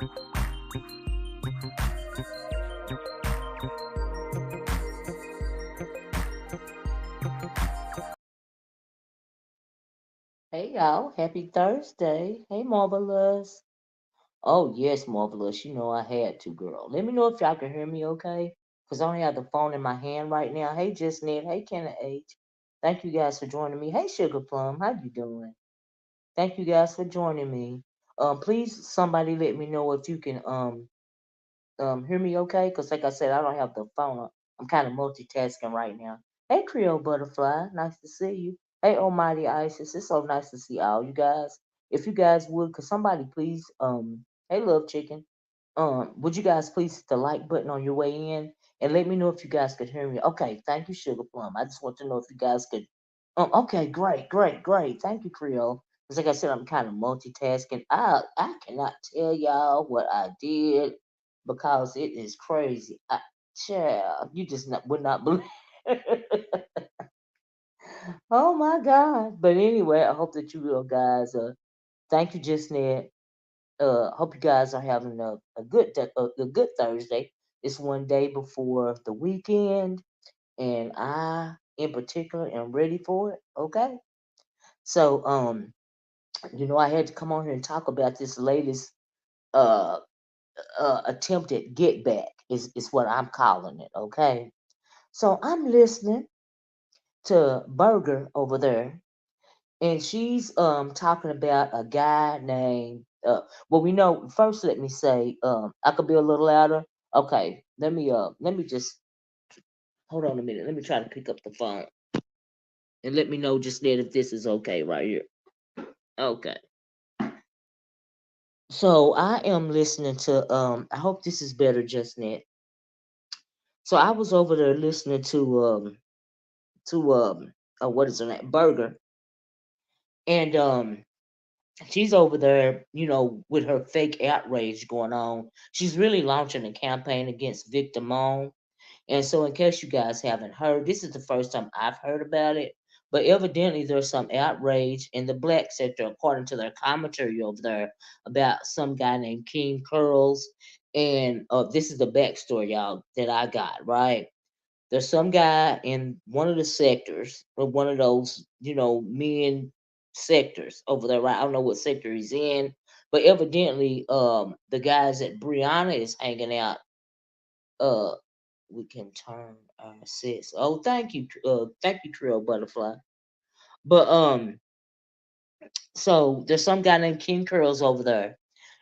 Hey y'all, happy Thursday. Hey Marvelous. Oh yes, Marvelous. You know I had to, girl. Let me know if y'all can hear me okay. Cause I only have the phone in my hand right now. Hey Just Ned. Hey Kenna H. Thank you guys for joining me. Hey Sugar Plum. How you doing? Thank you guys for joining me. Please somebody let me know if you can hear me okay? Because like I said, I don't have the phone. I'm kind of multitasking right now. Hey Creole Butterfly, nice to see you. Hey Almighty Isis, it's so nice to see all you guys. If you guys would, could somebody please hey Love Chicken, would you guys please hit the like button on your way in and let me know if you guys could hear me? Okay, thank you, Sugar Plum. I just want to know if you guys could. Okay, great, great, great. Thank you, Creole. Because like I said, I'm kind of multitasking. I cannot tell y'all what I did because it is crazy. Child, you just would not believe. Oh my God! But anyway, I hope that you will, guys. Thank you, just Ned. Hope you guys are having a good a good Thursday. It's one day before the weekend, and I, in particular, am ready for it. Okay, so I had to come on here and talk about this latest uh attempted get back is what I'm calling it. Okay, so I'm listening to Burger over there, and she's talking about a guy named well, we know first. Let me say I could be a little louder. Okay, let me just hold on a minute. Let me try to pick up the phone and let me know just then if this is okay right here. Okay, so I am listening to I hope this is better just net. So I was over there listening to what is her name, Burger, and she's over there, with her fake outrage going on. She's really launching a campaign against Victor Moan. And so, in case you guys haven't heard, this is the first time I've heard about it. But evidently, there's some outrage in the black sector, according to their commentary over there, about some guy named King Curls. And this is the backstory, y'all, that I got, right? There's some guy in one of the sectors, or one of those, men sectors over there, right? I don't know what sector he's in, but evidently, the guys that Brianna is hanging out, uh, we can turn our sis. Oh, thank you, Creole Butterfly. But so there's some guy named King Curls over there,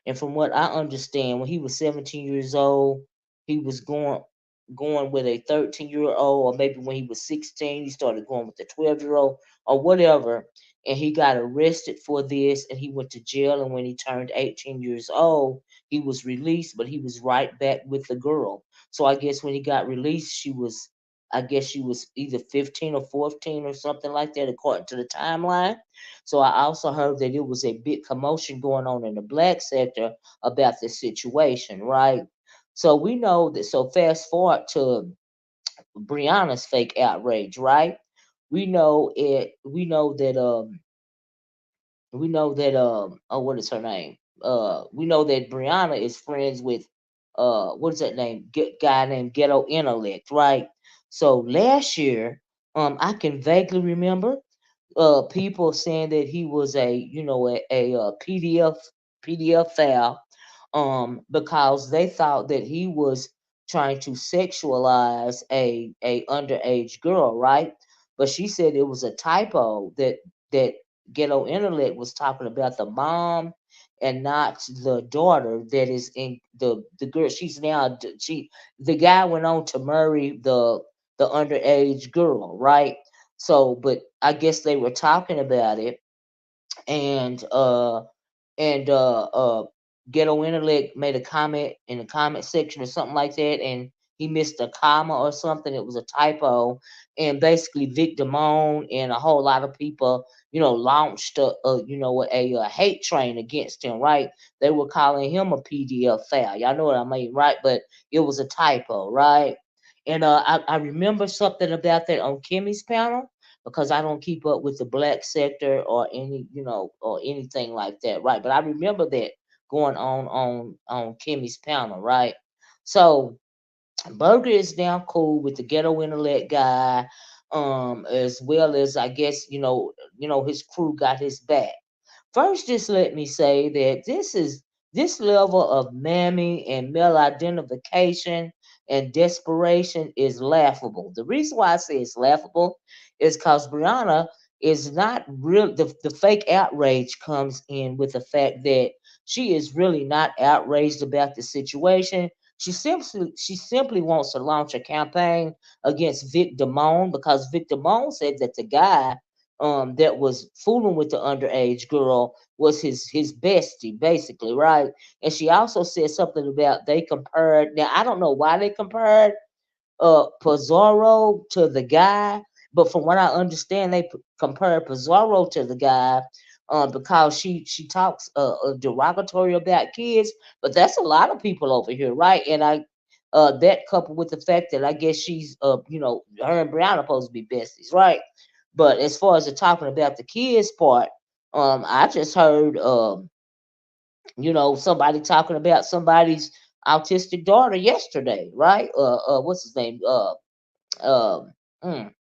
and from what I understand, when he was 17 years old, he was going with a 13-year-old, or maybe when he was 16, he started going with a 12-year-old or whatever, and he got arrested for this, and he went to jail. And when he turned 18 years old, he was released, but he was right back with the girl. So I guess when he got released, I guess she was either 15 or 14 or something like that, according to the timeline. So I also heard that it was a big commotion going on in the black sector about this situation, right? So we know that. So fast forward to Brianna's fake outrage, right? We know it. We know that oh, what is her name? We know that Brianna is friends with what is that name? Guy named Ghetto Intellect, right? So last year, I can vaguely remember people saying that he was a PDF file, because they thought that he was trying to sexualize a underage girl, right? But she said it was a typo, that Ghetto Intellect was talking about the mom and not the daughter that is in the girl. She's now the guy went on to marry the underage girl, right? So, but I guess they were talking about it, and Ghetto Intellect made a comment in the comment section or something like that, and he missed a comma or something. It was a typo, and basically Vic Damone and a whole lot of people, launched a hate train against him. Right? They were calling him a PDF file. Y'all know what I mean, right? But it was a typo, right? And I remember something about that on Kimmy's panel, because I don't keep up with the black sector or any, or anything like that, right? But I remember that going on Kimmy's panel, right? So Burger is now cool with the ghetto intellect guy, as well as I guess his crew got his back. First, just let me say that this level of mammy and male identification and desperation is laughable. The reason why I say it's laughable is because Brianna is not real. The fake outrage comes in with the fact that she is really not outraged about the situation. She simply wants to launch a campaign against Vic Damone because Vic Damone said that the guy that was fooling with the underage girl was his bestie, basically, right? And she also said something about they compared. Now I don't know why they compared Pizarro to the guy, but from what I understand, they compared Pizarro to the guy because she talks derogatory about kids. But that's a lot of people over here, right? And that coupled with the fact that I guess she's her and Brianna supposed to be besties, right? But as far as the talking about the kids part, I just heard somebody talking about somebody's autistic daughter yesterday, right? What's his name? Um, mm,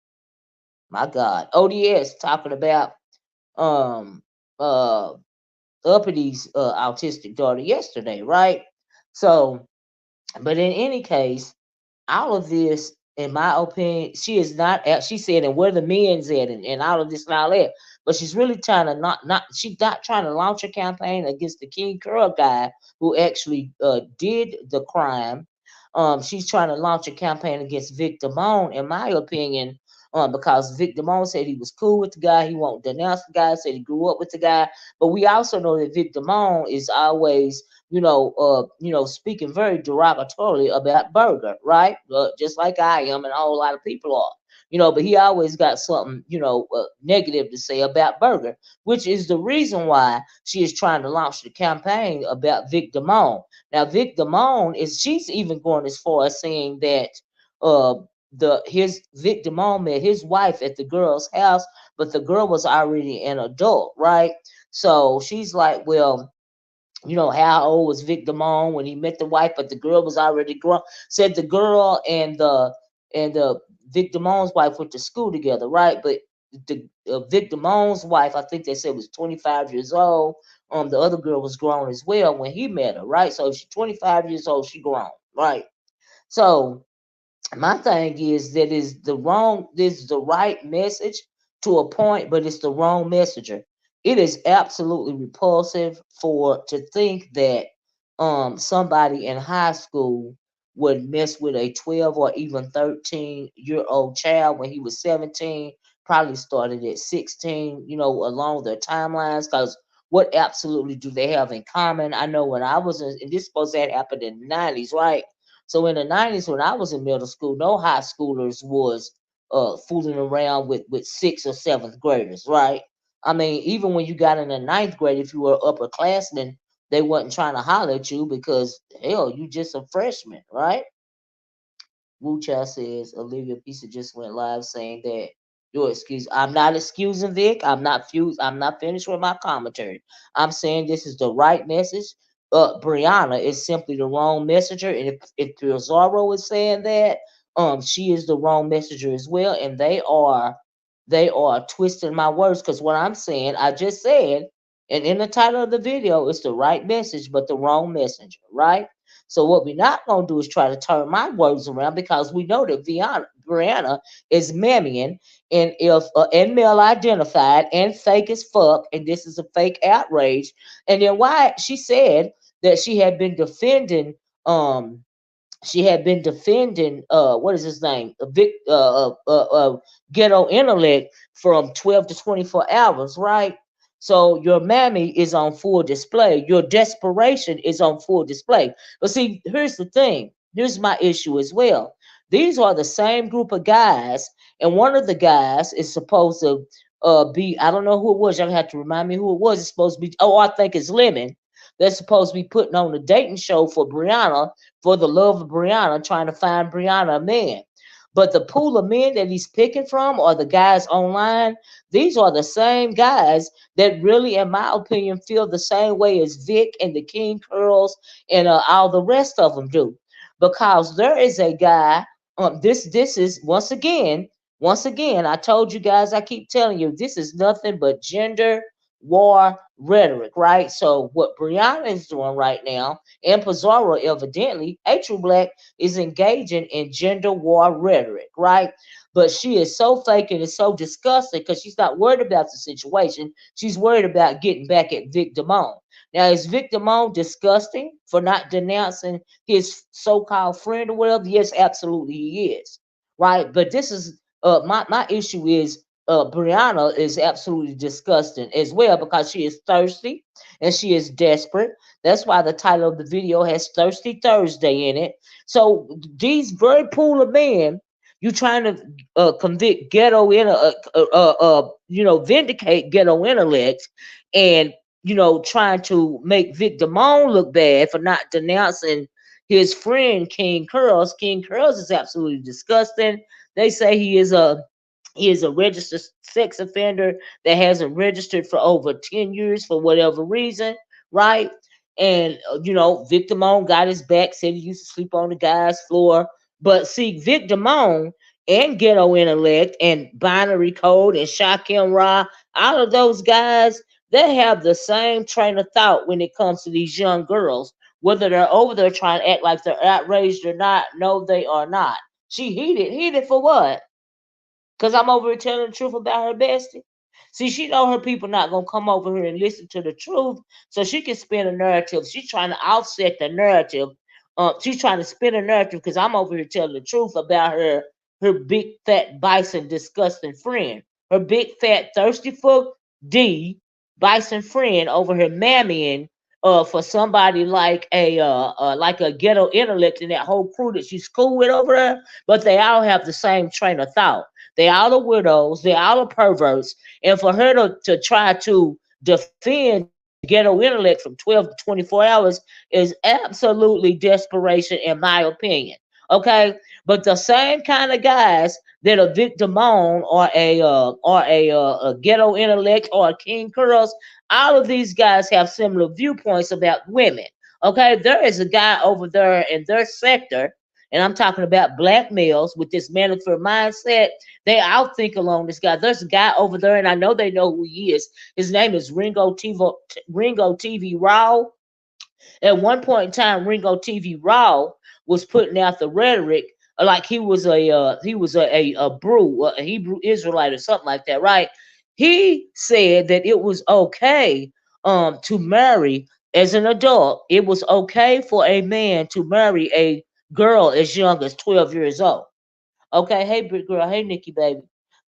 my God, ODS talking about um uh Uppity autistic daughter yesterday, right? So, but in any case, all of this, in my opinion, she is not. She said, and where the men's at, and all of this and all that. But she's really trying to not. She's not trying to launch a campaign against the King Curl guy who actually did the crime. She's trying to launch a campaign against Vic Damone, in my opinion, because Vic Damone said he was cool with the guy. He won't denounce the guy. Said he grew up with the guy. But we also know that Vic Damone is always speaking very derogatorily about Burger, right? Just like I am, and a whole lot of people are. But he always got something, negative to say about Burger, which is the reason why she is trying to launch the campaign about Vic Damone. Now, Vic Damone she's even going as far as saying that uh, his Vic Damone met his wife at the girl's house, but the girl was already an adult, right? So she's like, well, how old was Vic Damone when he met the wife, but the girl was already grown. Said the girl and the Vic Damone's wife went to school together, right? But the Vic Damone's wife, I think they said was 25 years old. The other girl was grown as well when he met her, right? So if she's 25 years old, she grown, right? So my thing is that this is the right message to a point, but it's the wrong messenger. It is absolutely repulsive for to think that somebody in high school would mess with a 12 or even 13-year-old child when he was 17, probably started at 16, along their timelines, because what absolutely do they have in common? I know when I was and this supposed to have happened in the 90s, right? So in the 90s, when I was in middle school, no high schoolers was fooling around with sixth or seventh graders, right? I mean, even when you got in the ninth grade, if you were upperclassmen, they wasn't trying to holler at you because hell, you just a freshman, right? Wu Cha says Olivia Pisa just went live saying that your excuse. I'm not excusing Vic. I'm not finished with my commentary. I'm saying this is the right message. Brianna is simply the wrong messenger, and if Pizarro is saying that, she is the wrong messenger as well, and they are twisting my words because what I'm saying, I just said, and in the title of the video, it's the right message, but the wrong messenger, right? So what we're not gonna do is try to turn my words around because we know that Brianna is Mamian and male identified and fake as fuck, and this is a fake outrage. And then why she said that um what is his name, ghetto intellect from 12 to 24 hours, right? So your mammy is on full display, your desperation is on full display. But see, here's the thing, here's my issue as well. These are the same group of guys, and one of the guys is supposed to be, I don't know who it was, y'all have to remind me who it was. It's supposed to be, oh, I think it's Lemon. They're supposed to be putting on a dating show for Brianna, for the love of Brianna, trying to find Brianna a man. But the pool of men that he's picking from are the guys online. These are the same guys that really, in my opinion, feel the same way as Vic and the King Curls and all the rest of them do. Because there is a guy, this is once again, I told you guys, I keep telling you, this is nothing but gender war rhetoric, right? So what Brianna is doing right now, and Pizarro evidently, A True Black is engaging in gender war rhetoric, right? But she is so fake and it's so disgusting because she's not worried about the situation. She's worried about getting back at Vic Damone. Now, is Vic Damone disgusting for not denouncing his so-called friend or whatever? Yes, absolutely he is, right? But this is my issue is Brianna is absolutely disgusting as well because she is thirsty and she is desperate. That's why the title of the video has Thirsty Thursday in it. So these very pool of men, you trying to convict ghetto in vindicate ghetto intellects, and trying to make Vic Damone look bad for not denouncing his friend King Curls. King Curls is absolutely disgusting. They say he is a registered sex offender that hasn't registered for over 10 years for whatever reason, right? And, Vic Damone got his back, said he used to sleep on the guy's floor. But see, Vic Damone and Ghetto Intellect and Binary Code and Shakim Ra, all of those guys, they have the same train of thought when it comes to these young girls. Whether they're over there trying to act like they're outraged or not, no, they are not. She heated. Heated for what? Because I'm over here telling the truth about her bestie. See, she know her people not gonna come over here and listen to the truth, so she can spin a narrative. She's trying to offset the narrative. She's trying to spin a narrative because I'm over here telling the truth about her big fat bison disgusting friend, her big fat thirsty for D bison friend over here mammying for somebody like a ghetto intellect and that whole crew that she's cool with over there, but they all have the same train of thought. They all are widows. They all are perverts. And for her to try to defend ghetto intellect from 12 to 24 hours is absolutely desperation, in my opinion. Okay, but the same kind of guys that are Vic Damone or a ghetto intellect or a King Curls, all of these guys have similar viewpoints about women. Okay, there is a guy over there in their sector, and I'm talking about black males with this mandatory mindset. They outthink along this guy. There's a guy over there, and I know they know who he is. His name is Ringo TV Raw. At one point in time, Ringo TV Raw was putting out the rhetoric like he was a brew, a Hebrew Israelite or something like that, right? He said that it was okay to marry as an adult. It was okay for a man to marry a girl as young as 12 years old. Okay, hey big girl, hey Nikki baby.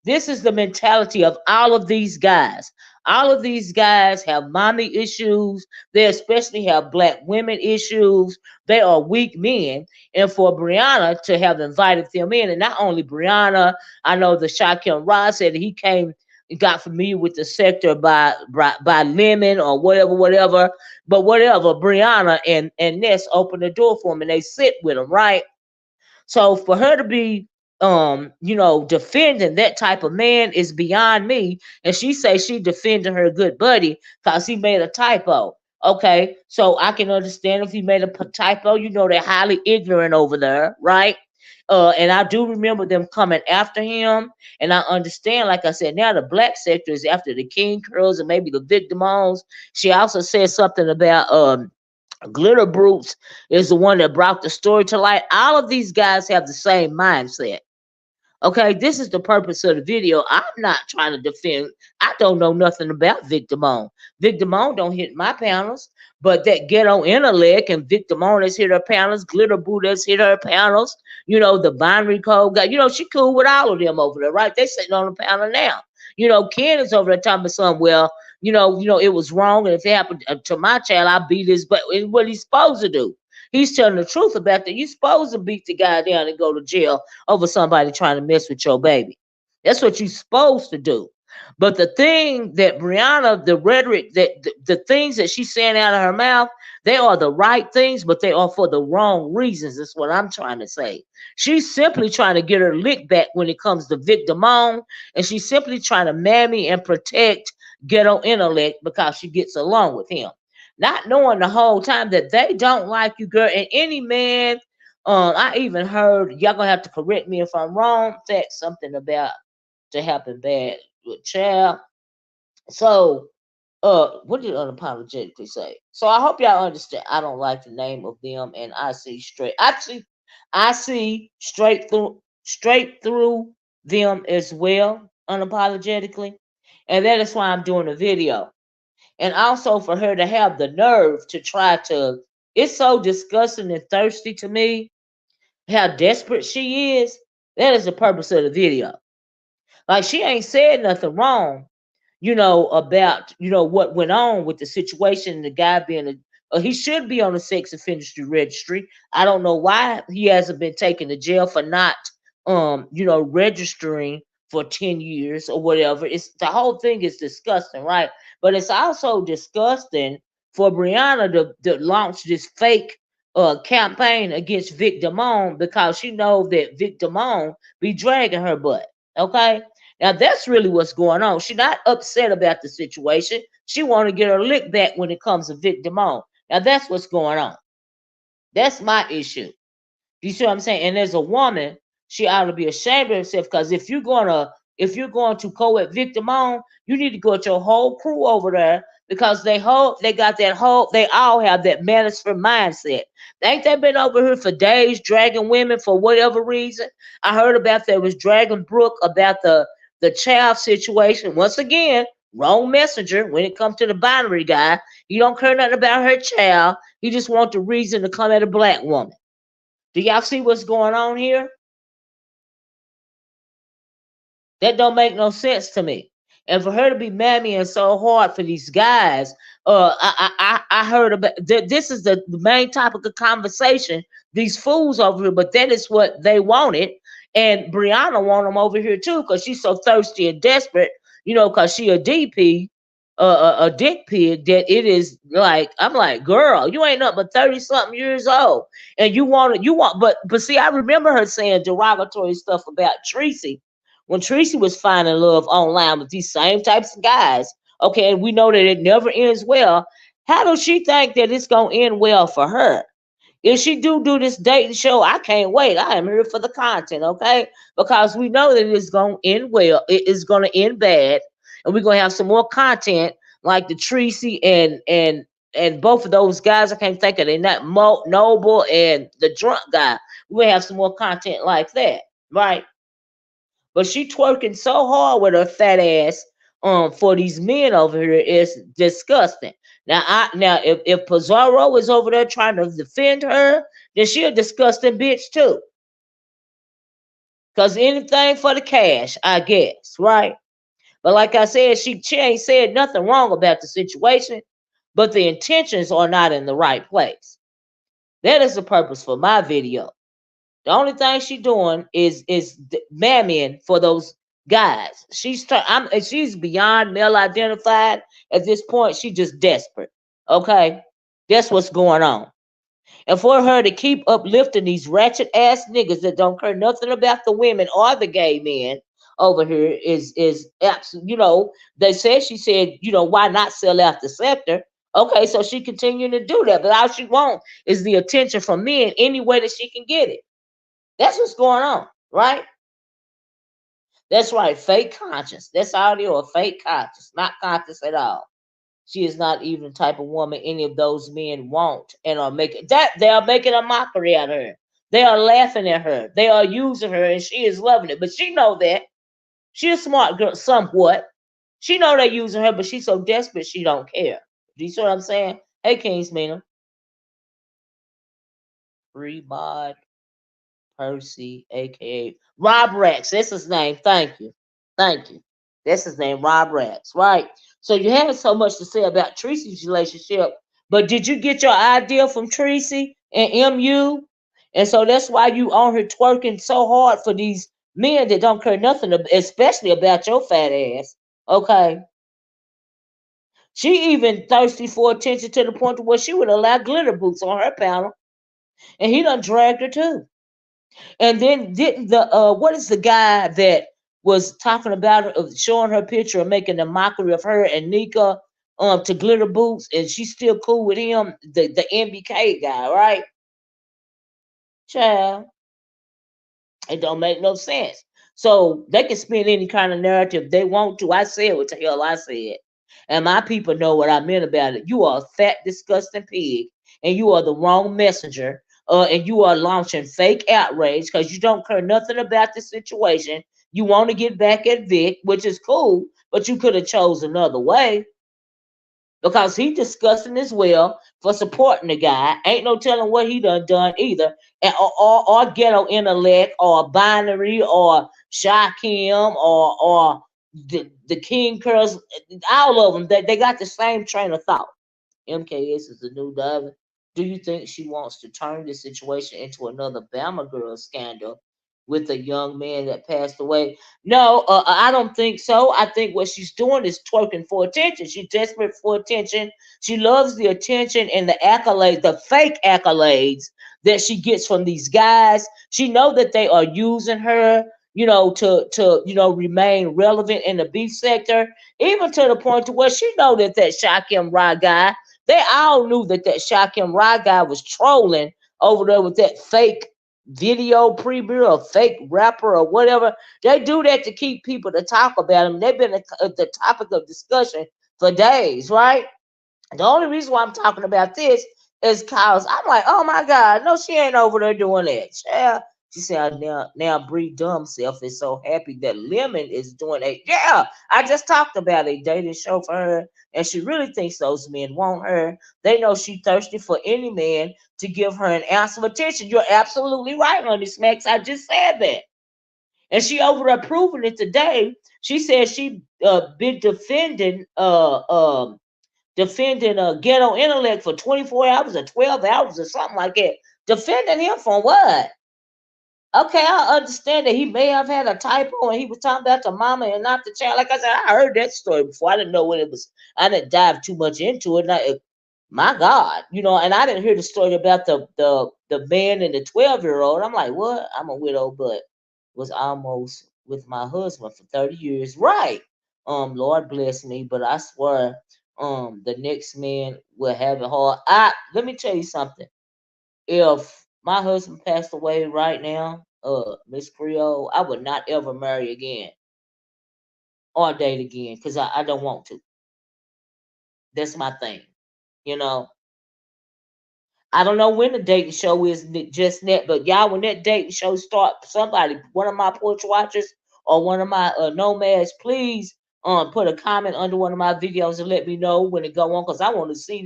This is the mentality of all of these guys. All of these guys have mommy issues. They especially have black women issues. They are weak men. And for Brianna to have invited them in, and not only Brianna, I know the Shaquille Rod said he came and got familiar with the sector by Lemon or whatever. But whatever, Brianna and Ness opened the door for him and they sit with him, right? So for her to be defending that type of man is beyond me. And she say she defended her good buddy because he made a typo. Okay, so I can understand if he made a typo. They're highly ignorant over there, right? And I do remember them coming after him, and I understand, like I said, now the black sector is after the King Curls and maybe the victims. She also said something about Glitter Brutes is the one that brought the story to light. All of these guys have the same mindset. Okay, this is the purpose of the video. I'm not trying to defend. I don't know nothing about Vic Damone. Vic Damone don't hit my panels, but that ghetto intellect and Vic Damone has hit her panels. Glitter Boot has hit her panels. The binary code guy. She cool with all of them over there, right? They sitting on the panel now. Ken is over there talking about something. Well, it was wrong, and if it happened to my child, I beat his. But it's what he's supposed to do. He's telling the truth about that. You're supposed to beat the guy down and go to jail over somebody trying to mess with your baby. That's what you're supposed to do. But the thing that Brianna, the rhetoric, that the things that she's saying out of her mouth, they are the right things, but they are for the wrong reasons. That's what I'm trying to say. She's simply trying to get her lick back when it comes to victim on, and she's simply trying to mammy and protect ghetto intellect because she gets along with him. Not knowing the whole time that they don't like you, girl, and any man. I even heard, y'all gonna have to correct me if I'm wrong. That something about to happen bad with child. So, what did unapologetically say? So I hope y'all understand. I don't like the name of them, and I see straight. I see straight through them as well, unapologetically, and that is why I'm doing a video. And also for her to have the nerve to try to, it's so disgusting and thirsty to me how desperate she is. That is the purpose of the video. Like she ain't said nothing wrong, about what went on with the situation. The guy being he should be on the sex offenders registry. I don't know why he hasn't been taken to jail for not registering for 10 years or whatever. It's the whole thing is disgusting, right? But it's also disgusting for Brianna to launch this fake campaign against Vic Damone because she knows that Vic Damone be dragging her butt. Okay, now that's really what's going on. She's not upset about the situation. She want to get her lick back when it comes to Vic Damone. Now that's what's going on. That's my issue. You see what I'm saying? And as a woman, she ought to be ashamed of herself because if you're going to co-ed victim on, you need to go with your whole crew over there because they got that whole they all have that manosphere mindset. Ain't they been over here for days dragging women for whatever reason? I heard about that was dragging Brooke about the child situation. Once again, wrong messenger when it comes to the binary guy. He don't care nothing about her child. He just wants the reason to come at a black woman. Do y'all see what's going on here? That don't make no sense to me. And for her to be mammying so hard for these guys, I heard about this is the main topic of conversation. These fools over here, but that is what they wanted, and Brianna want them over here too because she's so thirsty and desperate. Because she a DP, a dick pig. That it is like I'm like, girl, you ain't nothing but 30 something years old, and but see, I remember her saying derogatory stuff about Tracy when Tracy was finding love online with these same types of guys. Okay, and we know that it never ends well. How does she think that it's gonna end well for her? If she do this dating show, I can't wait. I am here for the content, okay? Because we know that it's gonna end well. It is gonna end bad, and we're gonna have some more content like the Tracy and both of those guys. I can't think of their name, Noble and the drunk guy. We're gonna have some more content like that, right? But she twerking so hard with her fat ass for these men over here is disgusting. Now if Pizarro is over there trying to defend her, then she a disgusting bitch too. Cause anything for the cash, I guess, right? But like I said, she ain't said nothing wrong about the situation, but the intentions are not in the right place. That is the purpose for my video. The only thing she doing is mammying for those guys. She's beyond male identified at this point. She just desperate. Okay, that's what's going on. And for her to keep uplifting these ratchet ass niggas that don't care nothing about the women or the gay men over here is absolutely. They said she said why not sell out the sector? Okay, so she continuing to do that, but all she want is the attention from men any way that she can get it. That's what's going on, right? That's right, fake conscious. That's all they are, fake conscious, not conscious at all. She is not even the type of woman any of those men want and are making that they are making a mockery out of her. They are laughing at her. They are using her and she is loving it. But she know that. She a smart girl somewhat. She know they're using her, but she's so desperate she don't care. Do you see what I'm saying? Hey Kingsmina. Free mod. Percy, aka Rob Rex. That's his name. Thank you. Thank you. That's his name, Rob Rex. Right. So you have so much to say about Tracy's relationship, but did you get your idea from Tracy and MU? And so that's why you on her twerking so hard for these men that don't care nothing, especially about your fat ass. Okay. She even thirsty for attention to the point to where she would allow glitter boots on her panel, and he done dragged her too. And then didn't the what is the guy that was talking about her, showing her picture and making a mockery of her and Nika to glitter boots, and she's still cool with him, the MBK guy, right? Child, it don't make no sense. So they can spin any kind of narrative they want to. I said what the hell I said. And my people know what I meant about it. You are a fat, disgusting pig, and you are the wrong messenger. And you are launching fake outrage because you don't care nothing about the situation. You want to get back at Vic, which is cool, but you could have chose another way because he disgusting as well for supporting the guy. Ain't no telling what he done either. And, or ghetto intellect or binary or Shakim or the King Curls, all of them, they got the same train of thought. MKS is the new diver. Do you think she wants to turn this situation into another Bama girl scandal with a young man that passed away? No, I don't think so. I think what she's doing is twerking for attention. She's desperate for attention. She loves the attention and the accolades, the fake accolades that she gets from these guys. She know that they are using her, remain relevant in the beef sector, even to the point to where she know that Shakim Ra guy, they all knew that Shakim Ra guy was trolling over there with that fake video preview or fake rapper or whatever. They do that to keep people to talk about him. They've been the topic of discussion for days, right? The only reason why I'm talking about this is cause I'm like, oh my God, no, she ain't over there doing that. Yeah. She said now Bree dumb self is so happy that Lemon is doing it. Yeah, I just talked about a dating show for her, and she really thinks those men want her. They know she thirsty for any man to give her an ounce of attention. You're absolutely right, honey smacks. I just said that. And she over there proving it today. She said she been defending a ghetto intellect for 24 hours or 12 hours or something like that. Defending him for what? Okay, I understand that he may have had a typo and he was talking about the mama and not the child. Like I said, I heard that story before. I didn't know what it was. I didn't dive too much into it. My God, and I didn't hear the story about the man and the 12-year-old. I'm like, what? I'm a widow, but was almost with my husband for 30 years. Right. Lord bless me, but I swear, the next man will have it hard. Let me tell you something. If my husband passed away right now, Miss Creole, I would not ever marry again or date again because I don't want to. That's my thing. You know, I don't know when the dating show is just net, but y'all, when that dating show start, somebody, one of my porch watchers or one of my nomads, please put a comment under one of my videos and let me know when it go on because I want to see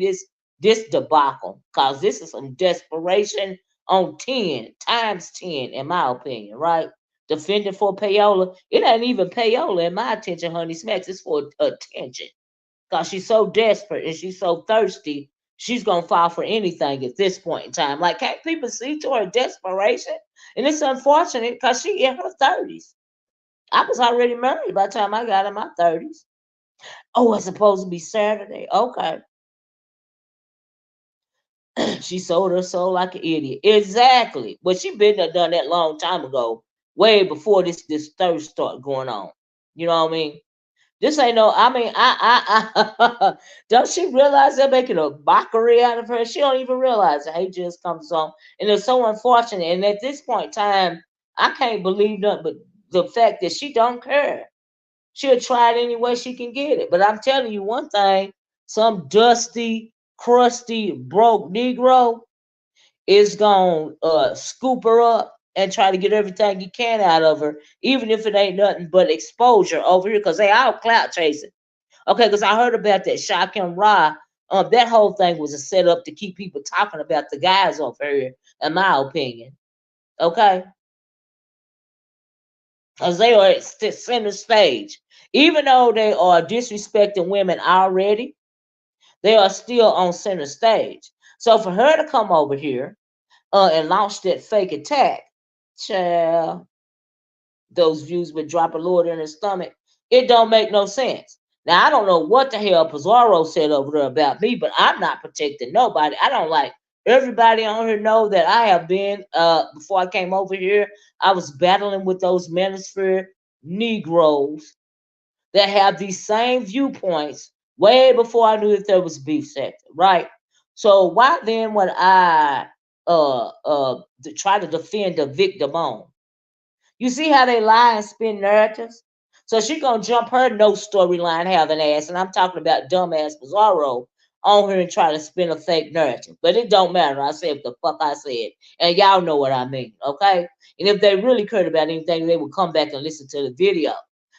this debacle because this is some desperation on 10 times 10 in my opinion, right? Defending for payola, it ain't even payola in my attention, honey smacks. It's for attention because she's so desperate and she's so thirsty. She's gonna fall for anything at this point in time. Like, can't people see to her desperation? And it's unfortunate because she in her 30s. I was already married by the time I got in my 30s. Oh, it's supposed to be Saturday. Okay. She sold her soul like an idiot. Exactly. But she been there done that long time ago, way before this thirst started going on. You know what I mean? This ain't no. I mean, I don't she realize they're making a mockery out of her? She don't even realize it. Hate just comes on, and it's so unfortunate. And at this point in time, I can't believe nothing but the fact that she don't care. She'll try it any way she can get it. But I'm telling you one thing: some dusty, crusty, broke Negro is gonna scoop her up and try to get everything he can out of her, even if it ain't nothing but exposure over here, because they all clout chasing. Okay, because I heard about that Shakim Ra. That whole thing was a setup to keep people talking about the guys over here, in my opinion. Okay, because they are at center stage. Even though they are disrespecting women already, they are still on center stage. So for her to come over here and launch that fake attack, child, those views would drop a load in her stomach It don't make no sense. Now I don't know what the hell Pizarro said over there about me, but I'm not protecting nobody. I don't like everybody on here know that I have been before I came over here, I was battling with those Manosphere Negroes that have these same viewpoints way before I knew that there was beef sector, right? So why then would I try to defend the victim on? You see how they lie and spin narratives? So she gonna jump her no storyline having ass, and I'm talking about dumbass Bizarro on her and try to spin a fake narrative. But it don't matter. I said what the fuck I said. And y'all know what I mean, okay? And if they really cared about anything, they would come back and listen to the video.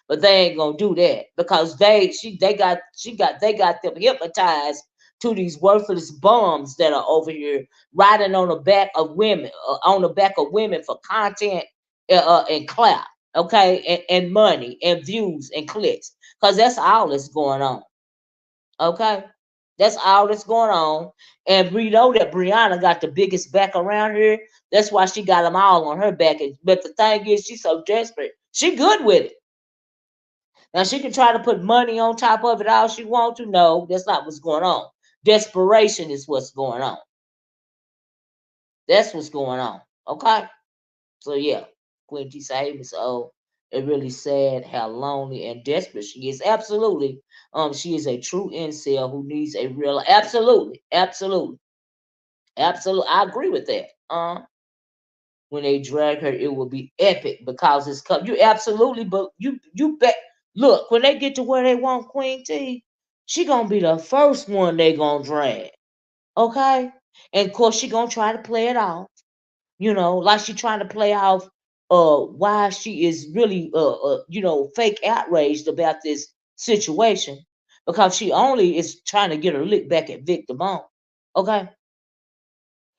But they ain't gonna do that because they got them hypnotized to these worthless bums that are over here riding on the back of women, for content and clout, okay, and money and views and clicks, because that's all that's going on, okay? That's all that's going on. And we know that Brianna got the biggest back around here. That's why she got them all on her back. But the thing is, she's so desperate. She good with it. Now she can try to put money on top of it all she wants to. No, that's not what's going on. Desperation is what's going on. That's what's going on. Okay. So yeah, Quinty saved. So it really sad how lonely and desperate she is. Absolutely. She is a true incel who needs a real absolutely. I agree with that. When they drag her, it will be epic because it's come. You absolutely, but you bet. Look, when they get to where they want Queen T, she gonna be the first one they gonna drag. Okay, and of course she gonna try to play it off. Like she trying to play off why she is really fake outraged about this situation because she only is trying to get her lick back at Victor Bone. Okay.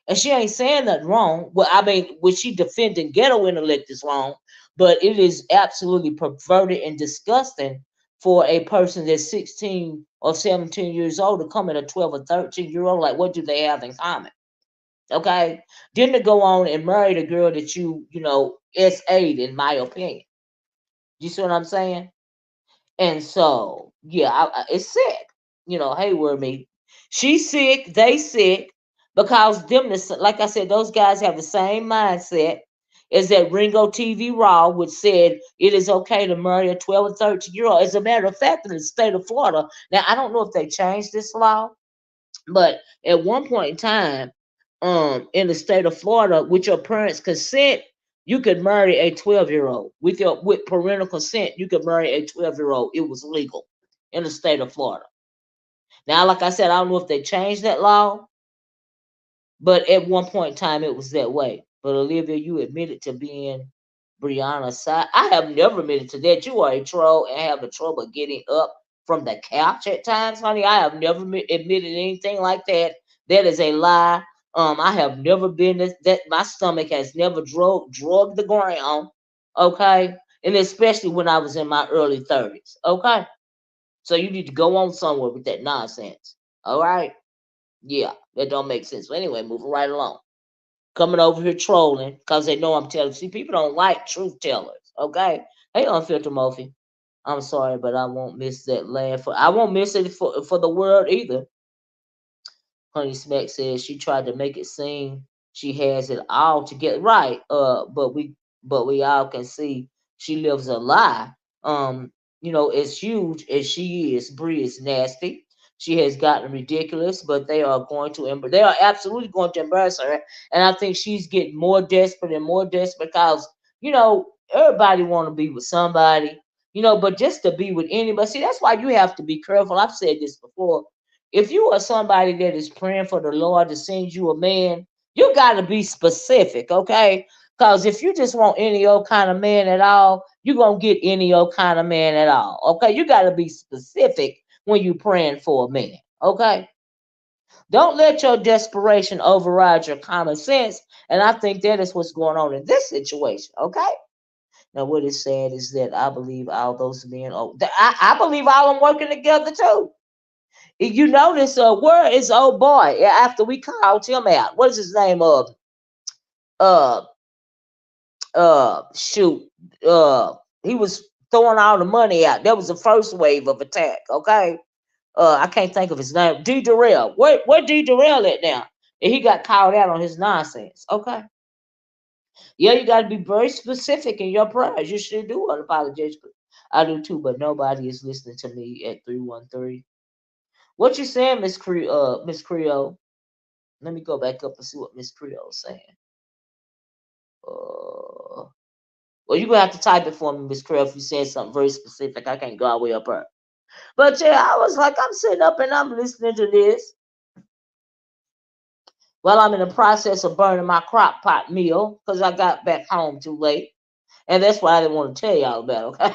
And she ain't saying nothing wrong. Well, I mean, when she defending ghetto intellect is wrong, but it is absolutely perverted and disgusting for a person that's 16 or 17 years old to come at a 12 or 13-year-old. Like, what do they have in common? Okay. Then to go on and marry the girl that SA'd, in my opinion. You see what I'm saying? And so, yeah, it's sick. Hayward me. She's sick, they sick, because like I said, those guys have the same mindset as that Ringo TV Raw, which said it is okay to marry a 12 or 13-year-old. As a matter of fact, in the state of Florida, now I don't know if they changed this law, but at one point in time, in the state of Florida, with your parents' consent, you could marry a 12-year-old. With parental consent, you could marry a 12-year-old. It was legal in the state of Florida. Now, like I said, I don't know if they changed that law, but at one point in time it was that way. But Olivia, you admitted to being Brianna's side. I have never admitted to that. You are a troll and have the trouble getting up from the couch at times, honey. I have never admitted anything like that. That is a lie. I have never been that. My stomach has never drug the ground. Okay, and especially when I was in my early 30s. Okay, so you need to go on somewhere with that nonsense. All right, yeah, that don't make sense. So anyway, moving right along. Coming over here trolling because they know I'm telling. See, people don't like truth tellers. Okay, hey, Unfiltered Mophie. I'm sorry, but I won't miss that laugh. I won't miss it for the world either. Honey Smack says she tried to make it seem she has it all together. Right. But we all can see she lives a lie. As huge as she is, Bree is nasty. She has gotten ridiculous, but they are absolutely going to embarrass her. And I think she's getting more desperate and more desperate because, everybody want to be with somebody, but just to be with anybody. See, that's why you have to be careful. I've said this before. If you are somebody that is praying for the Lord to send you a man, you got to be specific, okay? Because if you just want any old kind of man at all, you're going to get any old kind of man at all, okay? You got to be specific when you're praying for a man, okay? Don't let your desperation override your common sense. And I think that is what's going on in this situation, okay? Now, what is sad is that I believe all those men, I believe all of them working together too. You notice, where is old boy after we called him out? What is his name? Uh, shoot. He was throwing all the money out. That was the first wave of attack. Okay. I can't think of his name. D. Durrell. Where D. Durrell at now? And he got called out on his nonsense. Okay. Yeah, you got to be very specific in your prayers. You should do unapologetically. I do too, but nobody is listening to me at 313. What you saying, Miss Creole? Let me go back up and see what Miss Creole's saying. Well, you're gonna have to type it for me, Miss Creole, if you said something very specific. I can't go all the way up her. But yeah, I was like, I'm sitting up and I'm listening to this while I'm in the process of burning my crock pot meal because I got back home too late. And that's why I didn't want to tell y'all about, okay?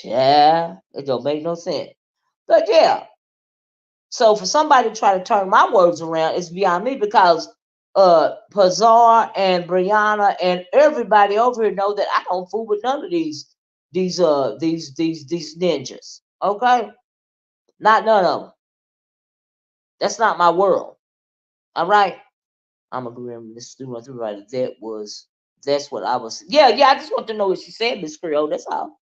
Yeah, it don't make no sense. But yeah, so for somebody to try to turn my words around, it's beyond me because Pazar and Brianna and everybody over here know that I don't fool with none of these ninjas. Okay? Not none of them. That's not my world. All right? I'm agreeing with Miss Student right. That's what I was. Yeah, I just want to know what she said, Miss Creole. That's all.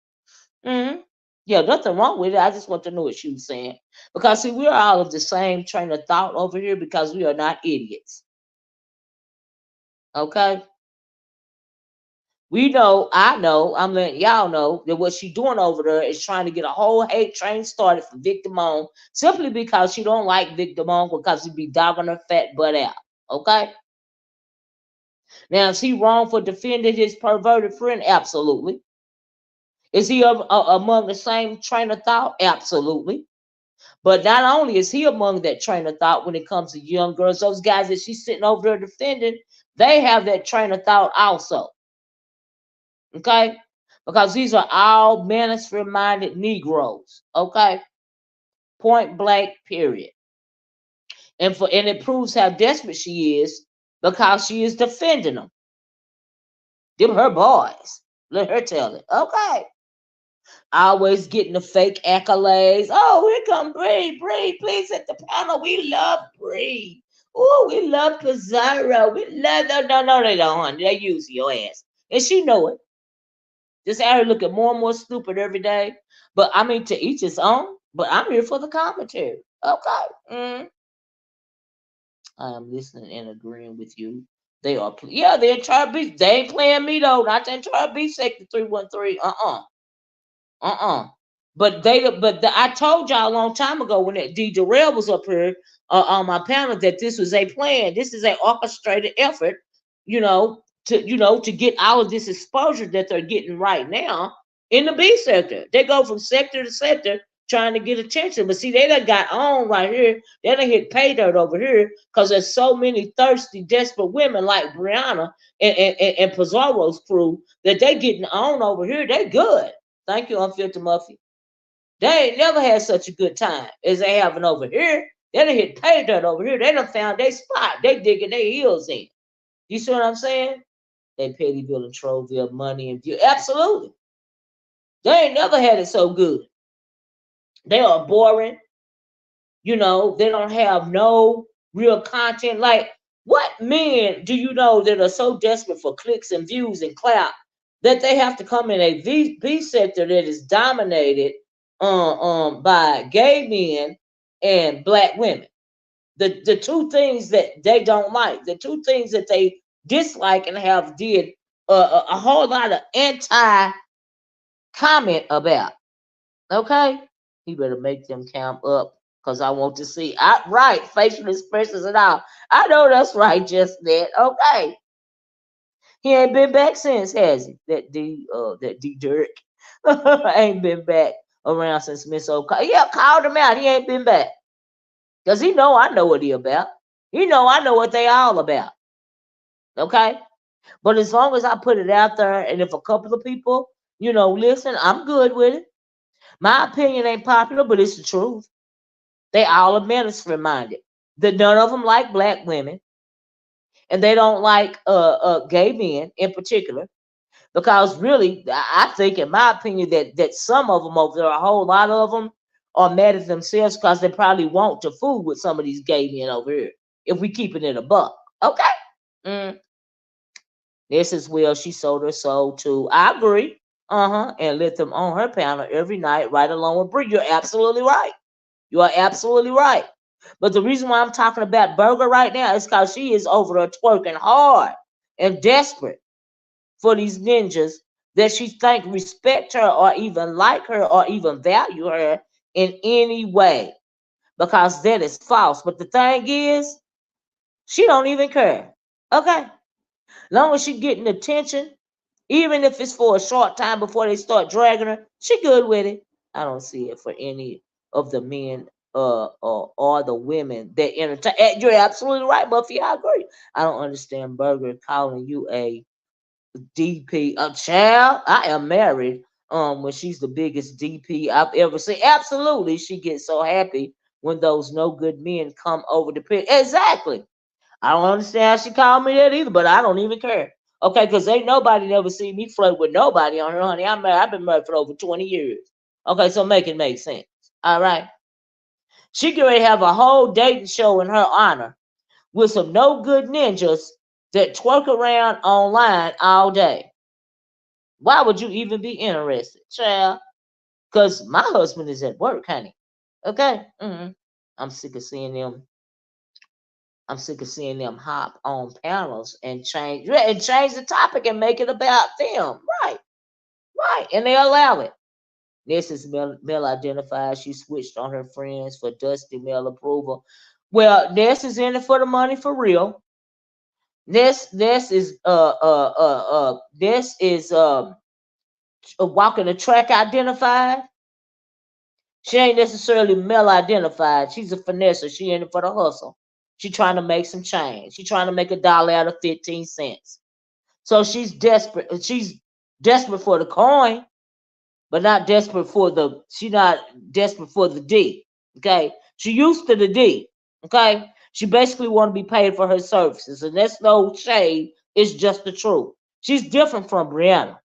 Mm-hmm. Yeah, nothing wrong with it. I just want to know what she was saying. Because see, we're all of the same train of thought over here because we are not idiots. Okay? I know, I'm letting y'all know that what she doing over there is trying to get a whole hate train started for Victim on simply because she don't like Victim on because he be dogging her fat butt out. Okay? Now, is he wrong for defending his perverted friend? Absolutely. Is he among the same train of thought? Absolutely. But not only is he among that train of thought when it comes to young girls, those guys that she's sitting over there defending, they have that train of thought also. Okay? Because these are all manosphere-minded Negroes. Okay? Point blank, period. And it proves how desperate she is because she is defending them. Them her boys. Let her tell it. Okay. Always getting the fake accolades. Oh, here come Bree. Bree, please at the panel. We love Bree. Oh, we love Pizarro. We love no, they don't, honey. They use your ass. And she know it. Just out here looking more and more stupid every day. But I mean, to each his own. But I'm here for the commentary. Okay. I am listening and agreeing with you. They are, they're trying to be. They ain't playing me though. Not trying to be Sector 313. But I told y'all a long time ago when that D. Durrell was up here on my panel that this was a plan. This is an orchestrated effort, to get all of this exposure that they're getting right now in the B sector. They go from sector to sector trying to get attention. But see, they done got on right here. They done hit pay dirt over here because there's so many thirsty, desperate women like Brianna and Pizarro's crew that they getting on over here. They good. Thank you, Unfiltered Muffy. They ain't never had such a good time as they having over here. They done hit pay dirt over here. They done found their spot. They digging their heels in. You see what I'm saying? They Pettyville and Trollville money and view. Absolutely. They ain't never had it so good. They are boring. They don't have no real content. Like, what men do you know that are so desperate for clicks and views and clout that they have to come in a B sector that is dominated by gay men and black women? The two things that they don't like, the two things that they dislike and have did a whole lot of anti comment about. Okay, he better make them count up because I want to see outright facial expressions and all. I know that's right, just that. Okay, he ain't been back since, has he? That D Dirk ain't been back around since Miss O'Connor. Yeah, called him out. He ain't been back because he know I know what he about. He know I know what they all about. Okay, but as long as I put it out there, and if a couple of people, listen, I'm good with it. My opinion ain't popular, but it's the truth. They all are ministry minded. That none of them like black women, and they don't like gay men in particular. Because really, I think, in my opinion, that some of them over there, a whole lot of them, are mad at themselves because they probably want to fool with some of these gay men over here. If we keeping it a buck, okay. This is where she sold her soul to. I agree. And let them on her panel every night, right along with Brie. You're absolutely right. You are absolutely right. But the reason why I'm talking about Burger right now is because she is over there twerking hard and desperate for these ninjas that she think respect her or even like her or even value her in any way. Because that is false. But the thing is, she don't even care. Okay? Long as she getting attention, even if it's for a short time before they start dragging her, she good with it. I don't see it for any of the men or the women that entertain. You're absolutely right, Buffy. I agree. I don't understand Burger calling you a DP. A child. I am married. When she's the biggest DP I've ever seen. Absolutely, she gets so happy when those no good men come over the pit. Exactly. I don't understand how she called me that either, but I don't even care. Okay, because ain't nobody never seen me flirt with nobody on her, honey. I'm married. I've been married for over 20 years. Okay, so make it make sense. All right. She could already have a whole dating show in her honor with some no good ninjas that twerk around online all day. Why would you even be interested, child? Because my husband is at work, honey. Okay? I'm sick of seeing them I'm sick of seeing them hop on panels and change the topic and make it about them. Right, right. And they allow it. This is male identified. She switched on her friends for dusty male approval. Well, Ness is in it for the money for real. This is walking the track identified. She ain't necessarily male identified. She's a finesse. She in it for the hustle. She trying to make some change. She trying to make $1 out of 15 cents. So she's desperate. She's desperate for the coin, but not desperate for the. She's not desperate for the D. Okay, she used to the D. Okay, she basically want to be paid for her services, and that's no shade. It's just the truth. She's different from Brianna.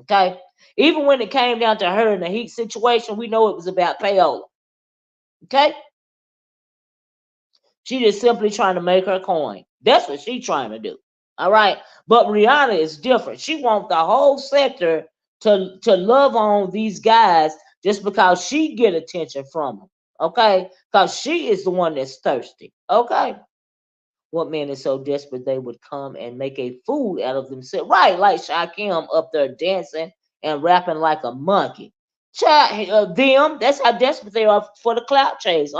Okay, even when it came down to her in the Heat situation, we know it was about payola. Okay, she just simply trying to make her coin. That's what she's trying to do. All right. But Rihanna is different. She wants the whole sector to love on these guys just because she get attention from them. Okay. Because she is the one that's thirsty. Okay. What man is so desperate they would come and make a fool out of themselves? Right, like Shakim up there dancing and rapping like a monkey. Child, them, that's how desperate they are for the clout chase.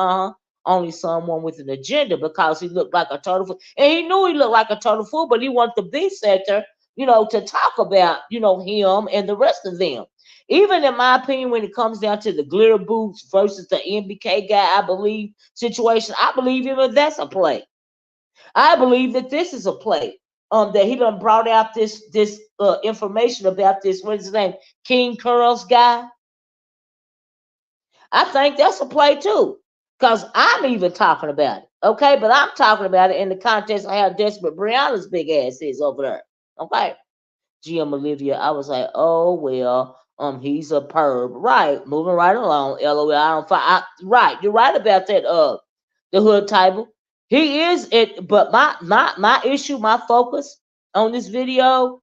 Only someone with an agenda because he looked like a total fool. And he knew he looked like a total fool, but he wanted the B sector, to talk about, him and the rest of them. Even in my opinion, when it comes down to the glitter boots versus the MBK guy, I believe situation, I believe even that's a play. I believe that this is a play. That he done brought out this information about this. What's his name? King Curls guy. I think that's a play too, cause I'm even talking about it. Okay, but I'm talking about it in the context of how desperate Brianna's big ass is over there. Okay, GM Olivia. I was like, oh well. He's a perv. Right, moving right along. LOL. I don't find. Right, you're right about that. The hood type. He is it, but my issue, my focus on this video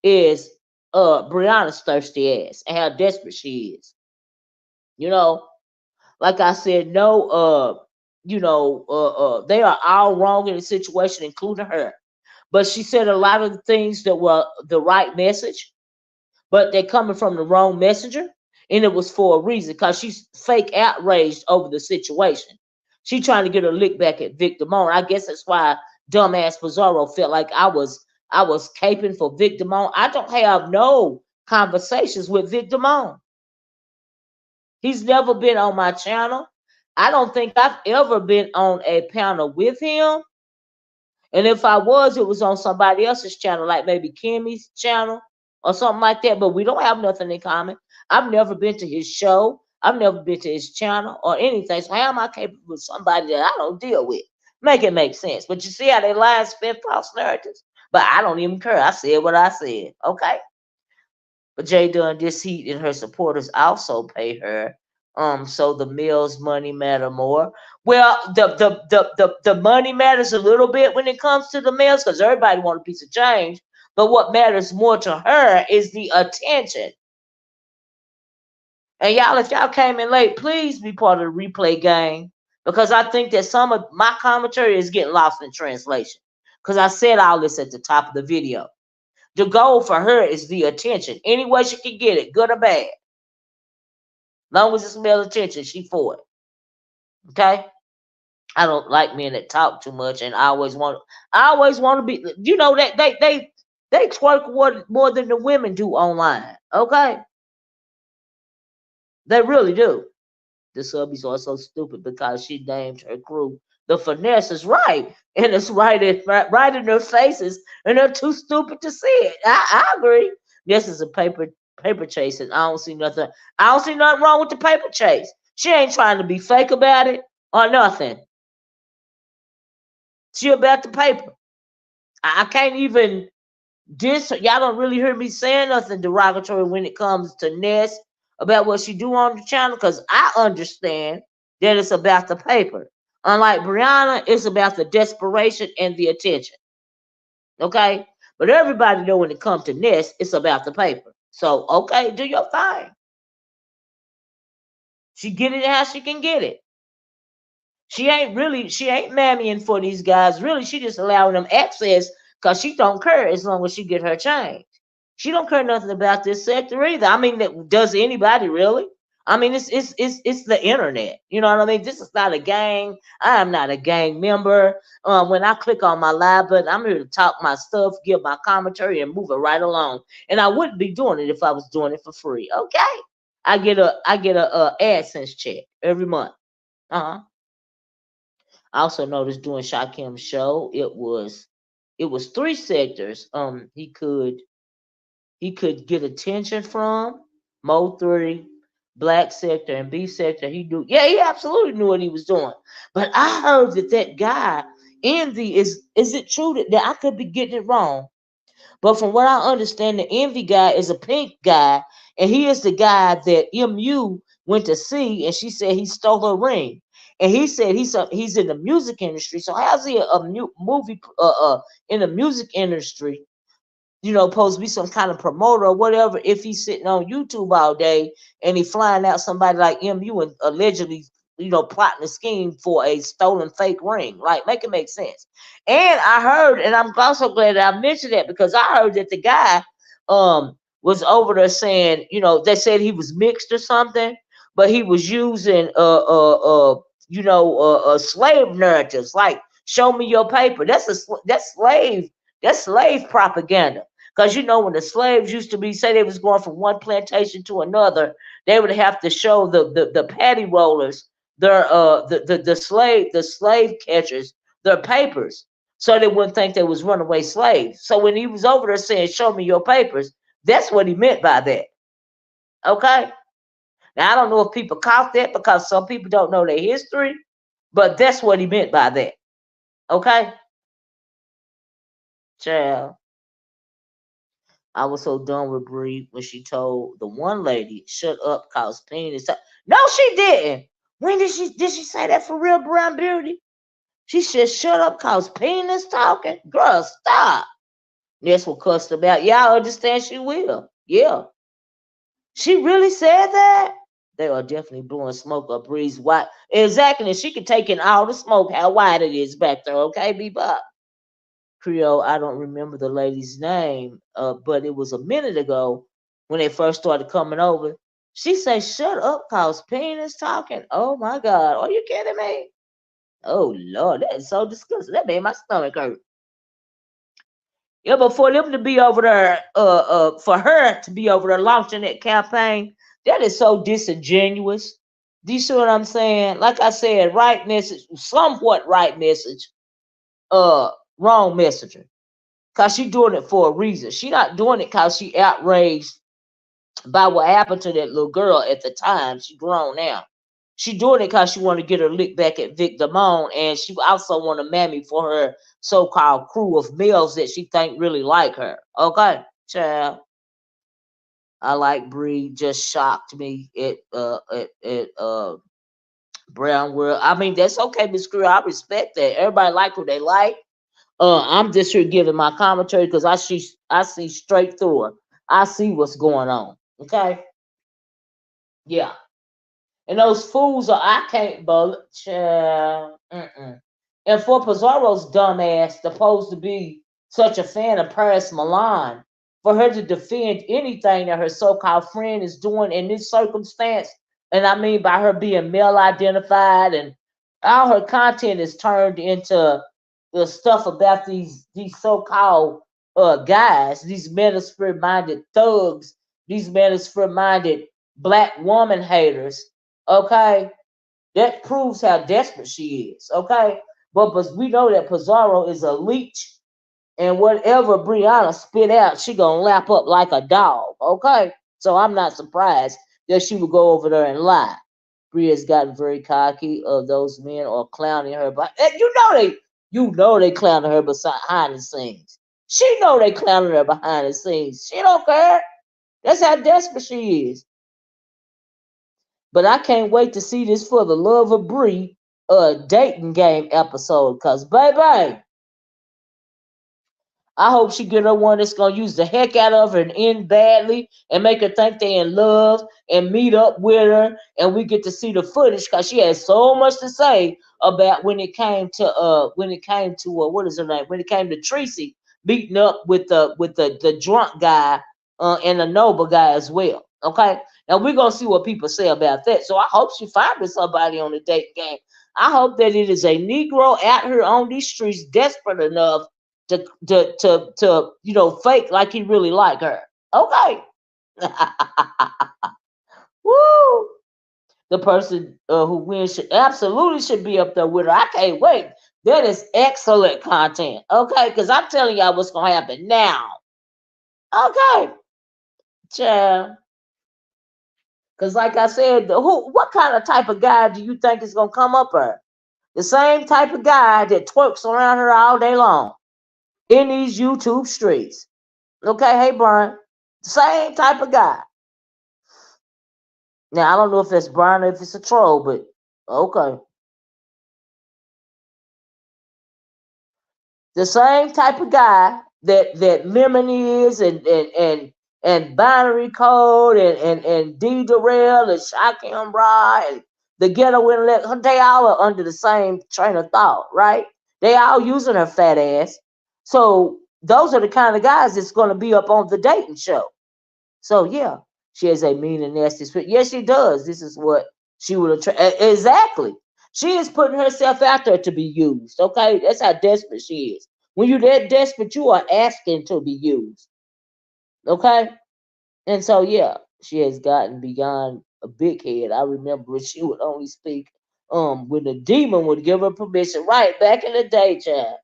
is Brianna's thirsty ass and how desperate she is. You know, like I said, no they are all wrong in the situation, including her. But she said a lot of the things that were the right message, but they're coming from the wrong messenger, and it was for a reason because she's fake outraged over the situation. She trying to get her lick back at Victor Moan. I guess that's why dumbass Pizarro felt like I was caping for Victor Moan. I don't have no conversations with Victor Moan. He's never been on my channel. I don't think I've ever been on a panel with him. And if I was, it was on somebody else's channel, like maybe Kimmy's channel or something like that. But we don't have nothing in common. I've never been to his show. I've never been to his channel or anything. So how am I capable with somebody that I don't deal with? Make it make sense. But you see how they lie and spin false narratives? But I don't even care. I said what I said. Okay. But Jay Dunn, this heat and her supporters also pay her. So the males' money matter more. Well, the money matters a little bit when it comes to the males because everybody want a piece of change. But what matters more to her is the attention. And y'all, if y'all came in late, please be part of the replay game because I think that some of my commentary is getting lost in translation. Because I said all this at the top of the video. The goal for her is the attention. Any way she can get it, good or bad. Long as it's male attention, she for it. Okay? I don't like men that talk too much, and I always want to be. You know that they twerk more than the women do online. Okay, they really do. The subbies are so stupid because she named her crew the Finesse is right, and it's right in their faces, and they're too stupid to see it. I agree. This is a paper chase, and I don't see nothing. I don't see nothing wrong with the paper chase. She ain't trying to be fake about it or nothing. She about the paper. I can't even y'all don't really hear me saying nothing derogatory when it comes to Ness about what she do on the channel because I understand that it's about the paper. Unlike Brianna, it's about the desperation and the attention. Okay? But everybody know when it comes to Ness, it's about the paper. So okay, do your thing. She get it how she can get it. She ain't mammying for these guys. Really, she just allowing them access because she don't care as long as she get her change. She don't care nothing about this sector either. I mean, does anybody really? I mean, it's the internet. You know what I mean? This is not a gang. I am not a gang member. When I click on my live button, I'm here to talk my stuff, give my commentary, and move it right along. And I wouldn't be doing it if I was doing it for free. Okay? I get a AdSense check every month. Uh huh. I also noticed during Shakim's show, it was three sectors. He could get attention from Mo 3, black sector, and B sector. He absolutely knew what he was doing. But I heard that guy, Envy, is it true that I could be getting it wrong? But from what I understand, the Envy guy is a pink guy, and he is the guy that MU went to see, and she said he stole her ring. And he said he's in the music industry. So how's he a movie in the music industry, supposed to be some kind of promoter or whatever, if he's sitting on YouTube all day and he flying out somebody like MU and allegedly, plotting a scheme for a stolen fake ring. Like, make it make sense. And I heard, and I'm also glad that I mentioned that because I heard that the guy was over there saying, they said he was mixed or something, but he was using slave narratives like show me your paper. That's slave propaganda. Because when the slaves used to be, say they was going from one plantation to another, they would have to show the paddy rollers their the slave catchers their papers, so they wouldn't think they was runaway slaves. So when he was over there saying, "Show me your papers," that's what he meant by that. Okay. Now I don't know if people caught that because some people don't know their history, but that's what he meant by that. Okay, child. I was so done with Bree when she told the one lady, "Shut up, cause penis." No, she didn't. When did she say that for real, Brown Beauty? She said, "Shut up, cause penis talking." Girl, stop. That's what cussed about. Y'all understand she will. Yeah. She really said that? They are definitely blowing smoke up Bree's white. Exactly. And she can take in all the smoke, how wide it is back there, okay, Bebop? Creole, I don't remember the lady's name, but it was a minute ago when they first started coming over. She said, "Shut up, cause penis talking." Oh my God. Are you kidding me? Oh Lord, that is so disgusting. That made my stomach hurt. Yeah, but for them to be over there, for her to be over there launching that campaign, that is so disingenuous. Do you see what I'm saying? Like I said, right message, somewhat right message, uh, wrong messenger. Cause she doing it for a reason. She not doing it cause she outraged by what happened to that little girl at the time. She grown now. She doing it cause she want to get her lick back at Vic Damone, and she also want to mammy for her so-called crew of males that she think really like her. Okay, child. I like Bree. Just shocked me at Brown World. I mean, that's okay, Miss Crew. I respect that. Everybody like who they like. I'm just here giving my commentary because I see straight through her. I see what's going on. Okay, yeah. And those fools are I can't believe. Mm-mm. And for Pizarro's dumbass, supposed to be such a fan of Paris Milan, for her to defend anything that her so-called friend is doing in this circumstance, and I mean by her being male identified, and all her content is turned into the stuff about these so-called guys, these manosphere-minded thugs, these manosphere-minded black woman haters. Okay, that proves how desperate she is. Okay, but we know that Pizarro is a leech, and whatever Brianna spit out, she gonna lap up like a dog. Okay, so I'm not surprised that she would go over there and lie. Bria's gotten very cocky of those men are clowning her, but you know they clowning her behind the scenes. She know they clowning her behind the scenes. She don't care. That's how desperate she is. But I can't wait to see this for the love of Bree dating game episode. Cause baby, I hope she get her one that's gonna use the heck out of her and end badly and make her think they in love and meet up with her and we get to see the footage because she has so much to say about when it came to what is her name, when it came to Tracy beating up with the drunk guy and the noble guy as well. Okay. Now we're gonna see what people say about that. So I hope she finds somebody on the date game. I hope that it is a Negro out here on these streets desperate enough to fake like he really like her. Okay. Woo! The person who wins should be up there with her. I can't wait. That is excellent content. Okay, because I'm telling y'all what's gonna happen now. Okay, child. Because like I said, what kind of type of guy do you think is gonna come up her? The same type of guy that twerks around her all day long in these YouTube streets. Okay, hey Brian, same type of guy. Now I don't know if that's Brian or if it's a troll, but okay, the same type of guy that Lemon is, and Binary Code, and D Darrell and Shakim Ra and the Ghetto Intellect. They all are under the same train of thought, right? They all using her fat ass. So those are the kind of guys that's going to be up on the dating show. So yeah, she has a mean and nasty spirit. Yes, she does. This is what she would attract. Exactly. She is putting herself out there to be used. Okay, that's how desperate she is. When you're that desperate, you are asking to be used. Okay, and so yeah, she has gotten beyond a big head. I remember she would only speak when the demon would give her permission. Right back in the day, child.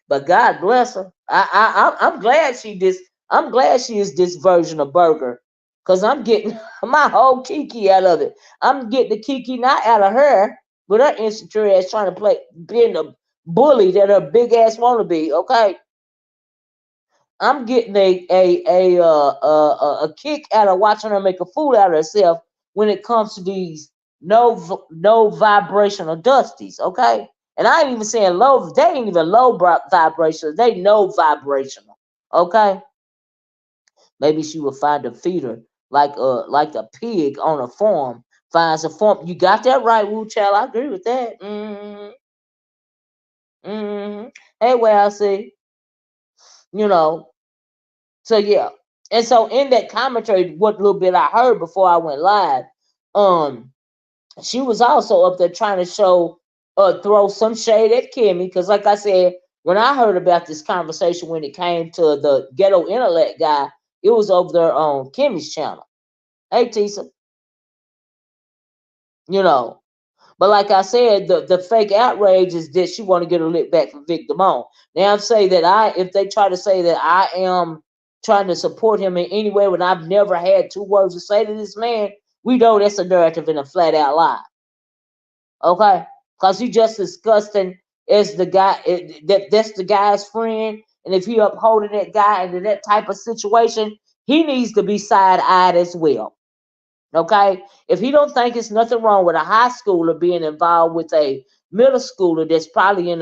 But God bless her. I'm glad she this. I'm glad she is this version of Burger, cause I'm getting my whole Kiki out of it. I'm getting the Kiki not out of her, but her insecure ass trying to play being the bully that her big ass want to be. Okay, I'm getting a kick out of watching her make a fool out of herself when it comes to these no vibrational dusties. Okay, and I ain't even saying low. They ain't even low vibrational. They no vibrational. Okay, maybe she will find a feeder like a pig on a farm finds a farm. You got that right, Wu Child. I agree with that. Hey, well, I see. You know, So yeah, and so in that commentary, what little bit I heard before I went live, um, she was also up there trying to throw some shade at Kimmy, because like I said, when I heard about this conversation when it came to the ghetto intellect guy, it was over there on Kimmy's channel. Hey Tisa, you know, but like I said, the fake outrage is that she want to get her lick back from Vic Damone. Now say that if they try to say that I am trying to support him in any way when I've never had two words to say to this man, we know that's a narrative and a flat out lie. Okay? Because he just disgusting as the guy that's the guy's friend. And if he upholding that guy into that type of situation, he needs to be side-eyed as well. Okay, if he don't think it's nothing wrong with a high schooler being involved with a middle schooler that's probably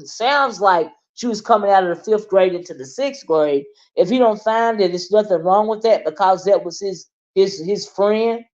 sounds like she was coming out of the 5th grade into the 6th grade. If he don't find that there's nothing wrong with that because that was his friend,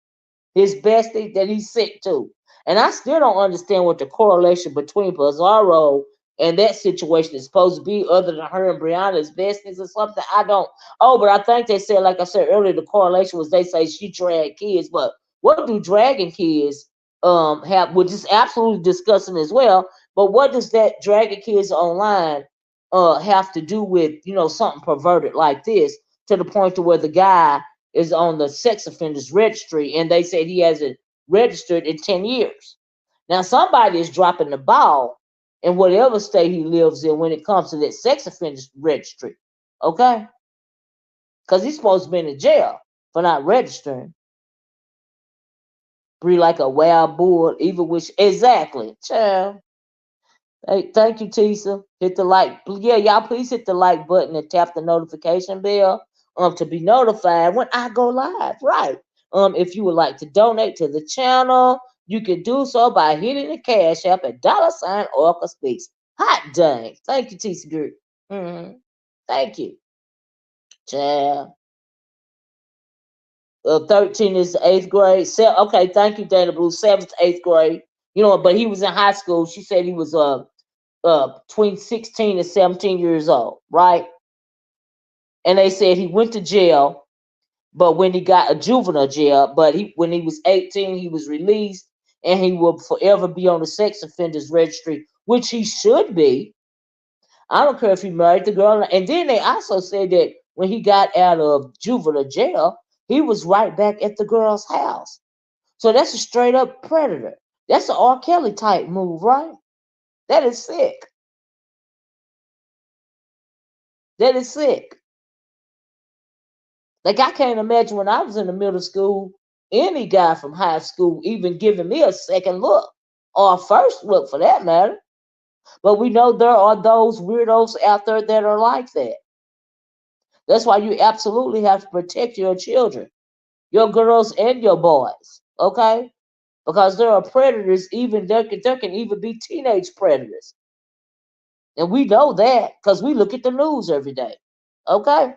his bestie that he's sick to. And I still don't understand what the correlation between Bizarro and that situation is supposed to be, other than her and Brianna's besties or something. I don't. Oh, but I think they said, like I said earlier, the correlation was they say she dragged kids. But what do dragging kids have? Which is absolutely disgusting as well. But what does that dragging kids online have to do with, something perverted like this, to the point to where the guy is on the sex offenders registry, and they said he hasn't registered in 10 years. Now, somebody is dropping the ball in whatever state he lives in when it comes to that sex offenders registry. Okay? Because he's supposed to be in jail for not registering. Be like a wild bull, even which, exactly. Child. Hey, thank you, Tisa. Hit the like. Yeah, y'all please hit the like button and tap the notification bell to be notified when I go live. Right. If you would like to donate to the channel, you can do so by hitting the cash app at $ Orca Speaks. Hot dang. Thank you, Tisa Group. Thank you. Child. 13 is the 8th grade. Okay, thank you, Dana Blue. 7th, 8th grade. But he was in high school. She said he was between 16 and 17 years old, right? And they said he went to jail, but when he got a juvenile jail, but when he was 18, he was released, and he will forever be on the sex offenders registry, which he should be. I don't care if he married the girl. And then they also said that when he got out of juvenile jail, he was right back at the girl's house. So that's a straight up predator. That's an R. Kelly type move, right? That is sick. That is sick. Like, I can't imagine when I was in the middle school, any guy from high school even giving me a second look, or a first look for that matter. But we know there are those weirdos out there that are like that. That's why you absolutely have to protect your children, your girls and your boys, okay? Because there are predators, even there can even be teenage predators. And we know that because we look at the news every day. Okay?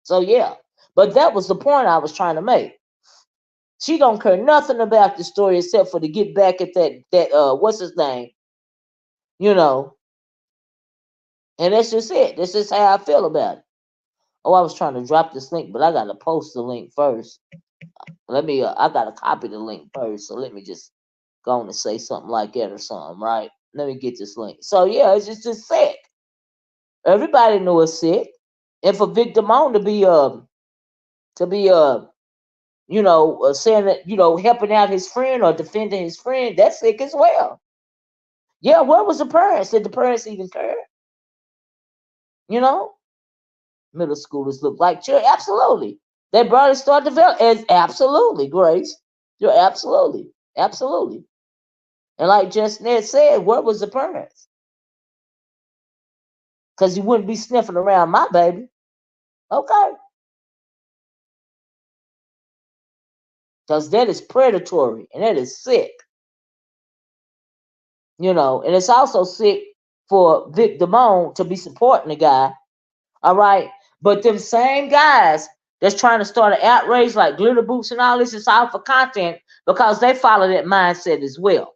So yeah. But that was the point I was trying to make. She don't care nothing about the story except for to get back at that what's his name? You know. And that's just it. That's just how I feel about it. Oh, I was trying to drop this link, but I gotta post the link first. I gotta copy the link first. So let me just go on and say something like that or something, right? Let me get this link. So yeah, it's just sick. Everybody knew it's sick. And for Vic Damone to be saying that, helping out his friend or defending his friend, that's sick as well. Yeah, where was the parents? Did the parents even care? Middle schoolers look like children. Absolutely. They barely start developing. Absolutely, Grace. You're absolutely. And like just Ned said, where was the parents? Because you wouldn't be sniffing around my baby. Okay. Because that is predatory and that is sick. And it's also sick for Vic Damone to be supporting the guy. All right. But them same guys that's trying to start an outrage like Glitter Boots and all this is all for content because they follow that mindset as well.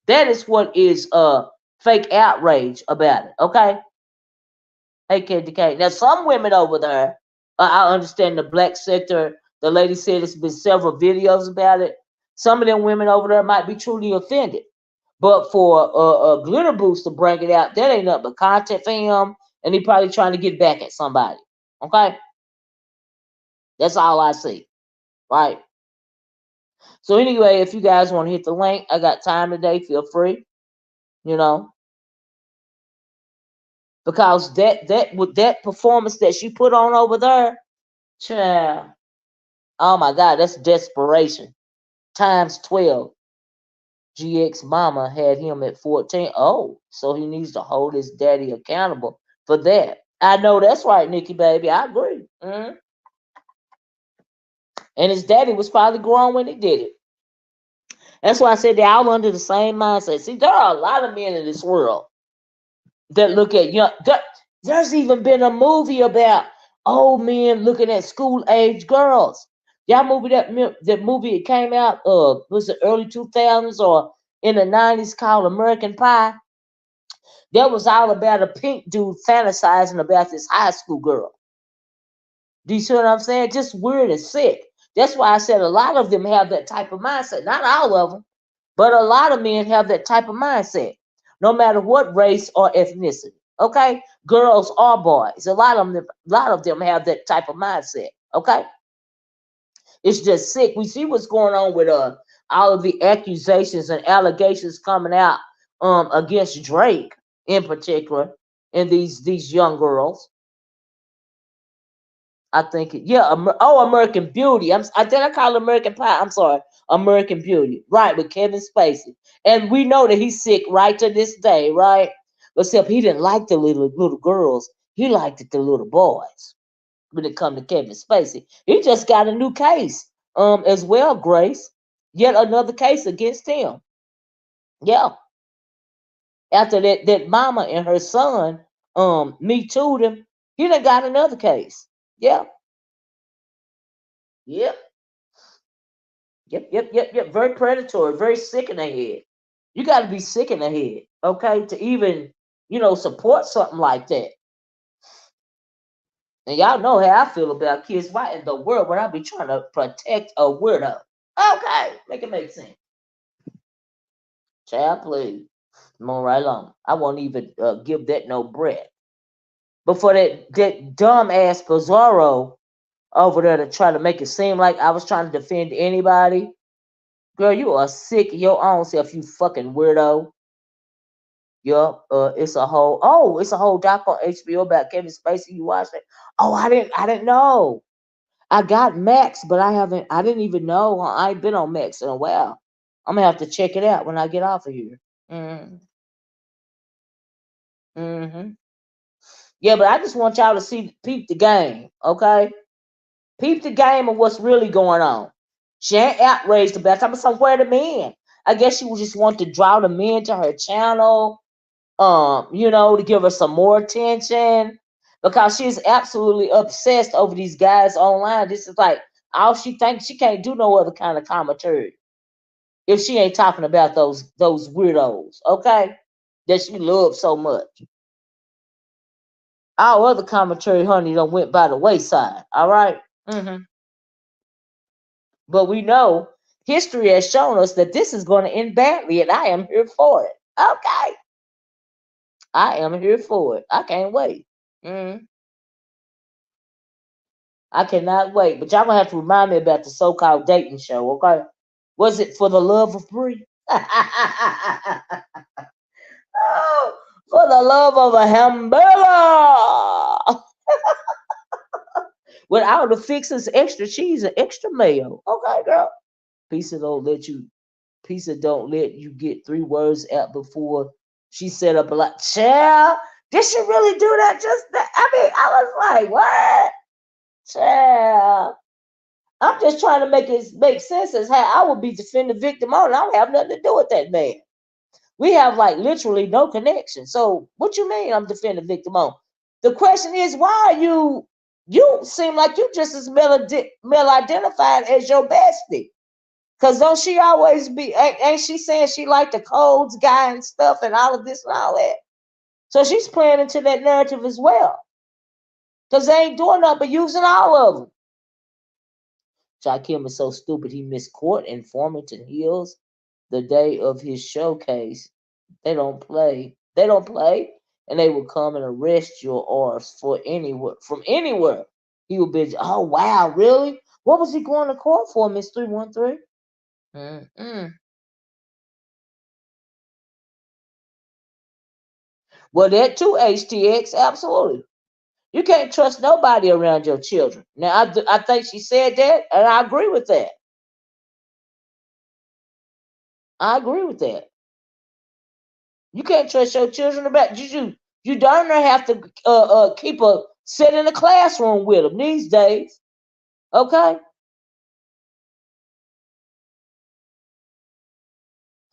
That is what is fake outrage about it. Okay. Hey, KDK. Now, some women over there, I understand the black sector. The lady said there's been several videos about it. Some of them women over there might be truly offended. But for Glitter Boost to bring it out, that ain't nothing but content for him, and he probably trying to get back at somebody. Okay? That's all I see. Right? So anyway, if you guys want to hit the link, I got time today. Feel free. Because that performance that she put on over there, child, oh my God, that's desperation times 12. GX mama had him at 14. Oh, so he needs to hold his daddy accountable for that. I know that's right, Nikki, baby. I agree. And his daddy was probably grown when he did it. That's why I said they're all under the same mindset. See, there are a lot of men in this world that look at young. There's even been a movie about old men looking at school age girls. Y'all movie that movie it came out was it early 2000s or in the 90s called American Pie. That was all about a pink dude fantasizing about this high school girl. Do you see what I'm saying? Just weird and sick. That's why I said a lot of them have that type of mindset. Not all of them, but a lot of men have that type of mindset, no matter what race or ethnicity. Okay, girls or boys, a lot of them have that type of mindset. Okay, it's just sick. We see what's going on with all of the accusations and allegations coming out against Drake in particular, and these young girls. I think yeah. American Beauty. I did I call it American Pie. I'm sorry, American Beauty. Right, with Kevin Spacey, and we know that he's sick right to this day, right? Except he didn't like the little girls. He liked the little boys. When it come to Kevin Spacey, he just got a new case, as well, Grace. Yet another case against him. Yeah, after that mama and her son, me too them. He done got another case. Yeah, yep. Yep. Very predatory, very sick in the head. You got to be sick in the head, okay, to even, support something like that. And y'all know how I feel about kids. Why in the world would I be trying to protect a weirdo? Okay, make it make sense. Child, please. Come on right along. I won't even give that no breath. But for that dumb ass Pizarro over there to try to make it seem like I was trying to defend anybody, girl, you are sick of your own self, you fucking weirdo. Yup. It's a whole doc on HBO about Kevin Spacey. You watched it? Oh, I didn't know. I got Max, but I didn't even know. I ain't been on Max in a while. I'm gonna have to check it out when I get off of here. Mm-hmm. Mm-hmm. Yeah, but I just want y'all to peep the game, okay? Peep the game of what's really going on. She ain't outraged about talking somewhere the men. I guess she would just want to draw the men to her channel, to give her some more attention because she's absolutely obsessed over these guys online. This is like all she thinks. She can't do no other kind of commentary if she ain't talking about those weirdos, okay? That she loves so much. All other commentary, honey, done went by the wayside. All right? Mm-hmm. But we know history has shown us that this is going to end badly, and I am here for it. Okay, I am here for it. I can't wait. Mm. I cannot wait. But y'all gonna have to remind me about the so-called dating show, okay? Was it For the Love of Brie? Oh, for the love of a hamburger with all the fixings, extra cheese and extra mayo. Okay, girl. Pizza don't let you. Pizza don't let you get 3 words out before she set up a lot. Child, did she really do that? Just that? I mean, I was like, what? Child. I'm just trying to make it make sense as how I would be defending victim on. I don't have nothing to do with that man. We have like literally no connection. So what you mean I'm defending victim on? The question is why are you seem like you just as male identified as your bestie. Cause don't she always be ain't she saying she like the codes guy and stuff and all of this and all that? So she's playing into that narrative as well. Cause they ain't doing nothing but using all of them. Jakim is so stupid he missed court in Farmington Hills the day of his showcase. They don't play. They don't play, and they will come and arrest your arse for anywhere from anywhere. He will be. Oh wow, really? What was he going to court for, Miss 313? Mm-mm. Well, that too, HTX, absolutely. You can't trust nobody around your children. Now, I think she said that, and I agree with that. I agree with that. You can't trust your children about you darn near have to keep a sit in a classroom with them these days. Okay.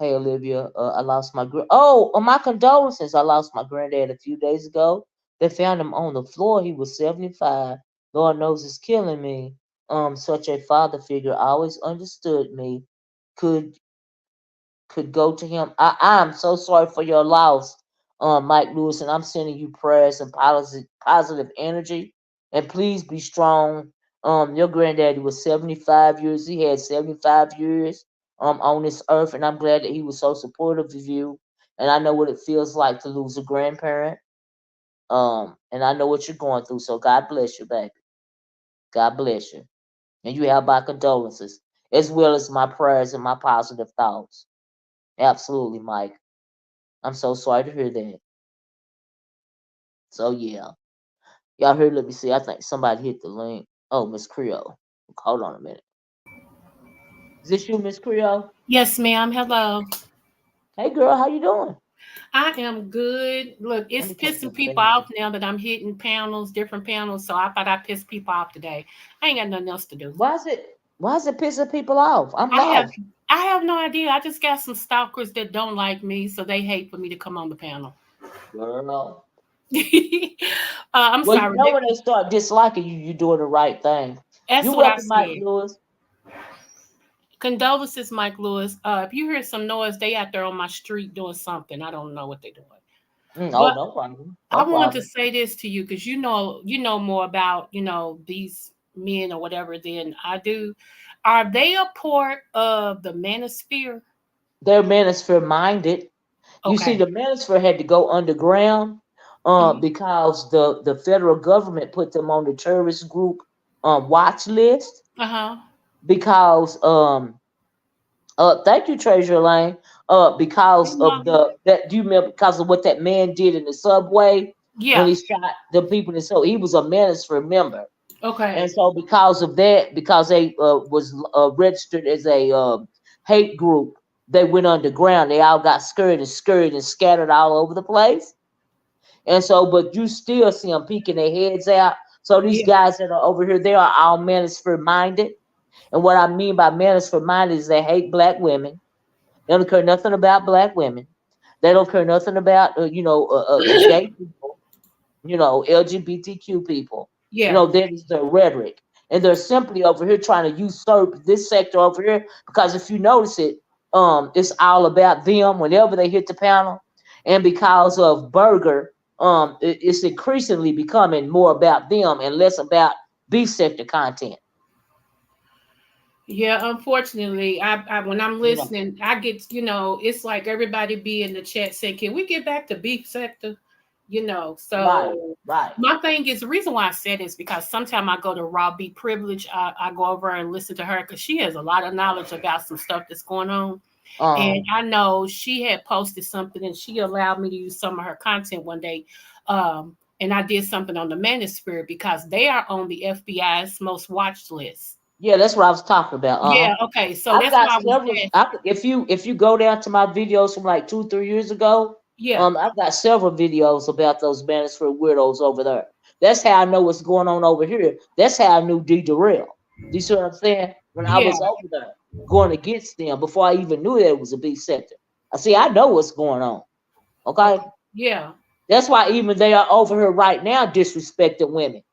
Hey Olivia, I lost my my condolences. I lost my granddad a few days ago. They found him on the floor. He was 75. Lord knows it's killing me. Such a father figure always understood me. Could could go to him. I'm so sorry for your loss, Mike Lewis, and I'm sending you prayers and positive energy. And please be strong. Your granddaddy was 75 years. He had 75 years on this earth, and I'm glad that he was so supportive of you. And I know what it feels like to lose a grandparent. And I know what you're going through. So God bless you, baby. God bless you. And you have my condolences, as well as my prayers and my positive thoughts. Absolutely, Mike. I'm so sorry to hear that. So yeah, y'all heard. Let me see. I think somebody hit the link. Oh, Miss Creole. Hold on a minute. Is this you, Miss Creole? Yes, ma'am. Hello. Hey, girl, how you doing? I am good. Look, Let it's me take pissing this people thing. off now that I'm hitting panels, different panels. So I thought I'd piss people off today. I ain't got nothing else to do. Why is it? Why is it pissing people off? I'm I have lost, I have no idea. I just got some stalkers that don't like me, so they hate for me to come on the panel. girl. I'm Well, you sorry. know when they start disliking you, you're doing the right thing. That's You what I welcome, Mike said. Lewis. Condolences, Mike Lewis. If you hear some noise, they out there on my street doing something. I don't know what they're doing. Oh, But no problem. I No wanted to problem. say this to you because you know more about these men or whatever than I do. Are they a part of the manosphere? They're manosphere minded. You see, Okay. the manosphere had to go underground Hmm. because the federal government put them on the terrorist group watch list Uh huh. because thank you, Treasure Lane. Because of do you remember because of what that man did in the subway when Yeah. he shot the people? And so he was a manosphere member, and Okay. so because of that, because they was registered as a hate group, they went underground. They all got scurried and scattered all over the place. And so, but you still see them peeking their heads out. So these Yeah. guys that are over here, they are all manosphere minded. And what I mean by manosphere minded is they hate black women. They don't care nothing about black women. They don't care nothing about gay people, LGBTQ people. Yeah. That is their rhetoric. And they're simply over here trying to usurp this sector over here because if you notice it, it's all about them whenever they hit the panel. And because of Burger, it's increasingly becoming more about them and less about B sector content. Yeah, unfortunately, I when I'm You know, listening, I get, it's like everybody be in the chat saying, "Can we get back to beef sector?" right, So right. my thing is the reason why I said is because sometimes I go to Raw Beat Privilege, I go over and listen to her because she has a lot of knowledge about some stuff that's going on, and Um, I know she had posted something and she allowed me to use some of her content one day, and I did something on the Manosphere because they are on the FBI's most watched list. yeah, that's what I was talking about. Yeah, okay. So I've that's got why I was several. asking. If you go down to my videos from like 2 3 years ago, Yeah, I've got several videos about those Manosphere weirdos over there. That's how I know what's going on over here. That's how I knew D Durrell. Do you see what I'm saying? When I yeah, was over there going against them before I even knew that it was a B sector. I see. I know what's going on. Okay, okay. Yeah, that's why even they are over here right now disrespecting women.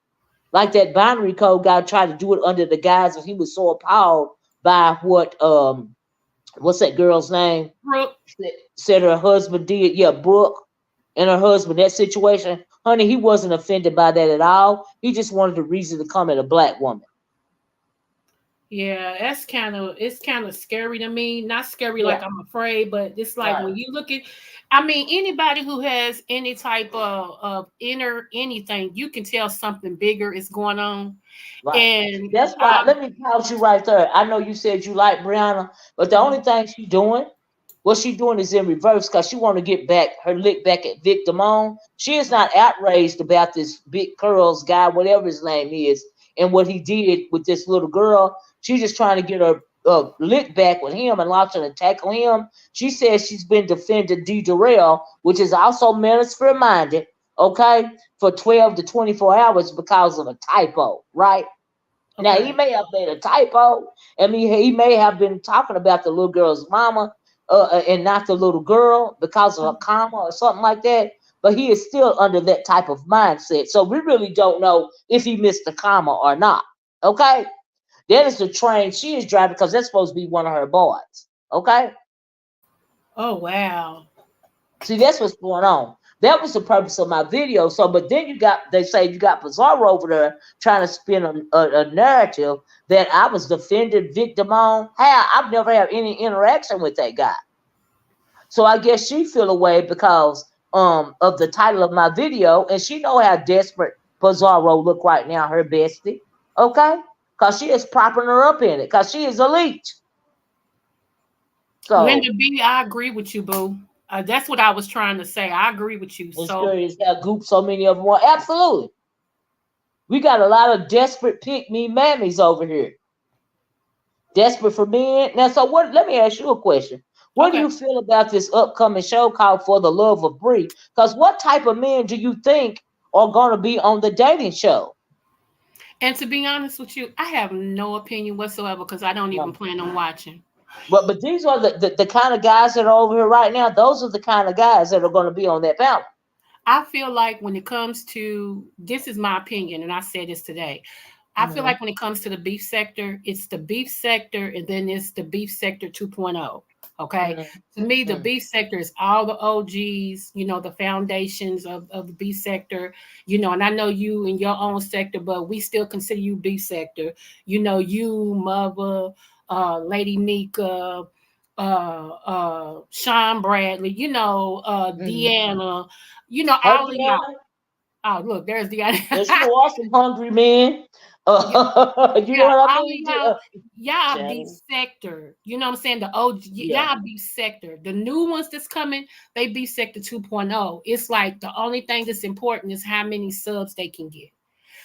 Like that binary code guy tried to do it under the guise of he was so appalled by what what's that girl's name? Brooke. Said her husband did. Yeah, Brooke and her husband. That situation, honey, he wasn't offended by that at all. He just wanted the reason to come at a black woman. Yeah, it's kind of scary to me. Not scary Yeah, like I'm afraid, but it's like right, when you look at, I mean, anybody who has any type of inner anything, you can tell something bigger is going on. right. And That's why. Let me pause you right there. I know you said you like Brianna, but the only thing she doing what she doing is in reverse because she want to get back her lick back at Vic Damone. She is not outraged about this big curls guy, whatever his name is, and what he did with this little girl. She's just trying to get her lick back with him and launch an attack on him. She says she's been defending D. Durrell, which is also manosphere minded, okay, for 12 to 24 hours because of a typo, right? Now he okay, may have made a typo. I mean, he may have been talking about the little girl's mama, and not the little girl because of a comma or something like that. But he is still under that type of mindset. So we really don't know if he missed the comma or not. Okay? That is the train she is driving because that's supposed to be one of her boys. Okay? Oh wow. See, that's what's going on. That was the purpose of my video. So, but then they say you got Pizarro over there trying to spin a narrative that I was defending victim on. How? I've never had any interaction with that guy. So I guess she feel away because of the title of my video, and she know how desperate Pizarro look right now, her bestie. Okay? Because she is propping her up in it, because she is elite. Linda So B, I agree with you, boo. That's what I was trying to say. I agree with you. it's So curious how Goop so many of them want. Absolutely. We got a lot of desperate pick me mammies over here. Desperate for men. Now, so what? Let me ask you a question. What do okay. you feel about this upcoming show called For the Love of Brie? Because what type of men do you think are going to be on the dating show? And to be honest with you, I have no opinion whatsoever because I don't even No. plan on watching. But these are the kind of guys that are over here right now. Those are the kind of guys that are going to be on that panel. I feel like when it comes to this is my opinion, and I said this today. I feel Mm-hmm. like when it comes to the beef sector, it's the beef sector and then it's the beef sector 2.0. Okay. To me, the Mm-hmm. beef sector is all the OGs, the foundations of the beef sector, and I know you in your own sector, but we still consider you beef sector. You, Mother, Lady Nika, Sean Bradley, Mm-hmm. Deanna, Hey, all of y'all. Deanna, Oh, look, there's Deanna. there's you are some hungry men. You know Yeah, what I all of mean? y'all be James? sector. You know what I'm saying? The OG, Yeah. y'all be sector. The new ones that's coming, they be sector 2.0. It's like the only thing that's important is how many subs they can get.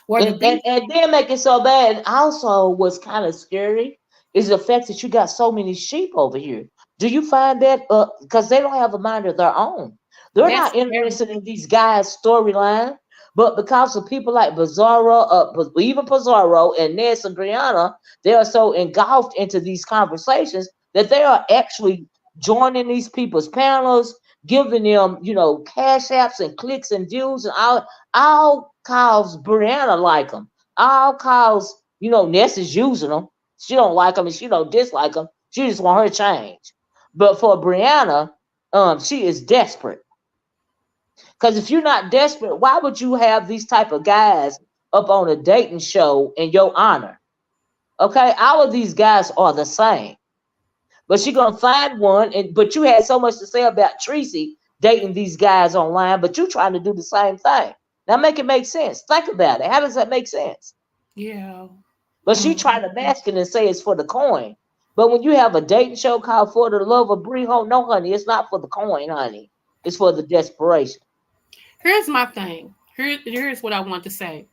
Where the And beef, and then make it so bad. And also, what's kind of scary is the fact that you got so many sheep over here. Do you find that? Because they don't have a mind of their own. They're that's not very interested in these guys' storyline. But because of people like Bizarro, even Bizarro and Ness and Brianna, they are so engulfed into these conversations that they are actually joining these people's panels, giving them, cash apps and clicks and views and all cause Brianna like them. All cause, Ness is using them. She don't like them and she don't dislike them. She just want her change. But for Brianna, she is desperate. Because if you're not desperate, why would you have these type of guys up on a dating show in your honor? Okay, all of these guys are the same. But she's gonna find one, and but you had so much to say about Tracy dating these guys online, but you trying to do the same thing. Now make it make sense. Think about it. How does that make sense? yeah. But she Mm. trying to mask it and say it's for the coin. But when you have a dating show called For the Love of Brie Home, no, honey, it's not for the coin, honey. It's for the desperation. Here's my thing. Here's what I want to say.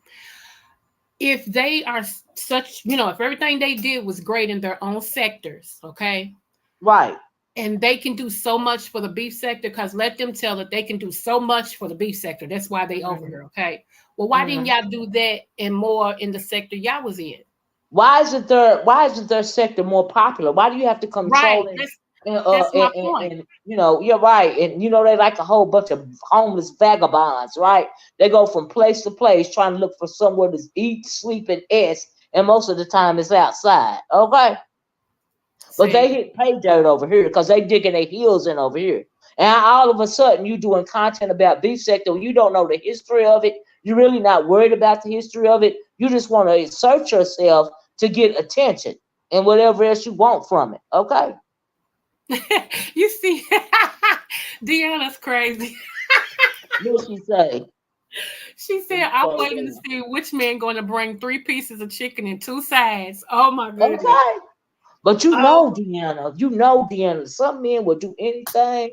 If they are such, if everything they did was great in their own sectors, okay, Right. and they can do so much for the beef sector because let them tell that they can do so much for the beef sector. That's why they over Mhm. here. Okay. Well, why didn't Mhm. y'all do that and more in the sector y'all was in? Why isn't their sector more popular? Why do you have to control Right. and That's my point. you're right, and they like a whole bunch of homeless vagabonds, right? They go from place to place trying to look for somewhere to eat, sleep, and and most of the time it's outside. Okay, but they See, hit pay dirt over here because they digging their heels in over here. And all of a sudden, you doing content about beef sector. You don't know the history of it. You're really not worried about the history of it. You just want to insert yourself to get attention and whatever else you want from it. Okay? you see, Deanna's crazy. What she say? She said, It's "I'm so waiting to good. see which man going to bring 3 pieces of chicken and 2 sides." Oh my goodness. Okay. But you Oh, know, Deanna, some men will do anything.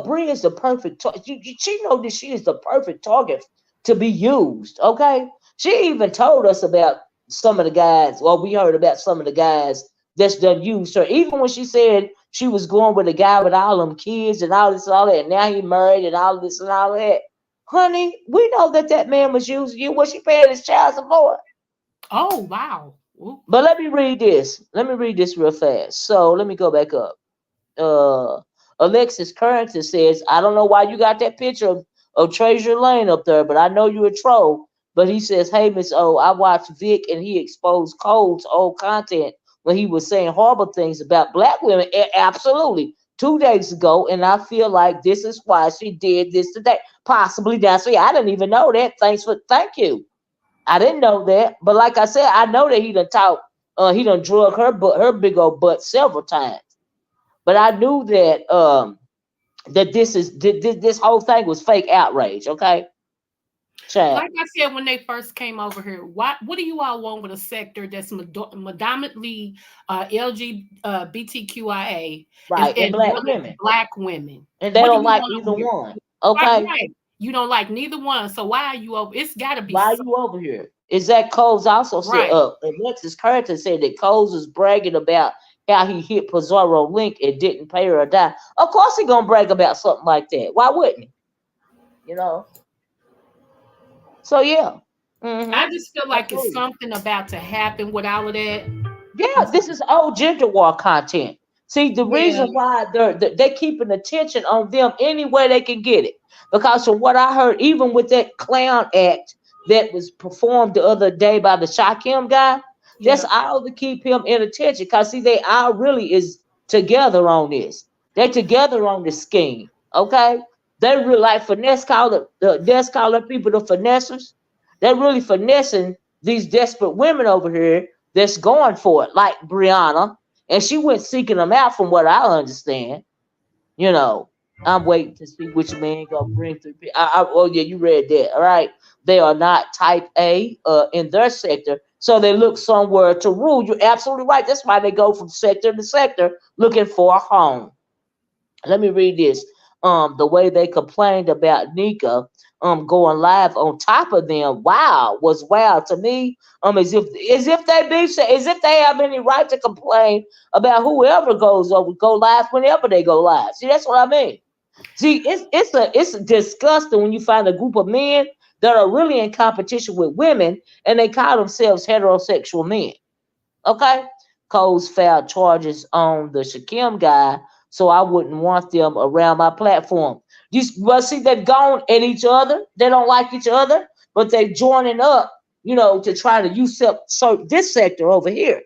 Brie is the perfect target. She know that she is the perfect target to be used. Okay, she even told us about some of the guys. Well, we heard about some of the guys that's done used her. Even when she said she was going with a guy with all them kids and all this and all that, and now he married and all this and all that. Honey, we know that that man was using you. Was she paying his child support? oh wow. Ooh. But let me read this. Let me read this real fast. So let me go back up. uh Alexis Currington says, I don't know why you got that picture of Treasure Lane up there, but I know you're a troll. But he says, hey, Miss O, I watched Vic and he exposed Cole's old content when he was saying horrible things about black women. Absolutely. 2 days ago, and I feel like this is why she did this today. Possibly that's why I didn't even know that. Thank you. I didn't know that. But like I said, I know that he done drug her big old butt several times. But I knew that this whole thing was fake outrage. Okay, chat. Like I said when they first came over here, what do you all want with a sector that's predominantly LGBTQIA Right, and as black well as women, black women? and they What do don't you like want either over here? one. Right, Okay, right. You don't like neither one, so why are you over? It's got to be why are you over here? Is that Coles also said? right. Alexis Curtin said that Coles was bragging about how he hit Pizarro Link and didn't pay her a dime. Of course, he gonna brag about something like that. Why wouldn't he? You know. So yeah. I just feel like it's Absolutely. something about to happen with all of that. Yeah, I'm this is old gender war content. See, the yeah, reason why they keeping attention on them any way they can get it, because from what I heard, even with that clown act that was performed the other day by the Shakim guy, that's yeah. all to keep him in attention. Cause see, they all really is together on this. They're together on this scheme. Okay, they really like finesse call the people the finessers. They're really finessing these desperate women over here that's going for it, like Brianna, and she went seeking them out, from what I understand. You know, I'm waiting to see which man gonna bring through. Oh yeah, you read that, all right? They are not type A in their sector, so they look somewhere to rule. You're absolutely right. That's why they go from sector to sector looking for a home. Let me read this. The way they complained about Nika going live on top of them, wow, was wow to me. As if they be as if they have any right to complain about whoever go live whenever they go live. See, that's what I mean. See, it's disgusting when you find a group of men that are really in competition with women and they call themselves heterosexual men. Okay. Coles filed charges on the Shakim guy, so I wouldn't want them around my platform. Well, see, they've gone at each other. They don't like each other, but they're joining up, to try to usurp this sector over here.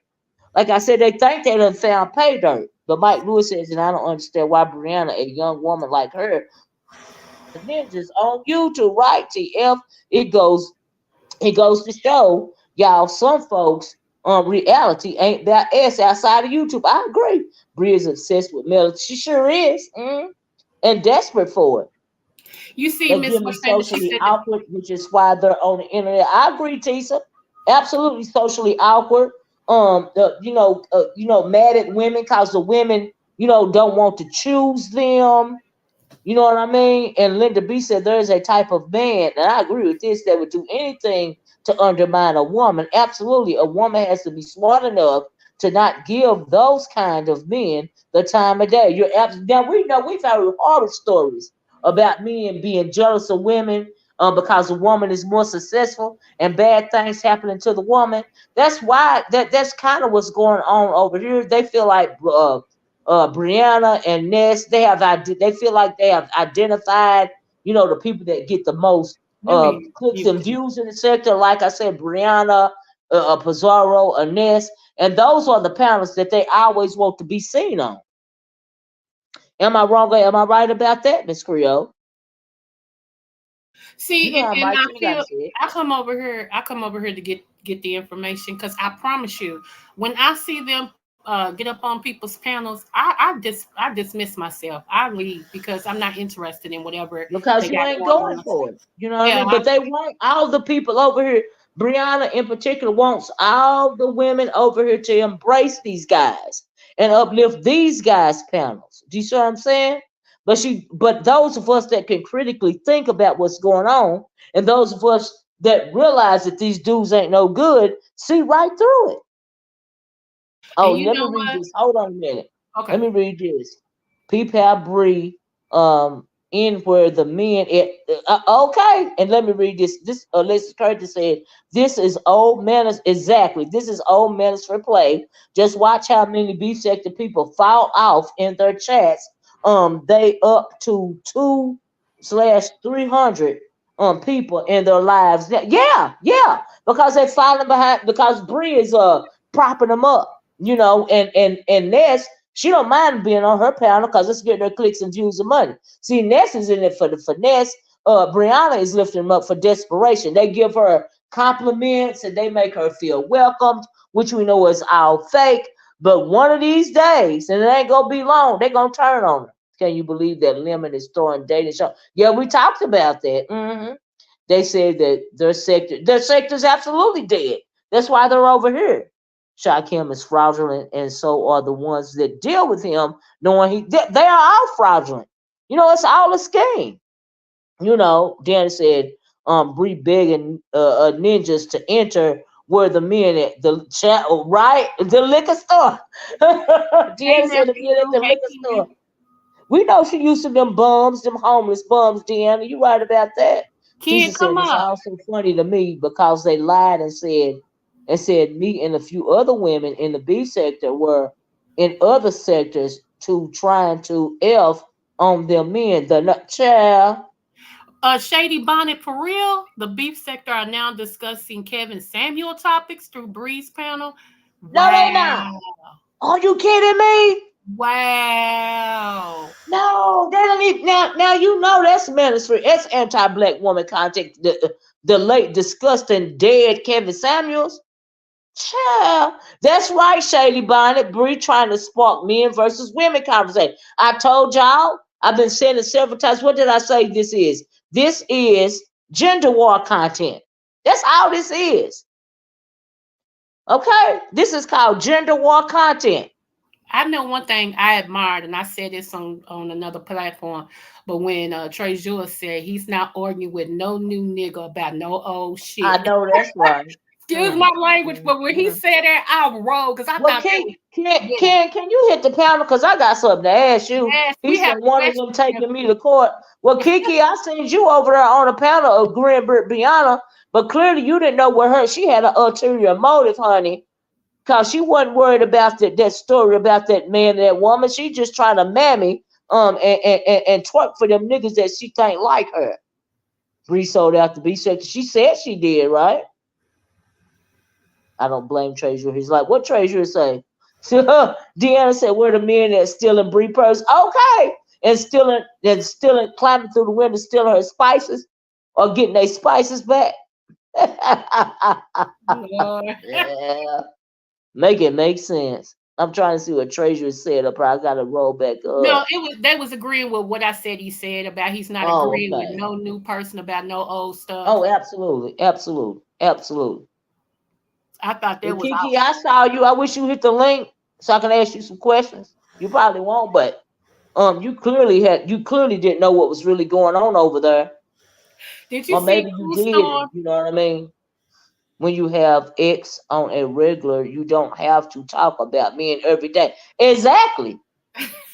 Like I said, they think they done found pay dirt. But Mike Lewis says, and I don't understand why Brianna, a young woman like her, the ninjas on YouTube, right? TF, it goes it goes to show y'all, some folks reality ain't that ass outside of YouTube. I agree. Brie is obsessed with melody. She sure is. And desperate for it. You see, They Miss give me what's name? She socially said that. awkward, which is why they're on the internet. I agree, Tisa. Absolutely socially awkward. Mad at women because the women, don't want to choose them. You know what I mean? And Linda B said there is a type of man, and I agree with this, that would do anything to undermine a woman. Absolutely. A woman has to be smart enough to not give those kind of men the time of day. You're absolutely now we know we've heard horror stories about men being jealous of women because a woman is more successful and bad things happening to the woman. That's why that's kind of what's going on over here. They feel like Brianna and Ness, they feel like they have identified, the people that get the most Let me clicks mute and this. views in the sector. Like I said, Brianna, Pizarro, and Ness, and those are the panels that they always want to be seen on. Am I wrong? Am I right about that, Miss Creole? You See, know I'm and right. I You ain't got to feel say it. I come over here. I come over here to get the information because I promise you, when I see them get up on people's panels, I dismiss myself. I leave because I'm not interested in whatever they Because got you ain't going going on. for it. You know what I Yeah, mean? But they want all the people over here. Brianna in particular wants all the women over here to embrace these guys and uplift these guys' panels. Do you see what I'm saying? But those of us that can critically think about what's going on, and those of us that realize that these dudes ain't no good, see right through it. Oh, and you let me know read what? this. Hold on a minute. Okay. Let me read this. P. Bree. in where the men okay, and let me read this Alexis Curtis said, this is old manners. Exactly, this is old manners for play. Just watch how many B-sector people fall off in their chats. They up to 2/300 people in their lives. Yeah, because they falling behind, because Bree is propping them up, and Ness, she don't mind being on her panel because it's getting her clicks and views and money. See, Ness is in it for the finesse. Brianna is lifting them up for desperation. They give her compliments and they make her feel welcomed, which we know is all fake. But one of these days, and it ain't gonna be long, they're gonna turn on her. Can you believe that Lemon is throwing dating show? Yeah, we talked about that. They said that their sector's absolutely dead. That's why they're over here. Shakim is fraudulent, and so are the ones that deal with him, knowing they are all fraudulent. It's all a scheme. Dan said, Bree begging ninjas to enter where the men at the chat, right? The liquor store. Hey, Dan said the men at nephew. the Hey, liquor Ken. store. We know she used to them bums, them homeless bums, Deanna. You right about that. Ken, Tisha said come it's up. also funny to me because they lied and said me and a few other women in the B sector were in other sectors to trying to F on them men. The child. Shady Bonnet for real. The beef sector are now discussing Kevin Samuel topics through Breeze panel. No, they not. Wow. Are you kidding me? Wow. No, they don't need now that's ministry. It's anti-black woman content. The late disgusting dead Kevin Samuels. Child. That's right, Shady Bonnet. Bree trying to spark men versus women conversation. I told y'all, I've been saying it several times. What did I say this is? This is gender war content. That's all this is. Okay? This is called gender war content. I know one thing I admired, and I said this on another platform, but when Trey Jewell said he's not arguing with no new nigga about no old I shit. know that's right. Excuse Mm, my language, mm, but when he mm. said that, I rolled because I Well, thought that can was, can yeah. can can you hit the panel? Cause I got something to ask you. Yes, He we said have one of them questions for taking me to court. Well, Kiki, I seen you over there on a panel of Grand Biana, but clearly you didn't know what she had an ulterior motive, honey. Cause she wasn't worried about that story about that man and that woman. She just trying to mammy and twerk for them niggas that she think like her. Bree sold out the B section. She said she did, right? I don't blame Treasurer. He's like, what Treasurer say? Deanna said, we're the men that stealing Bree purse. Okay. And stealing, climbing through the window, stealing her spices or getting their spices back. you. Lord. Yeah. Make it make sense. I'm trying to see what Treasurer said up here. I gotta roll back No, up. it was they was agreeing with what I said he said about he's not Oh, agreeing with okay. no new person about no old stuff. Oh, absolutely. Absolutely. Absolutely. I thought Well, that was Kiki, I saw you. I wish you hit the link so I can ask you some questions. You probably won't, but you clearly didn't know what was really going on over there, Did you or see maybe you True did. Storm? You know what I mean? When you have X on a regular, you don't have to talk about men every day. Exactly.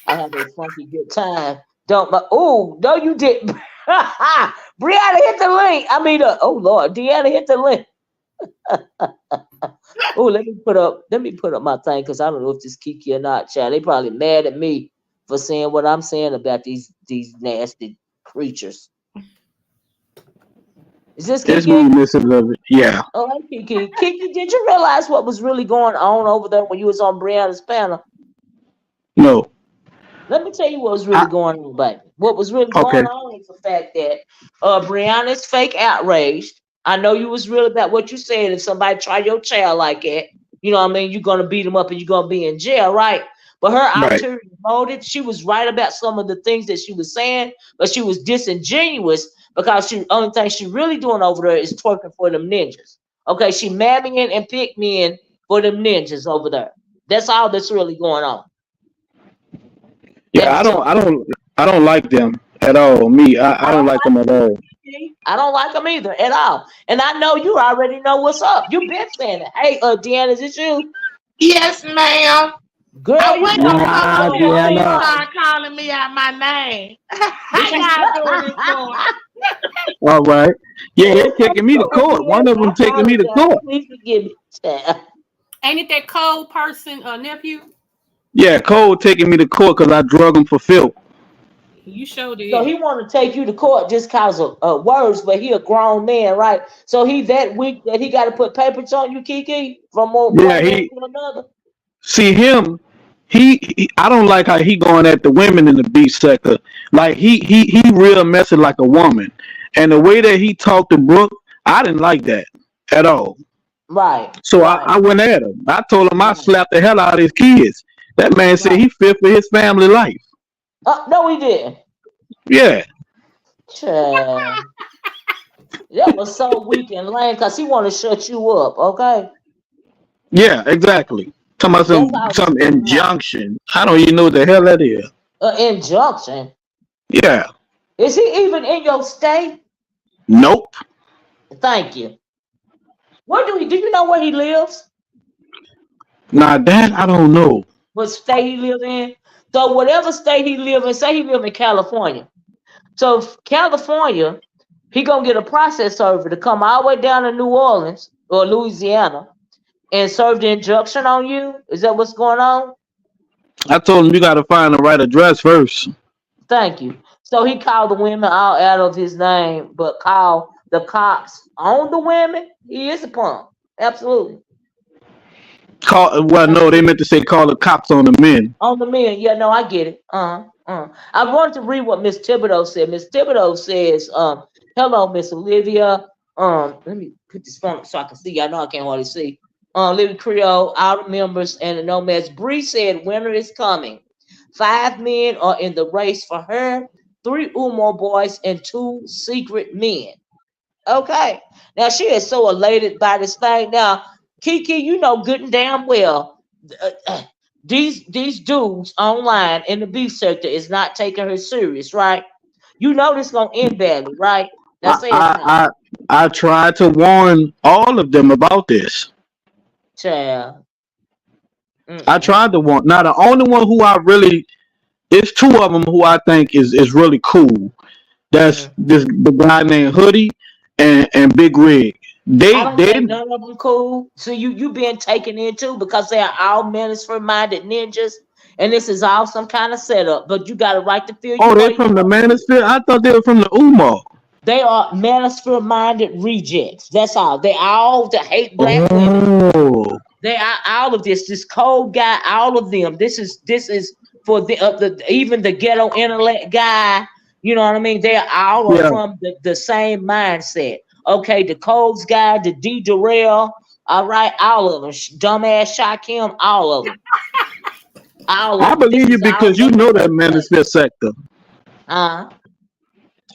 I have a funky good time. Don't but oh no, you didn't. Brianna hit the link. I mean, oh Lord, Deanna hit the link. Oh, let me put up my thing because I don't know if this Kiki or not, child. They probably mad at me for saying what I'm saying about these nasty creatures. Is this It's me, Kiki? Mrs. Lovett. Yeah. Oh, hey, Kiki. Kiki, did you realize what was really going on over there when you was on Brianna's panel? No. Let me tell you what was I, really going on, baby. What was really going okay. on is the fact that Brianna's fake outraged. I know you was real about what you said. If somebody try your child like that, you know what I mean, you're gonna beat them up and you're gonna be in jail, right? But her Right. ulterior motive, she was right about some of the things that she was saying, but she was disingenuous because she only thing she really doing over there is twerking for them ninjas. Okay, she mammying and pick men for them ninjas over there. That's all that's really going on. Yeah. And I to don't. I don't. I don't like them at all. Me. I I don't don't like them like at them all. either, Kiki. I don't like them either at all. And I know you already know what's up. You've been saying it. Hey, Deanna, is it you? Yes, ma'am. Girl, I you wait got till to get Nah, Coco your and ass Finesse Deanna. right. start calling me out my name. How y'all doing this morning? All right. Yeah, they're Ooh, taking me to I'm court. sorry, One of I them taking me to apologize. court. Please forgive me, child. Ain't it that cold person, nephew? Yeah, Cole taking me to court because I drug him for filth. You sure So did. he want to take you to court just cause of words, but he a grown man, right? So he that weak that he got to put papers on you, Kiki, from Yeah, one end he to another. see him. I don't like how he going at the women in the beach sector. Like he real messy like a woman, and the way that he talked to Brooke, I didn't like that at all. Right, So I, right, I went at him. I told him I right, slapped the hell out of his kids. That man said right. he fit for his family life. No, he didn't. Yeah, Child. That was so weak and lame because he want to shut you up. Okay, yeah, exactly. Talking about that's some all that's some going on. injunction. I don't even know what the hell that is. Injunction. Yeah, Is he even in your state? nope. Thank you. Where do he? Do you know where he lives? Now that I don't know. What state he live in? So whatever state he live in, say he live in California. So California, he gonna get a process server to come all the way down to New Orleans or Louisiana and serve the injunction on you. Is that what's going on? I told him you got to find the right address first. Thank you. So he called the women all out of his name, but called the cops on the women. He is a punk. Absolutely. Call. Well, no, they Absolutely. meant to say call the cops on the men. On the men, yeah, no, I get it. I wanted to read what Miss Thibodeau said. Miss Thibodeau says, hello, Miss Olivia. Let me put this phone up so I can see. I know I can't hardly see. Living Creole, all the members, and the nomads. Bree said, winter is coming. 5 men are in the race for her, 3 or more boys, and 2 secret men. Okay. Now she is so elated by this thing. Now, Kiki, you know good and damn well uh, uh, these dudes online in the beef sector is not taking her serious, right? You know this gonna end badly, right? Now I, say it's I, not. I, I tried to warn all of them about this. Child. I Mm-mm. tried to warn. Now the only one who I really, it's two of them who I think is really cool. That's Mm. the guy named Hoodie and Big Rig. I They don't they think none of them cool. So you being taken into because they are all minister minded ninjas, and this is all some kind of setup. But you got a right to feel oh your they way you from the want to. Manosphere. I thought they were from the Umar. They are manosphere minded rejects. That's all. They all to hate black women. Oh They are all of this. This cold guy, all of them. This is for the even the ghetto intellect guy. You know what I mean? They all are yeah. from the same mindset. Okay, the codes guy, the D Darrell, all right, all of them. Dumbass Shakim, all of them. All I of them. This believe you is all because you they know make that up place. Manosphere sector. Uh-huh.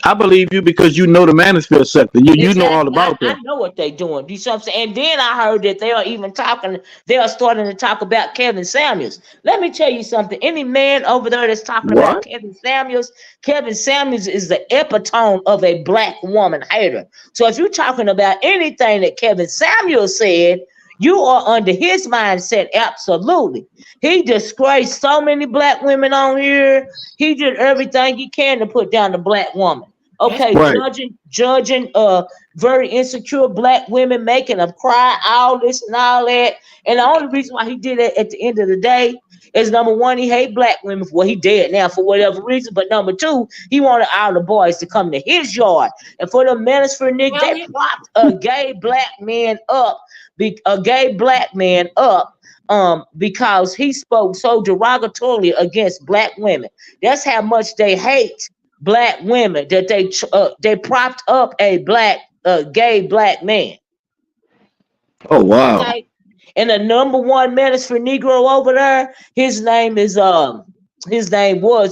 I believe you because you know the Manosphere sector. You know all Exactly. I, about I them. know what they're doing. Do you see what I'm saying? And then I heard that they are even talking, they are starting to talk about Kevin Samuels. Let me tell you something. Any man over there that's talking about What? Kevin Samuels is the epitome of a black woman hater. So if you're talking about anything that Kevin Samuels said, you are under his mindset, absolutely. He disgraced so many black women on here. He did everything he can to put down the black woman. That's Okay, Right. judging very insecure black women, making them cry, all this and all that. And the only reason why he did it at the end of the day is number one, he hate black women. Well, he dead now for whatever reason. But number two, he wanted all the boys to come to his yard. And for the minister Nick, well, they propped a gay black man up, a gay black man up. Because he spoke so derogatorily against black women. That's how much they hate black women that they propped up a gay black man. Oh wow. Okay, and the number one menace for Negro over there, his name was,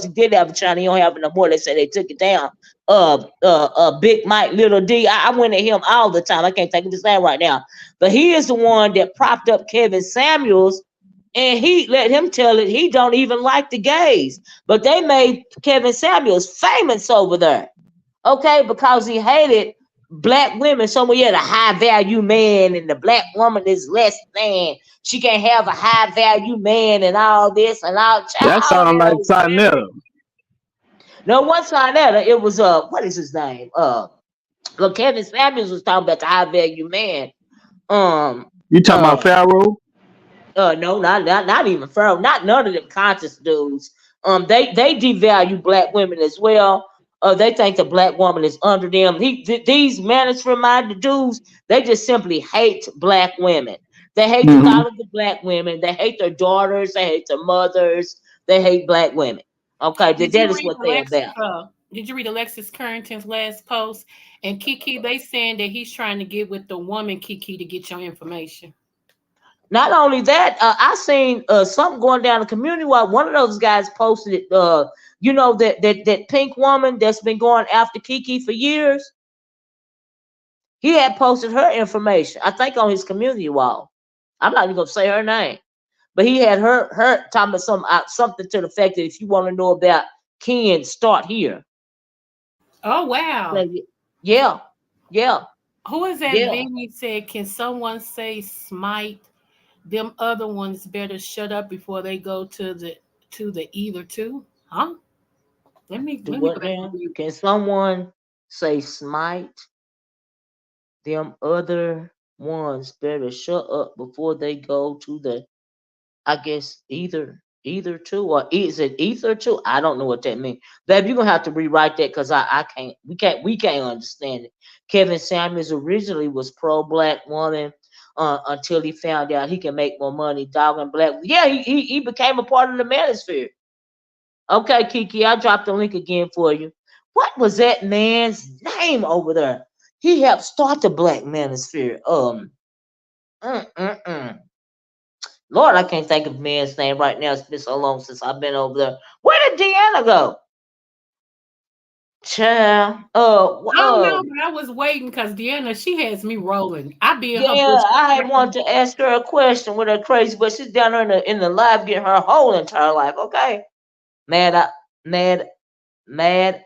he did have a China, he don't have it no more. They said they took it down. Big Mike Little D. I went at him all the time. I can't think of his name right now, but he is the one that propped up Kevin Samuels, and he let him tell it. He don't even like the gays, but they made Kevin Samuels famous over there. Okay, because he hated black women somewhere, yeah, the high value man and the black woman is less than. She can't have a high value man and all this and all, That all sound that like old rhetoric. Sinetta. No, one sign that it was what is his name? Look, Kevin Samuels was talking about the high value man. Um You talking uh about Pharaoh? no, not even Pharaoh, not none of them conscious dudes. They devalue black women as well. They think the black woman is under them. These management minded dudes, they just simply hate black women. They hate the Hmm. thought of the black women. They hate their daughters. They hate their mothers. They hate black women. Okay, Did that you is read what they're Alexis? about. Did you read Alexis Carrington's last post? And Kiki, they saying that he's trying to get with the woman Kiki to get your information. Not only that, I seen something going down the community while one of those guys posted it. You know that pink woman that's been going after Kiki for years. He had posted her information, I think, on his community wall. I'm not even gonna say her name, but he had her talking about something to the effect that if you want to know about Ken, start here. Oh wow. So, yeah, yeah, Who is that? yeah. Vinny said, can someone say smite? Them other ones better shut up before they go to the either two. Huh? Do Let me go what back and now? read. Can someone say smite? Them other ones better shut up before they go to the, I guess, either two, or is it either two? I don't know what that means. Babe, you're gonna have to rewrite that because I can't, we can't understand it. Kevin Samuels originally was pro black woman until he found out he can make more money dogging black. Yeah, he became a part of the manosphere. Okay, Kiki, I dropped the link again for you. What was that man's name over there? He helped start the Black Manosphere. Mm, mm, mm. Lord, I can't think of the man's name right now. It's been so long since I've been over there. Where did Deanna go? Child. I don't know, but I was waiting because Deanna, she has me rolling. I be in her Yeah, bush. I had wanted to ask her a question with her crazy, but she's down there in the live getting her whole entire life. Okay, mad, mad, mad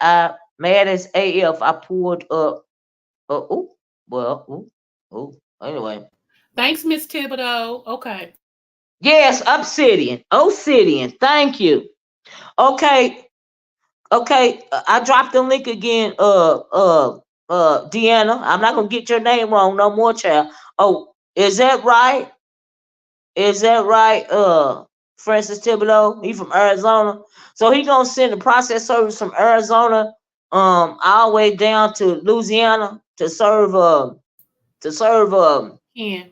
as AF. I pulled up. Oh, well, anyway. Thanks, Miss Thibodeau. Okay. Yes, Obsidian. Thank you. Okay, okay. I dropped the link again. Deanna. I'm not gonna get your name wrong no more, child. Oh, is that right? Is that right? Francis Thibodeau. He from Arizona. So he gonna send the process service from Arizona, all the way down to Louisiana to serve, to serve, Yeah.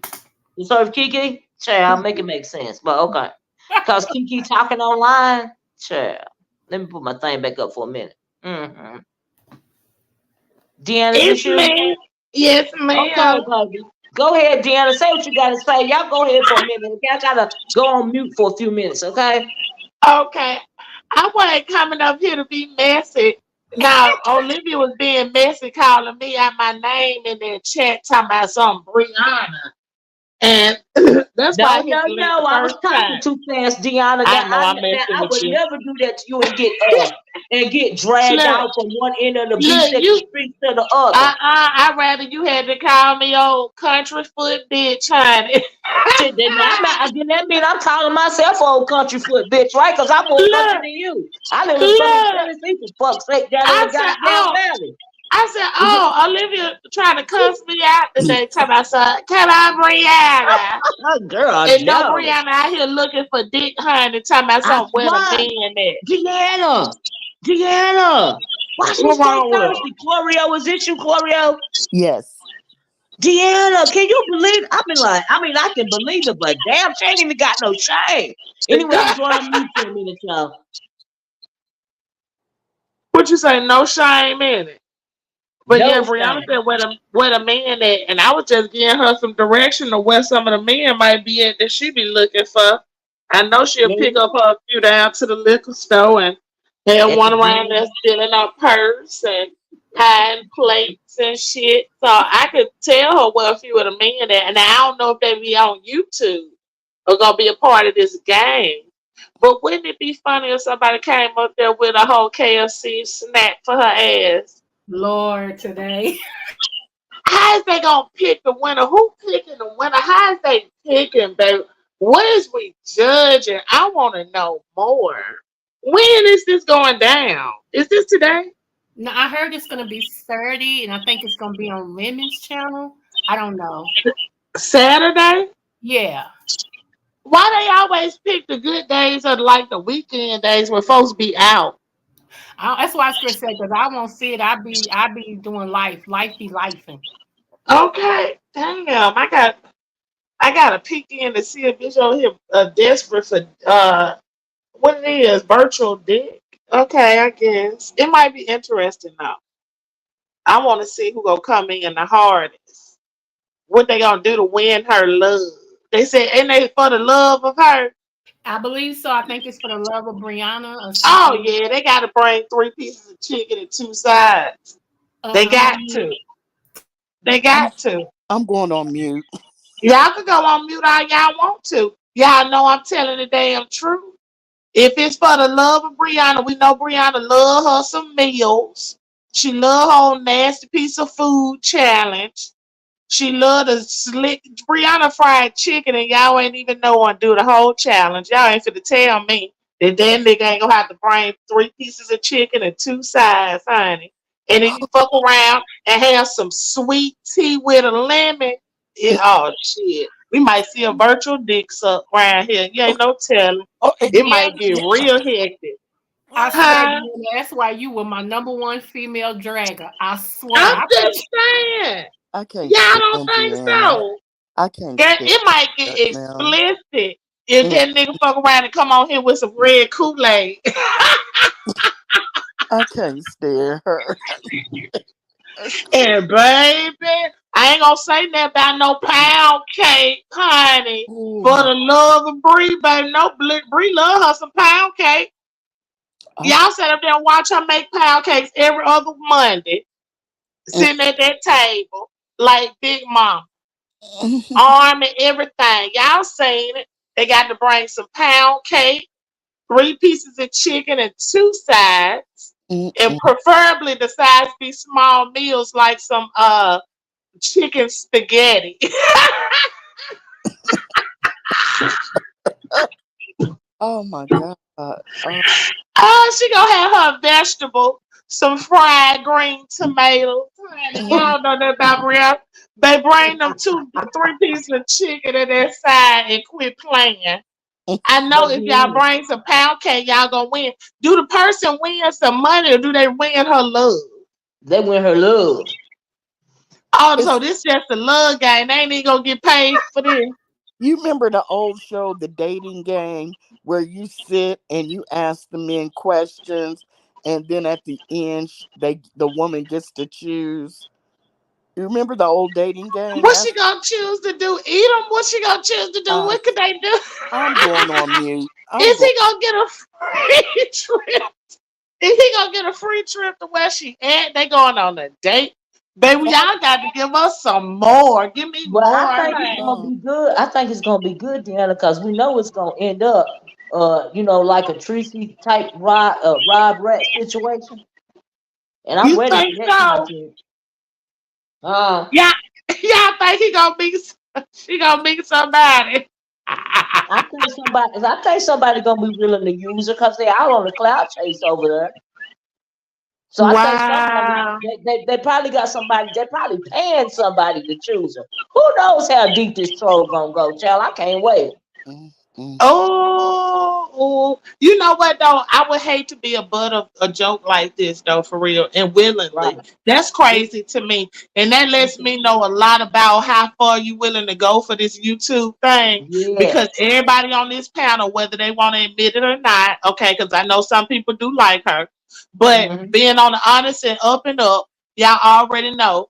you serve Kiki? Child, make it make sense. But okay. Cause Kiki talking online? Child. Let me put my thing back up for a minute. Mm-hmm. Deanna, is It's this you? me. Yes, Okay, ma'am. baby. Go ahead, Deanna. Say what you gotta say. Y'all go ahead for a minute. Okay? I gotta go on mute for a few minutes, okay? Okay. I wasn't coming up here to be messy. Now, Olivia was being messy, calling me out my name in that chat, talking about some Brianna. And that's why No, I hit no, the link the no. I was first talking time. too fast, Deanna. I know I'm Now, messing I with would you. never do that to you and get dragged Look, out from one end of the B look, section you street to the other. I'd rather you had to call me old country foot bitch, honey. Shit, then that mean I'm calling myself old country foot bitch, right? Because I'm more country Look, than you. I live in fucking look. Tennessee for fuck's sake down in the I said, goddamn oh, valley. I said, oh, Olivia trying to cuss me out today. Talking about, son, can I, Brianna? Oh, girl, And no, no. Brianna out here looking for dick, honey. Talking about I something where the swear. man at. Deanna. Why she What so wrong with thirsty? Chlorio, is it you, Chlorio? Yes. Deanna, can you believe? I've been like, I mean, I can believe it, but damn, she ain't even got no shame. Anyway, her? I'm going on mute for a minute, y'all. What you say? No shame in it. But yeah, No Brianna shame. said where the man at, and I was just giving her some direction of where some of the men might be at that she be looking for. I know she'll pick No, up her few down to the liquor store and have at the one around gym. there stealing her purse and hiding plates and shit. So I could tell her where a few of the men at, and I don't know if they be on YouTube or gonna be a part of this game. But wouldn't it be funny if somebody came up there with a whole KFC snack for her ass? Lord today. How is they gonna pick the winner? Who picking the winner? How is they picking, baby? What is we judging? I want to know more. When is this going down? Is this today? No, I heard it's gonna be Saturday, and I think it's gonna be on Women's Channel. I don't know. Saturday? Yeah, Why they always pick the good days or like the weekend days when folks be out? that's why I was gonna say because I won't see it. I be doing life be lifing. Okay, damn. I got to peek in to see if it's on here desperate for what it is, virtual dick. Okay, I guess it might be interesting though. I want to see who gonna come in the hardest. What they gonna do to win her love? They said, ain't they for the love of her? I believe so. I think it's for the love of Brianna or Oh something. yeah, they got to bring three pieces of chicken and two sides. They got Um, to. They I'm got to. I'm going on mute. Y'all can go on mute all y'all want to. Y'all know I'm telling the damn truth. If it's for the love of Brianna, we know Brianna love her some meals. She love her old nasty piece of food challenge. She love the slick Brianna fried chicken, and y'all ain't even know one do the whole challenge. Y'all ain't finna tell me that nigga ain't gonna have to bring three pieces of chicken and two sides, honey. And then you fuck around and have some sweet tea with a lemon. Oh shit. We might see a virtual dick suck around here. You ain't no telling. Oh, It yeah, might get real hectic. I swear, Huh? Brianna, that's why you were my number one female dragger. I swear. I'm I put just saying. I can't Y'all don't stand think Brianna. so? I can't Girl, stand it might get her now. explicit if Mm, that nigga fuck around and come on here with some red Kool-Aid. I can't stand her. And baby, I ain't gonna say nothing about no pound cake, honey. For Ooh, the love of Bree, baby. No, Bree love her some pound cake. I, Y'all sit up there and watch her make pound cakes every other Monday, mm, sitting at that table like Big Mama, arm and everything. Y'all seen it. They got to bring some pound cake, three pieces of chicken and two sides, mm, and mm. preferably the sides be small meals like some chicken spaghetti. Oh my God. Oh, She gonna have her vegetable, some fried green tomatoes. Honey, mm, y'all know that about real. They bring them three pieces of chicken at that side and quit playing. mm. I know But if y'all yeah, bring some pound cake, y'all gonna win. Do the person win some money or do they win her love? they win her love. Oh, so It's this just a love game. They ain't even gonna get paid for this. you remember the old show, The Dating Game, where you sit and you ask the men questions, and then at the end, the woman gets to choose. You remember the old dating game? What she That's gonna choose to do? Eat them? What she gonna choose to do? uh, What could they do? I'm going on mute. I'm Is going. he gonna get a free trip? Is he gonna get a free trip to where she at? They going on a date. Baby, y'all got to give us some more. Give me But more, I think it's honey. gonna Oh, be good. I think it's gonna be good, Deanna, because we know it's gonna end up, like a Tracy type Rob Rat situation, and I'm You ready think for that so? content. Uh, Yeah, y'all think he gonna meet? She gonna meet somebody? I think somebody gonna be willing to use her because they all on the cloud chase over there. So I think somebody Wow. they probably got somebody. They probably paying somebody to choose her. Who knows how deep this troll gonna go, child? I can't wait. mm, mm. Oh, you know what though? I would hate to be a butt of a joke like this though, for real, and willingly. Right. That's crazy to me, and that lets me know a lot about how far you willing to go for this YouTube thing. Because Yes. everybody on this panel, whether they want to admit it or not, okay, because I know some people do like her, but Hmm. being on the honest and up, y'all already know.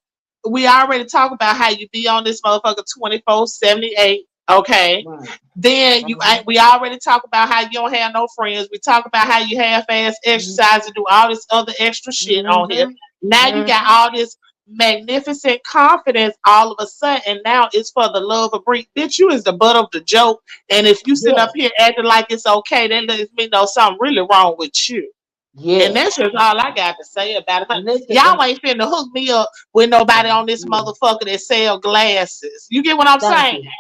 We already talk about how you be on this motherfucker 24/78. Okay, Right. then Hmm. we already talk about how you don't have no friends. We talk about how you half-ass exercise and do all this other extra shit on here. Hmm. Now you got Hmm. all this magnificent confidence all of a sudden, and now it's for the love of Brie. Bitch, you is the butt of the joke. And if you sitting up Yes. here acting like it's okay, that lets me know something really wrong with you. And Yes. that's just all I got to say about it. And listen, Y'all ain't finna hook me up with nobody on this motherfucker that sell glasses. You get what I'm thank saying? you.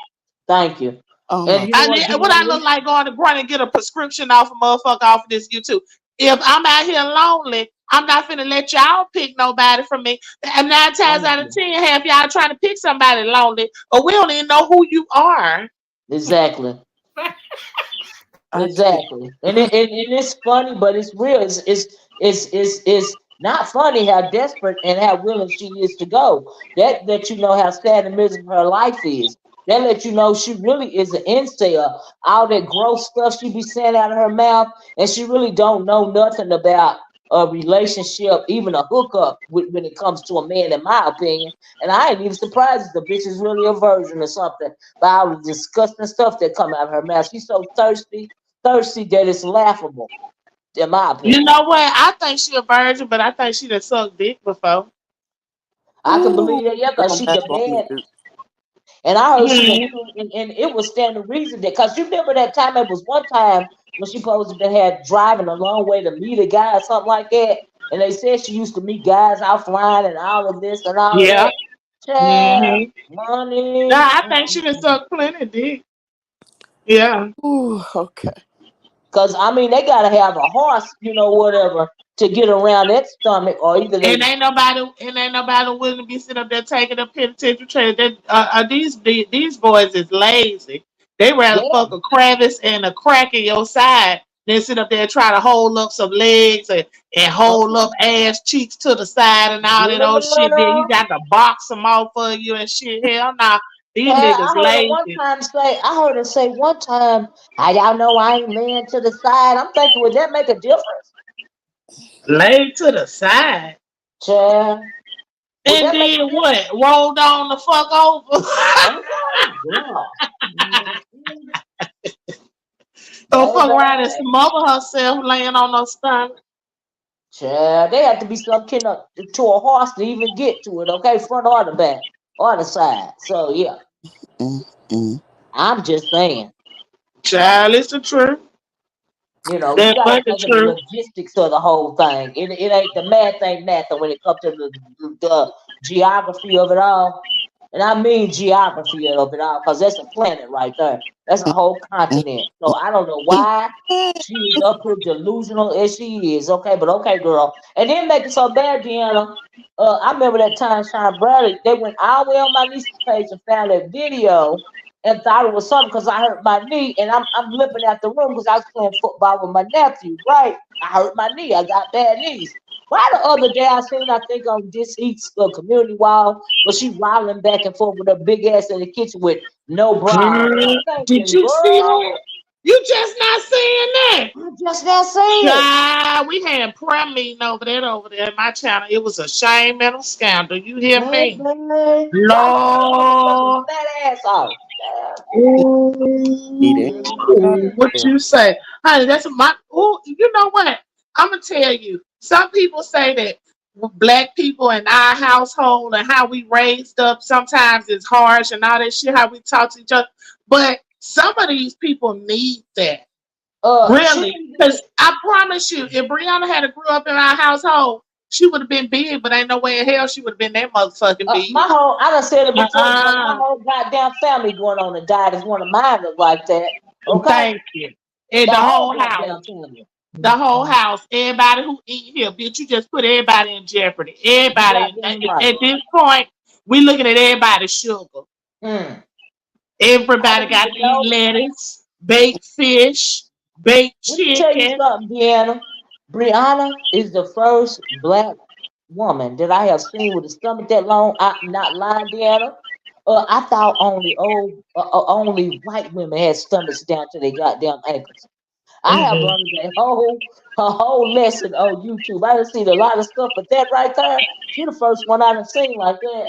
Thank you. Oh And my. you know what, What I look Deanna? like going to run and get a prescription off a motherfucker off of this YouTube. If I'm out here lonely, I'm not finna let y'all pick nobody from me. And 9 times Thank out of you. 10, half y'all trying to pick somebody lonely, or we don't even know who you are. Exactly. I can't. Exactly. And it's funny, but it's real. It's not funny how desperate and how willing she is to go. That you know how sad and miserable her life is. That let you know she really is an incel. All that gross stuff she be saying out of her mouth, and she really don't know nothing about a relationship, even a hookup when it comes to a man, in my opinion. And I ain't even surprised if the bitch is really a virgin or something by all the disgusting stuff that come out of her mouth. She's so thirsty that it's laughable, in my You opinion. know what? I think she a virgin, but I think she done sucked dick before. I can Ooh, believe that, yeah, because don't she mess the on me, bad. dude. And I heard she done, Mhm. and it was standing reason that, because you remember that time, it was one time when she supposed to been had driving a long way to meet a guy or something like that. And they said she used to meet guys offline and all of this and all of Yeah. that. Child, Hmm. Nah, money. I think she done sucked plenty of dick. Yeah. Ooh, okay. Because, I mean, they got to have a horse, whatever, to get around that stomach, or either And they, ain't nobody willing to be sitting up there taking a penitentiary trade. These boys is lazy. They rather yeah. fuck a crevice and a crack in your side than sit up there and try to hold up some legs and hold up ass cheeks to the side and all that old shit. Then you Girl. got to box them off for you and shit. Hell nah, these Child, niggas lazy. I heard her say one time, how y'all know I ain't laying to the side. I'm thinking, would that make a difference? Lay to the side. Child, would And that make a then difference? what? Rolled on the fuck over. Okay, girl. Mhm. Don't fuck around and Baby. smother herself laying on her stomach. Child, they have to be some kind of to a horse to even get to it, okay? Front or the back or the side. So, yeah, Mm, mm. I'm just saying. Child, it's the truth. You That got to but the think of the truth. logistics of the whole thing. It ain't the math ain't nothing when it comes to the geography of it all. And I mean geography of it all, because that's a planet right there. That's a whole Mm, continent. So I don't know mm, why she is up here delusional as she is. Okay, but okay, girl. And then make it so bad, Deanna. I remember that time Sean Bradley, they went all the way on my niece's page and found that video and thought it was something because I hurt my knee and I'm limping out the room because I was playing football with my nephew, right? I hurt my knee. I got bad knees. Why the other day I seen, I think on this Eats community wall, but she wilding back and forth with her big ass in the kitchen with no bra on. And Girl, I'm did thinking, you see girl, that? You just not seeing that. I just not saying it. Child, we had prayer meeting over there in my channel. It was a shame and a scandal. You hear me? Baby, why she got a motherfucking Lord. fat ass off? Yeah. eat it. Ooh, what Yeah. you say? Honey, that's my ooh, you know what? I'm gonna tell you. Some people say that black people in our household and how we raised up sometimes is harsh and all that shit, how we talk to each other. But some of these people need that. She Really. needed Because it. I promise you, if Brianna had grew up in our household, she would have been big, but ain't no way in hell she would have been that motherfucking My big. whole, I done said it before, Deanna, my Uh-uh. whole goddamn family going on and died if one of mine look like that. Okay? Thank you. And The the whole whole house. goddamn family. The whole house, everybody who eat here, bitch, you just put everybody in jeopardy. You Everybody. goddamn right. At this point, we looking at everybody's sugar. Mm. I Everybody don't got even to eat know. lettuce, baked fish, baked Let me tell you chicken. something, Deanna. Brianna is the first black woman that I have seen with a stomach that long. I'm not lying, Deanna. I thought only white women had stomachs down to their goddamn ankles. I have Mhm. learned a whole lesson on YouTube. I done seen a lot of stuff, but that right there, she the first one I done seen like that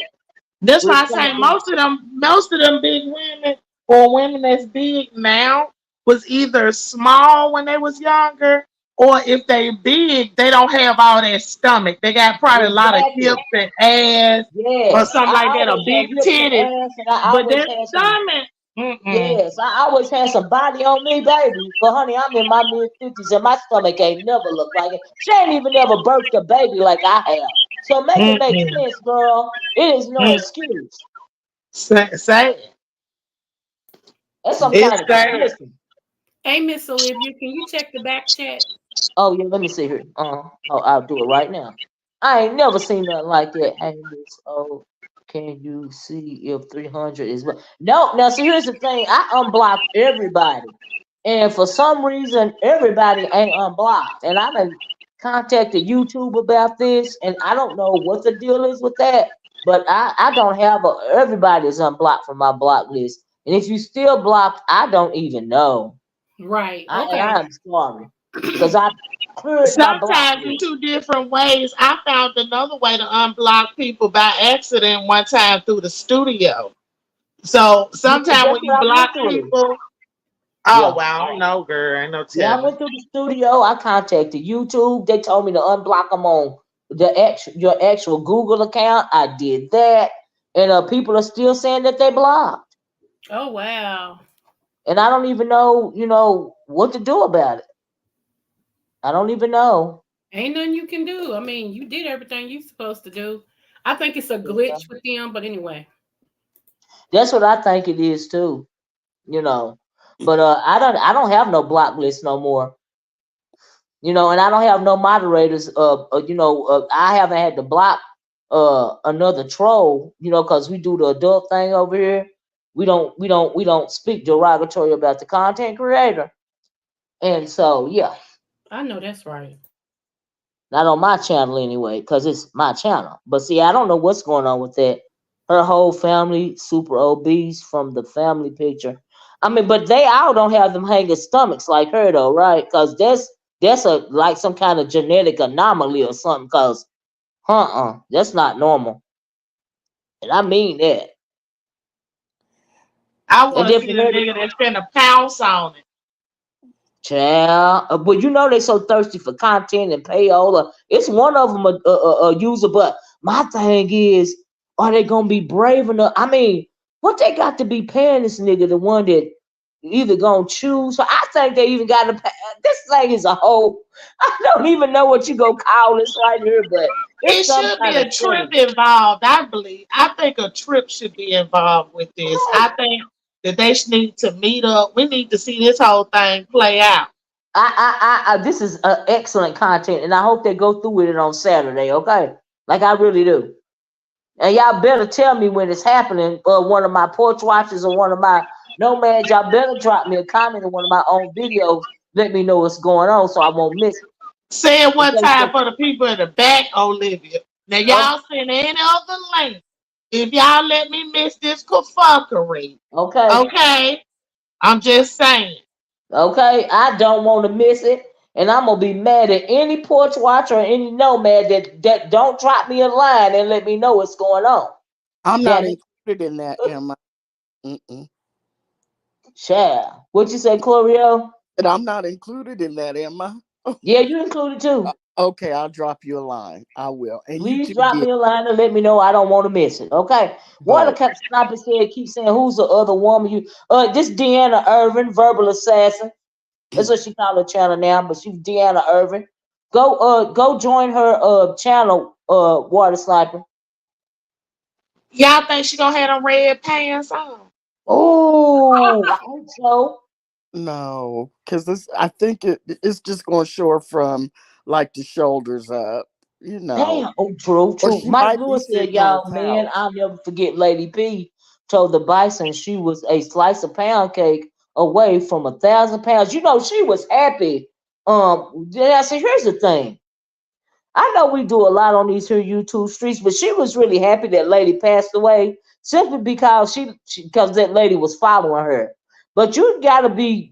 That's with why a I say stomach down. most of them big women or women that's big now was either small when they was younger, or if they big, they don't have all that stomach. They got probably a lot of Exactly. hips and ass or Yes. something I like that, or always had big hips and titties. ass, and I But always that had some. stomach, Mm-mm. Yes, I always had some body on me, baby. But honey, I'm in my mid 50s and my stomach ain't never looked like it. She ain't even never birthed a baby like I have. So make it make Mm-mm. sense, girl. It is no Mm. excuse. Say it. That's some It's kind of sad. listen. Hey, Miss Olivia, can you check the back chat? Oh yeah, let me see here. Oh, I'll do it right now. I ain't never seen nothing like that. Hey, Miss O, can you see if 300 is what? No, now see here's the thing. I unblocked everybody, and for some reason, everybody ain't unblocked. And I done contacted YouTube about this, and I don't know what the deal is with that. But I don't have everybody is unblocked from my block list. And if you still blocked, I don't even know. Right. And Okay. I'm sorry because I cleared my block Sometimes in list. two different ways. I found another way to unblock people by accident one time through the studio. So Yeah, sometimes that's when you what I went block through. people, oh Yeah. wow, no girl, ain't no Yeah, I telling. went through the studio. I contacted YouTube. They told me to unblock them on your actual Google account. I did that. And people are still saying that they blocked. Oh, wow. And I don't even know, what to do about it. I don't even know. Ain't nothing you can do. I mean, you did everything you supposed to do. I think it's a Yeah. glitch with them, but anyway. That's what I think it is too, you know. But I don't have no block list no more. And I don't have no moderators. I haven't had to block another troll. Because we do the adult thing over here. We don't speak derogatory about the content creator, and so yeah, I know that's right. not on my channel anyway, because it's my channel. But see, I don't know what's going on with that. Her whole family super obese from the family picture. I mean, but they all don't have them hanging stomachs like her though, right? Because that's a like some kind of genetic anomaly or something. Because that's not normal, and I mean that. I And want to then see for the her to nigga that's finna pounce on it. child, but they so thirsty for content and payola. It's one of them a user, but my thing is, are they gonna be brave enough? I mean, what they got to be paying this nigga the one that either gonna choose? So I think they even got to pay. This thing is a whole. I don't even know what you gonna call this right here, but It it's some should be kind of a trip penalty. involved, I believe. I think a trip should be involved with this. I Right. think that they should need to meet up. We need to see this whole thing play out. This is excellent content, and I hope they go through with it on Saturday. Okay, like I really do. And y'all better tell me when it's happening. One of my porch watchers or one of my nomads, y'all better drop me a comment in one of my own videos. Let me know what's going on so I won't miss it. Say it In one case time they- for the people in the back, Olivia. Now oh, y'all send any other link. If y'all let me miss this kerfuckery, okay, okay? I'm just saying. okay. I don't want to miss it, and I'm gonna be mad at any porch watcher or any nomad that don't drop me a line and let me know what's going on. I'm not Damn it, included in that, Emma. Mm-mm. child. What you say, Chlorio? And I'm not included in that, Emma. Yeah, you included too. Okay, I'll drop you a line. I will. And you Please too, drop get me a line and let me know. I don't want to miss it. Okay. One of vote. the sniper said, keep saying, who's the other woman? This Deanna Irvin, verbal assassin. That's what she call her channel now, but she's Deanna Irvin. Go join her channel, Water Sniper. Y'all think she gonna have them red pants on? Oh, I hope so. No, because this I think it's just gonna show her from like the shoulders up, you know. Damn. Oh, true, Or true. she Mike might be Lewis said, sitting on a y'all, man, couch. I'll never forget Lady P told the bison she was a slice of pound cake away from 1,000 pounds. She was happy. Then I said, here's the thing. I know we do a lot on these here YouTube streets, but she was really happy that lady passed away simply because because that lady was following her. But you gotta be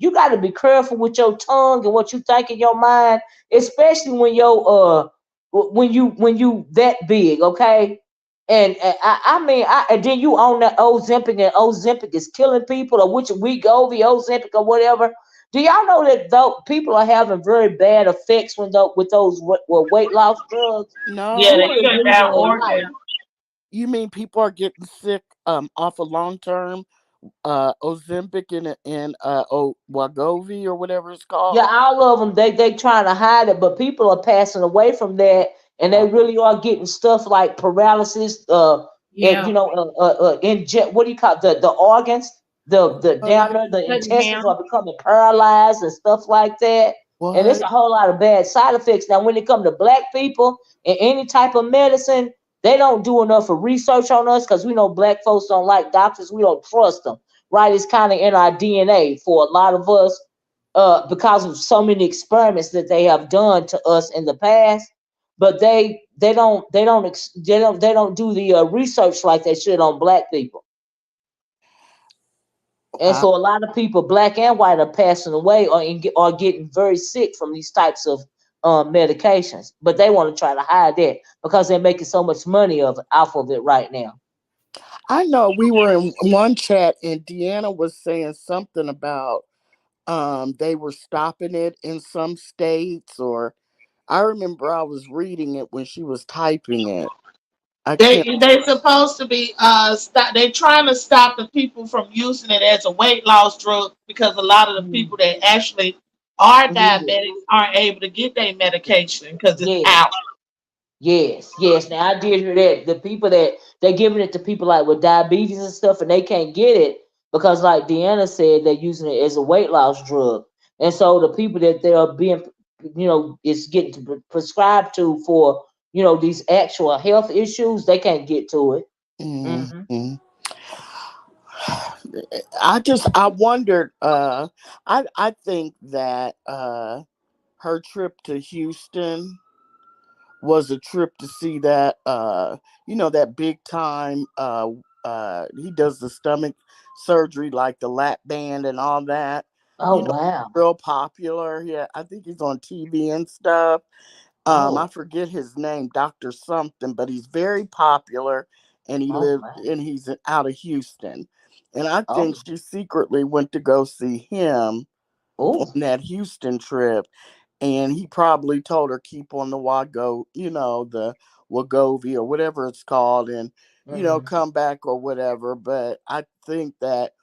careful with your tongue and what you think in your mind, especially when you that big, okay? And I mean, and then you own that Ozempic, and Ozempic is killing people, or which Wegovy, Ozempic, or whatever. Do y'all know that though people are having very bad effects with those weight loss drugs? Yeah, No, they People are shut losing down their no. life. organs. You mean people are getting sick off of long term Ozempic and Wagovi or whatever it's Yeah, called. all of them, they trying to hide it, but people are passing away from that, and they Uh, really are getting stuff like paralysis, and Yeah. what do you call it? The organs, the what? down there, the Shutting intestines down. are becoming paralyzed and stuff like that, and it's What? a whole lot of bad side effects. Now, when it comes to black people and any type of medicine, they don't do enough of research on us because we know black folks don't like doctors. We don't trust them, right? It's kind of in our DNA for a lot of us because of so many experiments that they have done to us in the past. But they don't do the research like they should on black people, and Wow. so a lot of people, black and white, are passing away or getting very sick from these types of medications. But they want to try to hide that because they're making so much money off of it right now. I know we were in one chat and Deanna was saying something about they were stopping it in some states, or I remember I was reading it when she was typing it. I can't. They supposed to be stop. They're trying to stop the people from using it as a weight loss drug because a lot of the Mm, people that actually are need it. diabetics aren't able to get their medication because it's Yes. out. Yes, yes. Now I did hear that the people that they're giving it to people like with diabetes and stuff, and they can't get it because, like Deanna said, they're using it as a weight loss drug, and so the people that they are being, it's getting prescribed to for, these actual health issues, they can't get to it. Hmm. Mhm. I wondered. I think that her trip to Houston was a trip to see that that big time he does the stomach surgery like the lap band and all that. Oh You know, wow. real popular. Yeah, I think he's on TV and stuff. I Oh, forget his name, Dr. Something, but he's very popular and oh wow. he's out of Houston. And I think Oh, she secretly went to go see him on oh. that Houston trip, and he probably told her keep on the the Wagovi or whatever it's called, and Hmm. come back or whatever. But I think that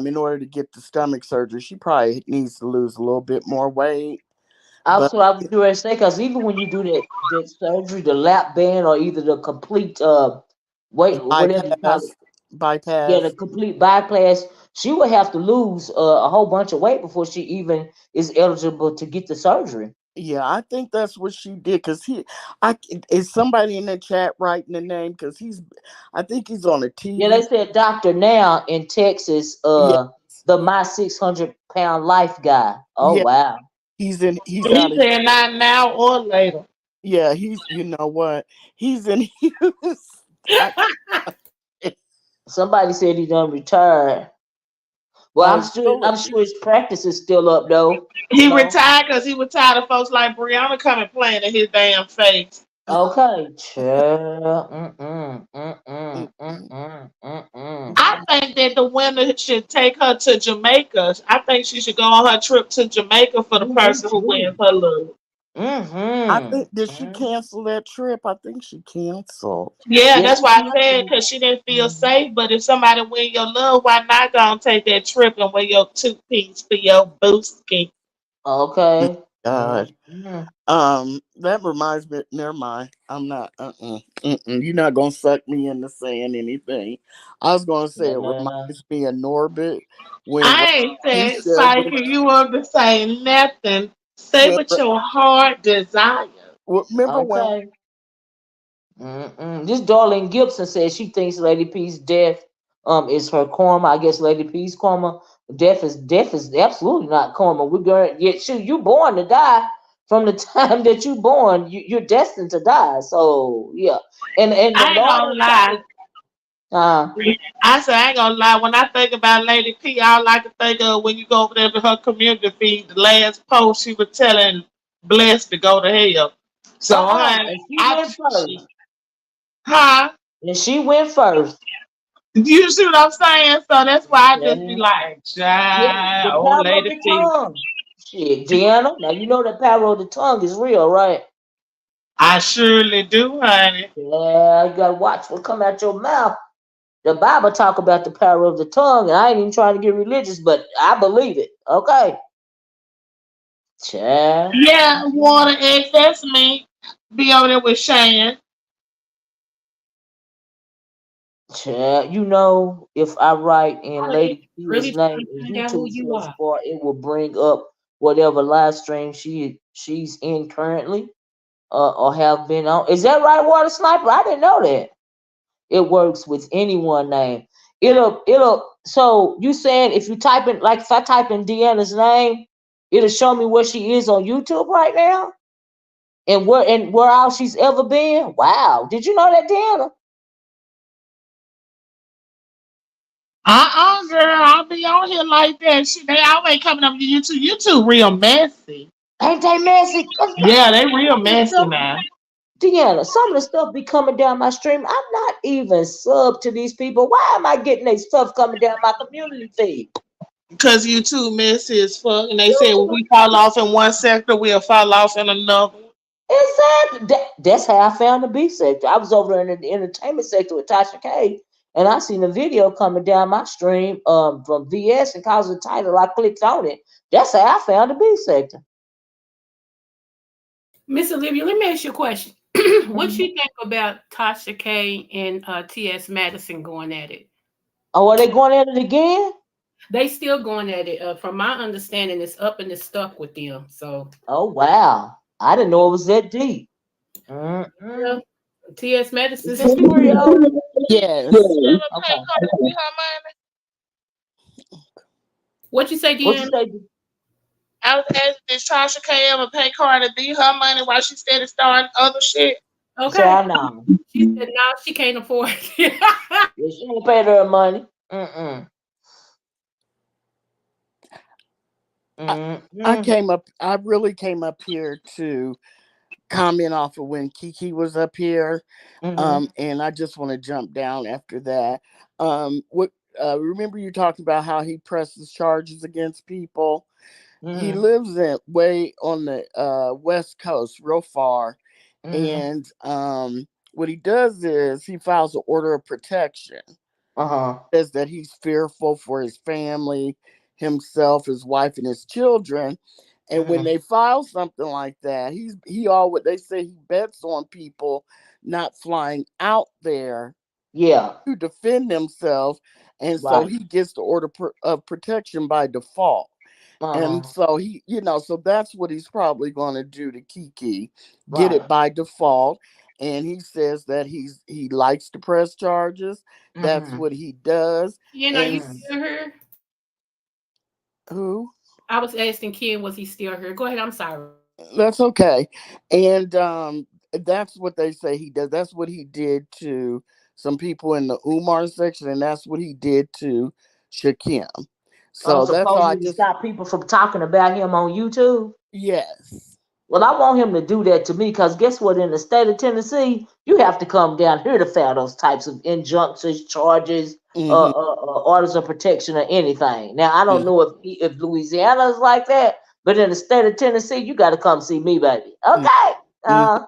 in order to get the stomach surgery, she probably needs to lose a little bit more weight. But Also, I was going to say, because even when you do that surgery, the lap band or either the complete whatever you call it, bypass, yeah, the bypass. complete bypass, she would have to lose a whole bunch of weight before she even is eligible to get the surgery. Yeah, I think that's what she did. Cause I is somebody in the chat writing the name? Cause I think he's on a Yeah, they TV. said Doctor Now in Texas, Yeah, the my 600-pound life guy. Oh yeah, wow. he's out He of. said not now or later. Yeah, he's, you know what? He's in Houston. I, Somebody said he done retired. Well, oh, I'm really? sure his practice is still up though. You He know. retired because he was tired of folks like Brianna coming playing in his damn face. Okay, chill. Mm-mm, mm-mm, Mm-mm. mm-mm, mm-mm. I think that the winner should take her to Jamaica. I think she should go on her trip to Jamaica for the Oh, me person who wins too. her love. I Mm-hmm. think did she Mm. cancel that trip? I think she canceled. Yeah, Yes, that's she why I said can. because she didn't feel Mhm. safe. But if somebody win your love, why not go and take that trip and wear your two piece for your booski? Okay. God. Mm-hmm. That reminds me. Never mind. I'm not. You're not gonna suck me into saying anything. I was gonna say it Uh, reminds me of Norbit when I ain't said Keisha went. psychic. You want to say nothing. Say When, what your heart desires. remember when? okay. Mm-mm. This Darlene Gibson says she thinks Lady P's death is her karma. I guess Lady P's karma. Death is absolutely not karma. We're going yet shoot, you born to die from the time that you born, you're destined to die. So yeah. And the I ain't Lord gonna is trying lie. to uh I said I ain't gonna lie. When I think about Lady P, all I can think of when you go over there to her community feed, the last post she was telling Blessed to go to hell. So honey, and she I went first. huh? And she went first. You see what I'm saying? So that's why I just be Yeah. like, Yeah, the child, old power of Lady the P. tongue. Shit, Deanna. Now you know the power of the tongue is real, right? I surely do, honey. Yeah, you gotta watch what come out your mouth. The Bible talk about the power of the tongue, and I ain't even trying to get religious, but I believe it. Okay, child. Yeah, Water X, that's me. Be over there with Shane. Child, you know, if I write in All of Lady it Kia's really name trying to in find out who YouTube you search are. bar, it will bring up whatever live stream she's in currently, or have been on. Is that right, Water Sniper? I didn't know that. It works with any one name. It'll. So you saying if you type in, like, if I type in Deanna's name, it'll show me where she is on YouTube right now, and where all she's ever been. Wow, did you know that, Deanna? Girl, I'll be on here like that. Shit, they always coming up to YouTube. YouTube real messy. Ain't they messy? 'Cause Yeah, they some real of the messy stuff, now. Deanna, some of the stuff be coming down my stream. I'm not even sub to these people. Why am I getting their stuff coming down my community feed? Because YouTube messy as fuck. And they say when we fall off in one sector, we'll fall off in another. Exactly. That's how I found the B sector. I was over there in the entertainment sector with Tasha K, and I seen a video coming down my stream from VS and caused the title. I clicked on it. That's how I found the B sector. Miss Olivia, let me ask you a question. What Mhm. you think about Tasha K and T.S. Madison going at it? Oh, are they going at it again? They still going at it. From my understanding, it's up and it's stuck with them. So, Oh wow, I didn't know it was that deep. yeah, Mm-mm. T.S. Is Madison. this for real? Yes. Never pay Okay. Cardi B her money. What you say, What you Deanna? say? I was asking, did Tasha K ever pay Cardi B her money while she started starting other shit? Okay. Child, no. She said no, she can't afford it. Yeah, she ain't paid her money. Mm-mm. I, I Mm-mm. came up. I really came up here to comment off of when Kiki was up here. Mm-hmm. And I just want to jump down after that. What remember you talked about how he presses charges against people? He Mm-hmm. lives in way on the west coast, real far, Mm-hmm. and what he does is he files an order of protection. Uh-huh. Says that he's fearful for his family, himself, his wife, and his children. And when Mm-hmm. they file something like that, he always they say he bets on people not flying out there Yeah. to defend themselves, and so Right. he gets the order of protection by default. And Uh-huh. so so that's what he's probably going to do to Kiki, get Right. it by default. And he says that he likes to press charges. That's Mm-hmm. what he does. Ken, are And you Mm-hmm. still here? who? I was asking Ken, was he still here? Go ahead. I'm sorry. That's okay. And that's what they say he does. That's what he did to some people in the Umar section, and that's what he did to Shakim. Oh, So that's all I supposedly to just stop people from talking about him on YouTube. yes. Well, I want him to do that to me because guess what? In the state of Tennessee, you have to come down here to file those types of injunctions, charges, Hmm. orders of protection, or anything. Now, I don't Yeah. know if Louisiana is like that, but in the state of Tennessee, you got to come see me, baby. Okay. Mm-hmm. Uh,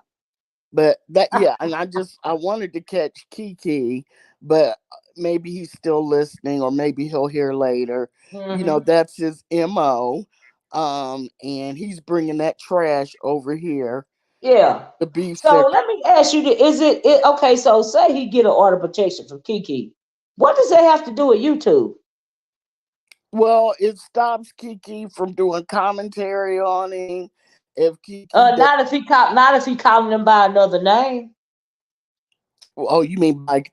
But that yeah, and I wanted to catch Kiki, but maybe he's still listening, or maybe he'll hear later. hmm. That's his mo. And he's bringing that trash over here, Yeah. the beef So section. let me ask you: is it okay? So say he get an order of protection from Kiki. What does that have to do with YouTube? Well, it stops Kiki from doing commentary on him. If Kiki does, Not if he calling him by another name. oh, you mean like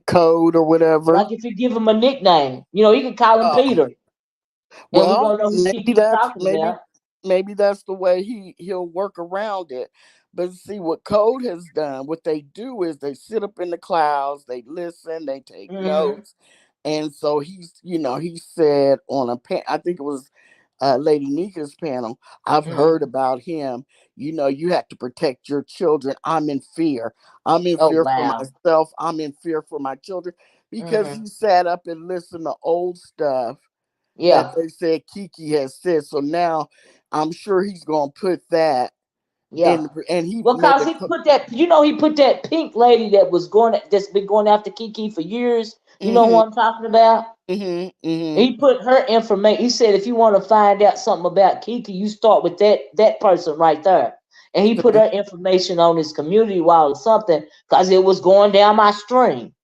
code or whatever? Like if you give him a nickname, you can call him Uh, Peter, and we well, gonna know who maybe Kiki's that's talking maybe about. maybe that's the way he'll work around it. But see what Code has done. What they do is they sit up in the clouds, they listen, they take Mm-hmm. notes, and so he said on I think it was Lady Nika's panel. I've heard Mm-hmm. about him. You have to protect your children. I'm in fear. I'm in Oh fear for wow. myself. I'm in fear for my children because Mm-hmm. he sat up and listened to old stuff that Yeah. they said Kiki has said. So now I'm sure he's gonna put that Yeah. in, and he Well, made cause a he put that, he put that pink lady that's been going after Kiki for years. You know who Mhm. I'm talking about? Mhm. Mhm. He put her information. He said, if you want to find out something about Kiki, you start with that person right there. And he put Okay. her information on his community wall or something because it was going down my stream.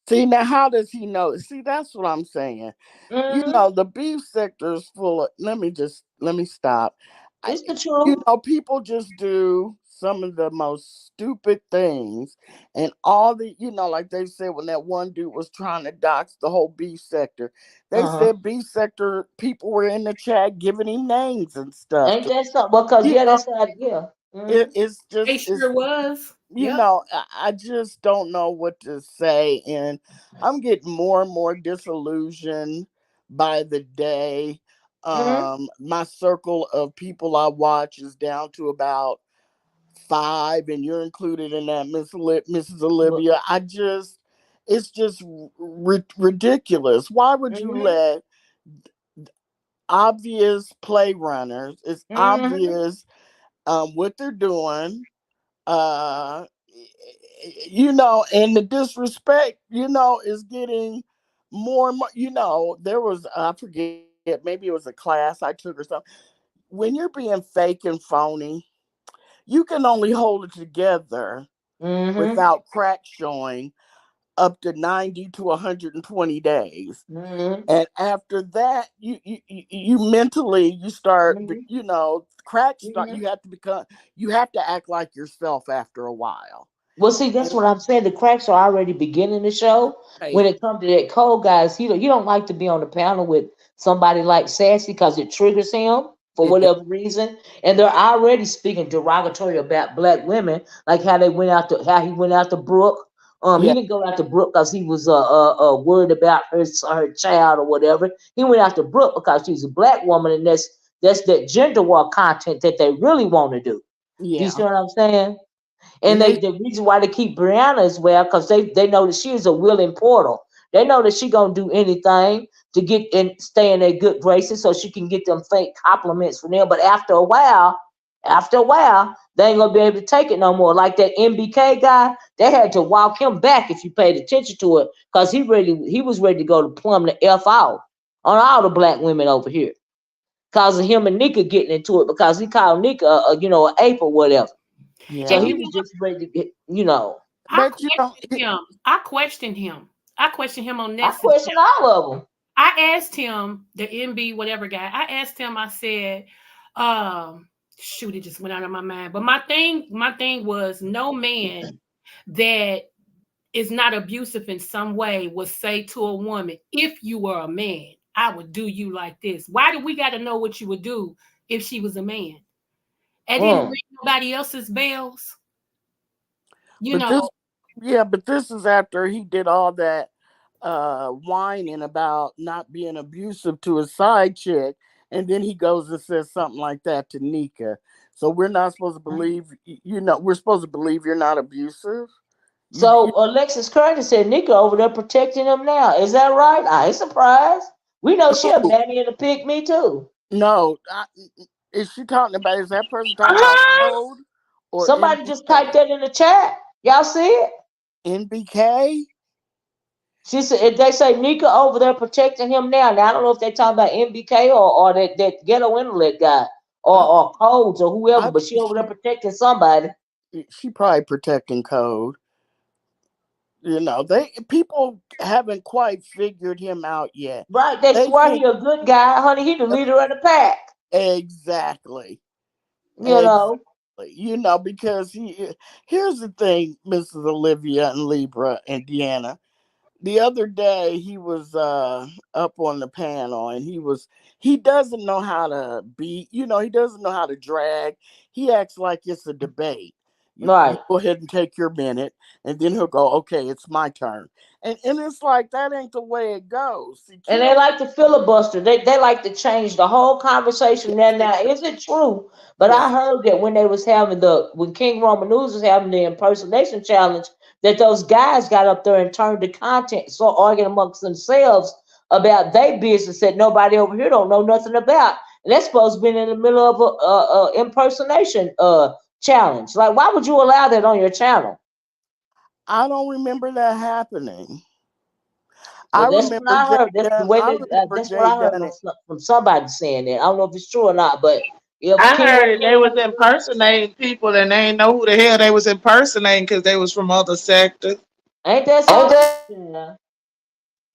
See, now how does he know? See, that's what I'm saying. Hmm. The beef sector is full of. Let me stop. I, It's the truth. people just do some of the most stupid things, and all the, like they said when that one dude was trying to dox the whole beef sector, they Uh huh. said beef sector people were in the chat giving him names and stuff. Ain't that something? Because You yeah, know, that's how. Yeah. Hmm. it's They just it's sure was. you Yep. know I just don't know what to say, and I'm getting more and more disillusioned by the day. Hmm. My circle of people I watch is down to about five, and you're included in that, Mrs. Olivia. It's just ridiculous. Why would you Hmm. let obvious play runners, it's Hmm. obvious what they're doing, uh and the disrespect, is getting more and more. There was, I forget, maybe it was a class I took or something. When you're being fake and phony, you can only hold it together Hmm. without cracks showing up to 90 to 120 days. Hmm. And after that, you mentally, you start, Hmm. cracks start. Hmm. You have to act like yourself after a while. Well, see, that's And, what I'm saying. The cracks are already beginning to show. When right. it comes to that Cole guys, he don't like to be on the panel with somebody like Sassy because it triggers him for It does. whatever reason. And they're already speaking derogatory about black women, like how he went after Brooke. He Yeah. didn't go after Brooke because he was worried about her child or whatever. He went after Brooke because she's a black woman, and that's that gender war content that they really want to do. Do you see Yeah. what I'm saying? And And they, the reason why they keep Brianna as well, because they know that she is a willing portal. They know that she gonna do anything to get and stay in their good graces so she can get them fake compliments from them. But after a while, they ain't gonna be able to take it no more. Like that MBK guy, they had to walk him back if you paid attention to it, because he was ready to go to plumb the F out on all the black women over here. Cause of him and Nika getting into it because he called Nika an ape or whatever. So And yeah. he you was know, just ready to get. I But questioned him. I questioned him. I questioned him on I this. question all of them. I asked him, the MB whatever guy. I asked him. I said, shoot, it just went out of my mind. But my thing was, no man that is not abusive in some way would say to a woman, if you were a man, I would do you like this. Why do we got to know what you would do if she was a man? That didn't Mm. ring nobody else's bells, you but know. this yeah, but this is after he did all that whining about not being abusive to his side chick, and then he goes and says something like that to Nika. So we're not supposed to believe, we're supposed to believe you're not abusive. You So Alexis Curtis said Nika over there protecting him now. Is that right? I ain't surprised. We know she a Who? mammy and a pick me too. No, is she talking about? Is that person talking about Uh-huh. code or Somebody just NBK? typed that in the chat. Y'all see it? NBK? She said they say Nika over there protecting him now. Now I don't know if they talking about MBK or that ghetto intellect guy or I, or codes or whoever, I but she think over there protecting somebody. she probably protecting code. They people haven't quite figured him out yet. Right? They They swear think he a good guy, honey. He the leader of the pack. exactly, You exactly. know. Because here's the thing, Mrs. Olivia and Libra and Deanna. The other day he was up on the panel, and he doesn't know how to be, he doesn't know how to drag. He acts like it's a debate. You Right. go ahead and take your minute, and then he'll go, okay, it's my turn. And it's like that ain't the way it goes. See, And they kiddo. like to filibuster. They like to change the whole conversation. Now, is it true? But I Yes. heard that when they was having when King Roman News was having the impersonation challenge, that those guys got up there and turned the content, so arguing amongst themselves about their business that nobody over here don't know nothing about. And that's supposed to be in the middle of a impersonation challenge. Like, why would you allow that on your channel? I don't remember that happening. I Well, that's what remember I Jay heard. That's the Dunn. way I that remember that's what Jay I heard Dunn. from somebody saying that. I don't know if it's true or not, but if I Kim, heard it. They was impersonating people, and they ain't know who the hell they was impersonating because they was from other sectors. ain't that something? Yeah.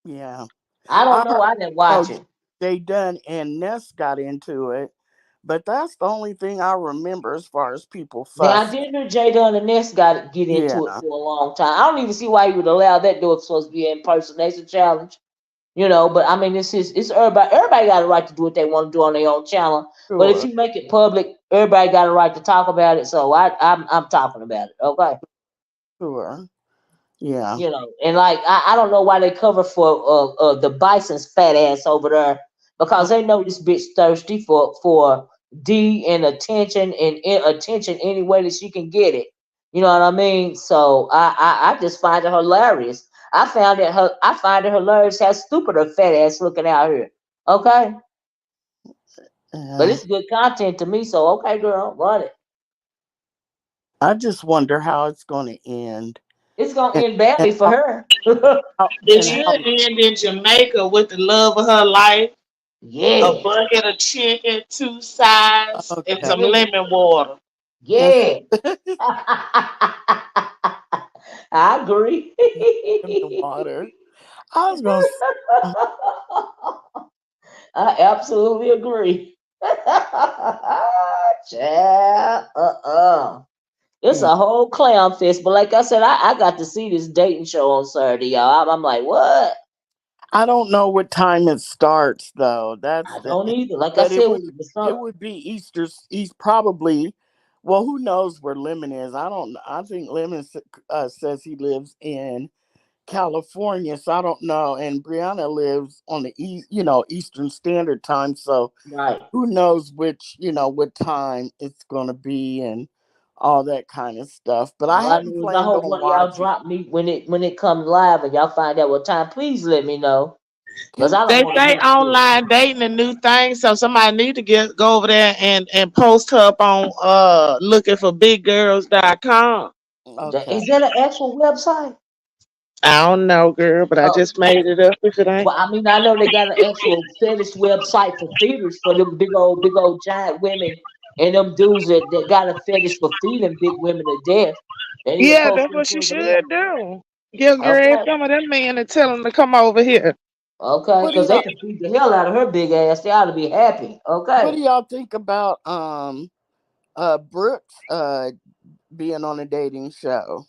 Yeah, I I don't know. heard. I didn't Oh, watch it. Jay Dunn and Ness got into it, but that's the only thing I remember as far as people Now I fussing. did hear Jay Dunn and Ness got to get into it Yeah, for a long time. I don't even see why you would allow that though. It's supposed to be an impersonation challenge, you know. But I mean, it's everybody. Everybody got a right to do what they want to do on their own channel. But if sure, you make it public, everybody got a right to talk about it. So I'm talking about it. Okay. sure. Yeah, You know, and like I don't know why they cover for the Bison's fat ass over there because they know this bitch thirsty for D and attention and attention any way that she can get it. You know what I mean? So I just find it hilarious. I find it hilarious how stupid her fat ass looking out here. Okay, but yeah. it's good content to me. So okay, girl, run it. I just wonder how it's going to end, It's gonna and end and badly for her. It and should how. end in Jamaica with the love of her life, a Yeah, bucket of chicken, two sides, and some Okay, yeah, lemon water. and yeah. I agree. in the water. I was going to. I absolutely agree. Child, it's Yeah, a whole clown fest. But like I said, I got to see this dating show on Saturday, y'all. I'm like, what? I don't know what time it starts though. I That's the. don't either. Like I But said, it's it not would be Easter. He's probably. Well, who knows where Lemon is? I don't. I think Lemon says he lives in California, so I don't know. And Brianna lives on the east, Eastern Standard Time. So right. who knows which, what time it's gonna be and all that kind of stuff. But I All I hadn't know is I planned hope on one of y'all watching. drop me when it comes live and y'all find out what time. Please let me know. Cause Can I don't They want to say miss this. online dating a new thing, so somebody need to go over there and post her up on lookingforbiggirls.com. okay. Is that an actual website? I don't know, girl, but I Oh, just made it up if it ain't. well, I mean, I know they got an actual fetish website for feeders for them big old giant women and them dudes that got a fetish for feeding big women to death. They need to Yeah, post that's them what she over there. should do. Give Greg Okay, some of them men and tell them to come over here. okay, What do because they y'all can feed the hell out of her big ass. They ought to be happy. what Okay. do y'all think about Brooks being on a dating show?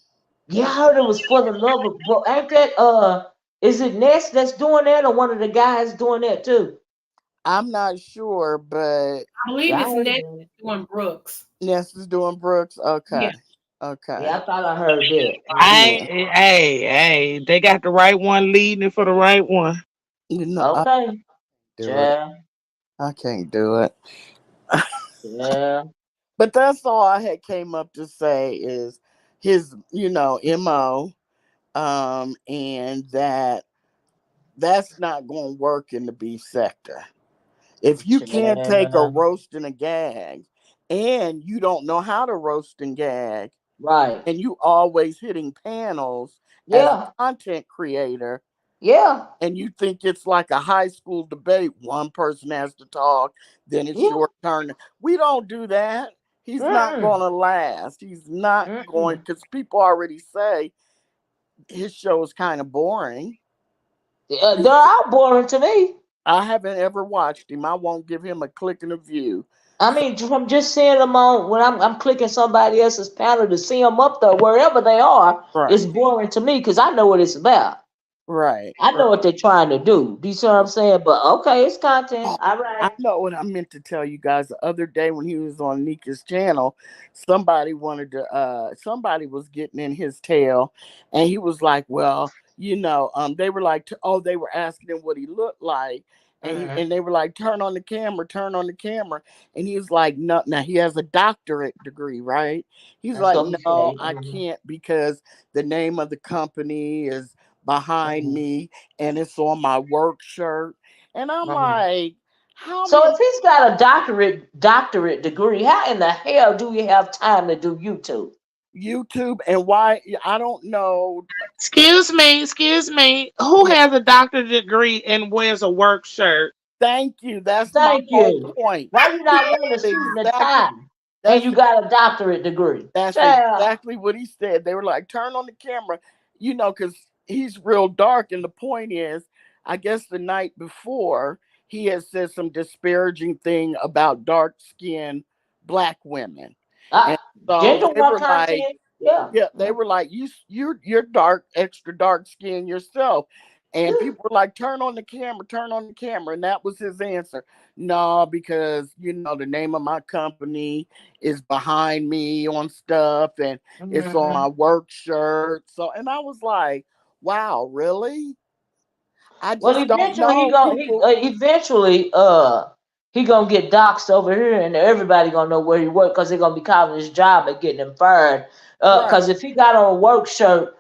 Yeah, I heard it was for the love of, but ain't that is it Ness that's doing that or one of the guys doing that too? I'm not sure, but I believe Yeah, I it's heard Ned that. doing Brooks. Ness is doing Brooks. Yeah. Okay. Okay. Yeah, I thought I heard that. I Okay. Yeah. ain't, hey, they got the right one leading it for the right one. I Okay. do it. Yeah. I can't do it. Yeah. But that's all I had came up to say is his, MO, and that's not going to work in the beef sector. If you can't take a Yeah. roast and a gag, and you don't know how to roast and gag, Right. and you always hitting panels as a Yeah. content creator, Yeah. and you think it's like a high school debate, one person has to talk, then it's Yeah. your turn. We don't do that. He's not Mm-mm. going to last. He's not going, Mm-mm. because people already say his show is kind of boring. They're all boring to me. I haven't ever watched him. I won't give him a click and a view. I So, mean, from just seeing them on when I'm clicking somebody else's panel to see them up there wherever they are, it's right, boring to me because I know what it's about. right, I right. know what they're trying to do. Do you see what I'm saying? But okay, it's content. Oh, All I right. know what I meant to tell you guys the other day when he was on Nika's channel. Somebody was getting in his tail, and he was like, well, they were like, they were asking him what he looked like. Mm-hmm. And they were like, turn on the camera. And he was like, no, now he has a doctorate degree, right? He's That's like, what we no, say. I Mm-hmm. can't because the name of the company is behind Mm-hmm. me and it's on my work shirt. And I'm Mm-hmm. like, how So many? if he's got a doctorate degree, how in the hell do you have time to do YouTube? YouTube. And why, I don't know. Excuse me. Who Yeah, has a doctorate degree and wears a work shirt? thank you. That's my Thank whole you. point. Why you not wearing a suit and a Exactly. tie and That's you got a doctorate degree? That's Child. exactly what he said. They were like, turn on the camera, because he's real dark. And the point is, I guess the night before, he had said some disparaging thing about dark skinned black women. Uh, And so Gender they war were like, content. Yeah. yeah, they were like, you're dark, extra dark skin yourself. And people were like, turn on the camera. And that was his answer. No, because the name of my company is behind me on stuff and it's on Mhm. my work shirt. So, and I was like, wow, really? I Well, just don't eventually know people. he gonna get doxxed over here, and everybody gonna know where he work because they're gonna be calling his job and getting him fired. Right. Because if he got on a work shirt,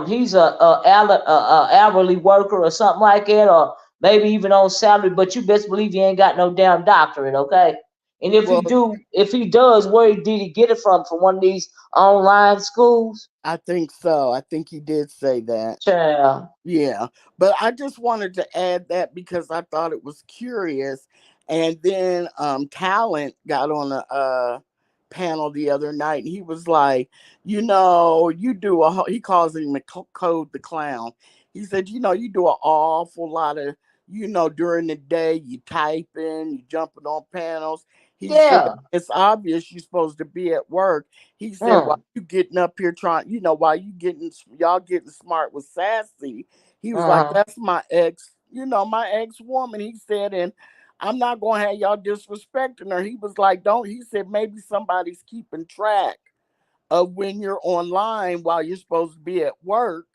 he's a hourly worker or something like that, or maybe even on salary. But you best believe he ain't got no damn doctorate, okay? And Well, if he does, where did he get it from? From one of these online schools? I think so. I think he did say that. Child. Yeah, but I just wanted to add that because I thought it was curious. And then Talent got on a panel the other night, and he was like, he calls him Code the Clown. He said, you do an awful lot of, during the day, you typing, you jumping on panels. He said, Yeah. it's obvious you're supposed to be at work. He said, while Mm. you getting up here trying, while y'all getting smart with Sassy, he was like, Uh-huh. that's my ex woman. He said, and I'm not going to have y'all disrespecting her. He was like, don't, he said, maybe somebody's keeping track of when you're online while you're supposed to be at work.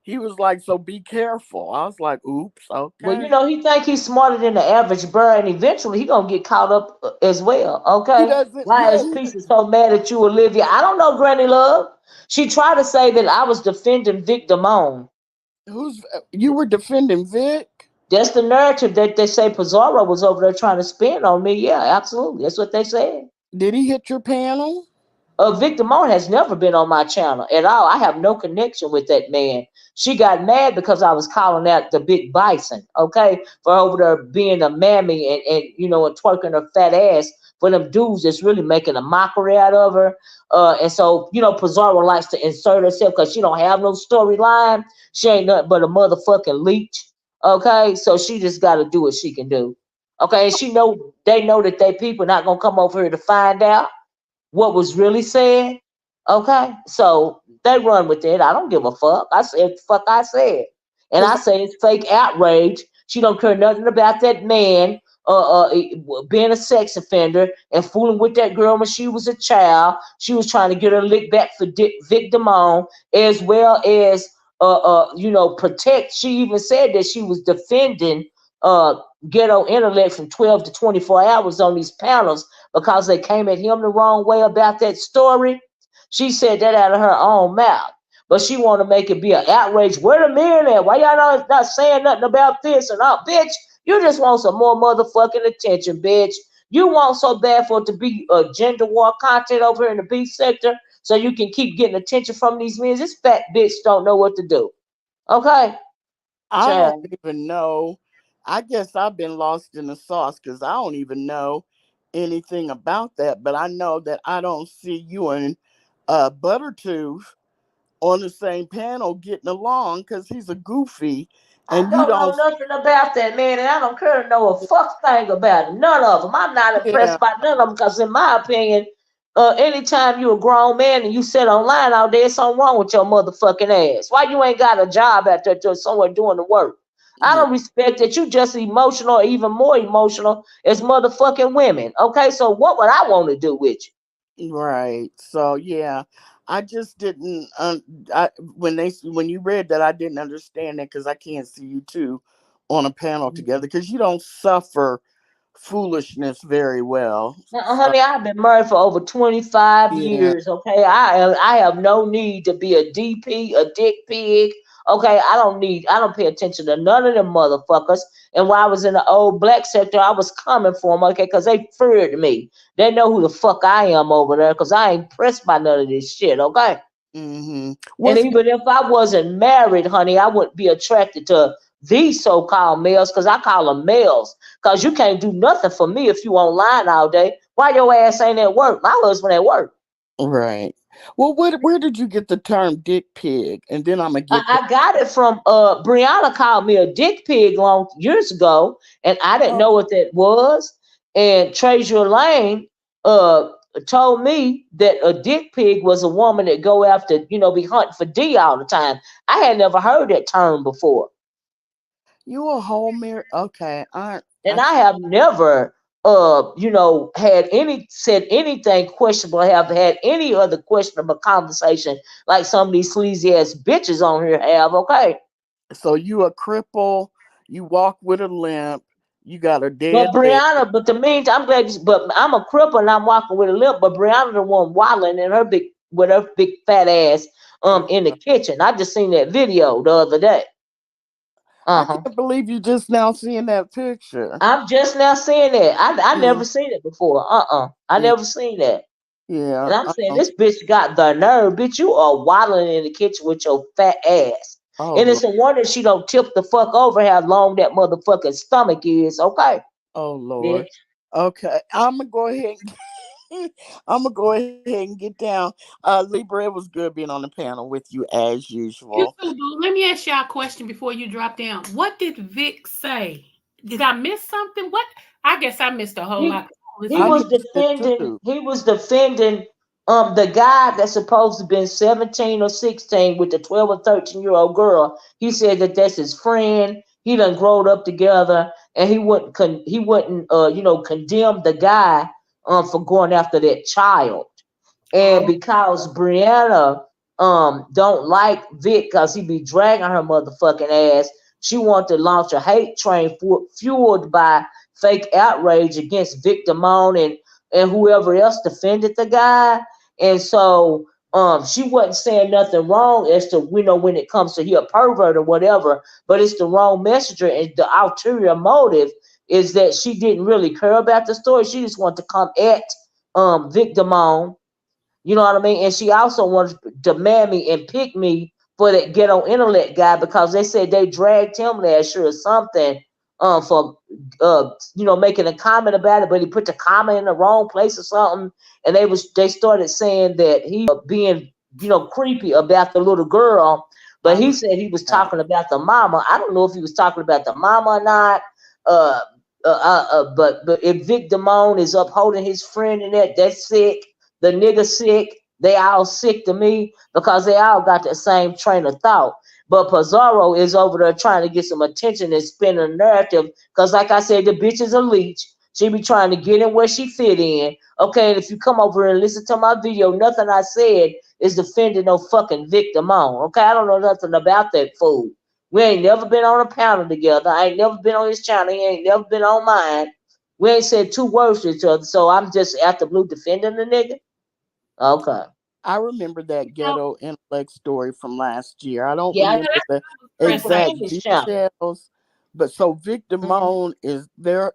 He was like, so be careful. I was like, oops, Well, okay. he think he's smarter than the average bird, and eventually he gonna get caught up as well. He Okay, doesn't, why yeah, is Peace is so mad at you, Olivia? I don't know, Granny Love. She tried to say that I was defending Vic Damone. you were defending Vic? That's the narrative that they say Pizarro was over there trying to spin on me. Yeah, absolutely. That's what they said. Did he hit your panel? Victor Moore has never been on my channel at all. I have no connection with that man. She got mad because I was calling out the big bison, okay, for over there being a mammy and twerking her fat ass for them dudes that's really making a mockery out of her. And so, Pizarro likes to insert herself because she don't have no storyline. She ain't nothing but a motherfucking leech. Okay, so she just got to do what she can do. Okay, and they know that they people not gonna come over here to find out what was really said. Okay, so they run with it. I don't give a fuck. I said fuck. I said, and I Because say it's fake outrage. She don't care nothing about that man being a sex offender and fooling with that girl when she was a child. She was trying to get her lick back for Vic Damone, as well as protect. She even said that she was defending uh ghetto intellect from 12 to 24 hours on these panels because they came at him the wrong way about that story. She said that out of her own mouth. But she want to make it be an outrage. Where the men at? Why y'all not saying nothing about this and all? Bitch, you just want some more motherfucking attention, bitch. You want so bad for it to be gender war content over here in the beef sector so you can keep getting attention from these men. This fat bitch don't know what to do. Okay? I don't Child. even know. I guess I've been lost in the sauce because I don't even know anything about that. But I know that I don't see you and Buttertooth on the same panel getting along because he's a goofy I and you don't know don't. nothing about that man, and I don't care to know a fuck thing about it. None of them. I'm not Yeah, impressed by none of them because, in my opinion, anytime you a grown man and you sit online out there, something wrong with your motherfucking ass. Why you ain't got a job out there just somewhere doing the work? I yeah, don't respect that you just emotional or even more emotional as motherfucking women. Okay, so what would I want to do with you? right. So yeah, I just didn't. When you read that, I didn't understand that because I can't see you two on a panel together because you don't suffer foolishness very well. So Honey, I've been married for over 25 yeah, years. Okay, I have no need to be a DP, a dick pig, Okay, I don't pay attention to none of them motherfuckers. And while I was in the old black sector, I was coming for them, okay, because they feared me. They know who the fuck I am over there, because I ain't pressed by none of this shit, okay? Mm-hmm. And Was even if I wasn't married, honey, I wouldn't be attracted to these so-called males, because I call them males. Because you can't do nothing for me if you online all day. Why your ass ain't at work? My husband at work. right. Well, where did you get the term dick pig? And then I'm gonna get back. I got it from Brianna called me a dick pig long years ago, and I didn't Oh, know what that was. And Treasure Lane uh told me that a dick pig was a woman that go after, be hunting for D all the time. I had never heard that term before. you a whole mirror? Okay, And I I have never had any said anything questionable, have had any other questionable conversation like some of these sleazy ass bitches on here have, okay? so you a cripple? You walk with a limp. You got a But dead leg. Brianna, but the means I'm glad, but I'm a cripple and I'm walking with a limp. But Brianna, the one waddling in her big with her big fat ass in the kitchen. I just seen that video the other day. I Uh-huh. can't believe you just now seeing that picture. I'm just now seeing that. I Yeah, never seen it before. I yeah, never seen that. yeah. And I'm saying this bitch got the nerve, bitch. You are waddling in the kitchen with your fat ass. Oh, And Lord. it's a wonder she don't tip the fuck over how long that motherfucking stomach is. Okay, Oh, Lord. bitch. Okay, I'm gonna go ahead. I'm gonna go ahead and get down. Libra, it was good being on the panel with you as You usual. too, boo. Let me ask y'all a question before you drop down. What did Vic say? Did I miss something? What? I guess I missed a whole He lot. he Listen I to was me. missed it defending too. he was defending the guy that's supposed to been 17 or 16 with the 12 or 13-year-old girl. He said that that's his friend. He done growed up together, and he wouldn't condemn the guy for going after that child. And Oh, because Brianna don't like Vic because he be dragging her motherfucking ass, she wanted to launch a hate train fueled by fake outrage against Vic Damone and whoever else defended the guy. And so she wasn't saying nothing wrong as to when it comes to he a pervert or whatever, but it's the wrong messenger, and the ulterior motive is that she didn't really care about the story. She just wanted to come at Vic Damone, you know what I mean? And she also wanted to demand me and pick me for that ghetto intellect guy because they said they dragged him last year or something for making a comment about it, but he put the comment in the wrong place or something. And they started saying that he being creepy about the little girl, I but he remember said he was that. talking about the mama. I don't know if he was talking about the mama or not. Uh, but if Vic Damone is upholding his friend in that's sick. The nigga sick. They all sick to me because they all got the same train of thought. But Pizarro is over there trying to get some attention and spin a narrative. Because, like I said, the bitch is a leech. She be trying to get in where she fit in. Okay, and if you come over and listen to my video, nothing I said is defending no fucking victim on. Okay, I don't know nothing about that fool. We ain't never been on a panel together. I ain't never been on his channel. He ain't never been on mine. We ain't said two words to each other. So I'm just out the blue defending the nigga. Okay. I remember that you know, ghetto intellect story from last year. I don't Yeah, yeah, remember that's the what I was he pressed was like. exact in his channel. details, but so Vic Mhm. Damone is they're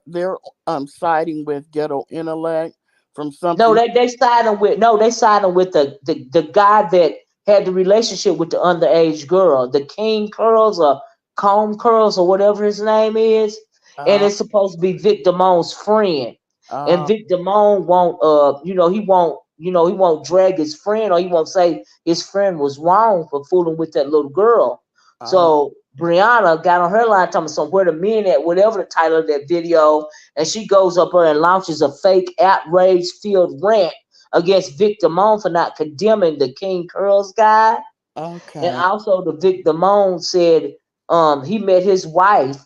siding with ghetto intellect from No, something. they siding with the guy that had the relationship with the underage girl, the King Curls or Comb Curls or whatever his name is, and Uh, it's supposed to be Vic Damone's friend. And uh, Vic Damone won't he won't drag his friend, or he won't say his friend was wrong for fooling with that little girl. uh, So Brianna got on her line talking some where the men at, whatever the title of that video, and she goes up there and launches a fake outrage filled rant against Vic Damone for not condemning the King Curls guy. And okay. also the Vic Damone said he met his wife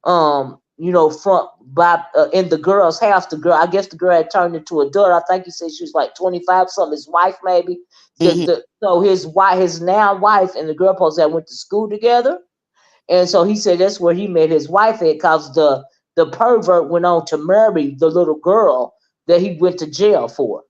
front by in the girl's house. The girl, I guess the girl had turned into adult. I think he said she was like 25 something, his wife maybe. Hmm. So his now wife and the girl post that went to school together. And so he said that's where he met his wife at, because the pervert went on to marry the little girl that he went to jail for.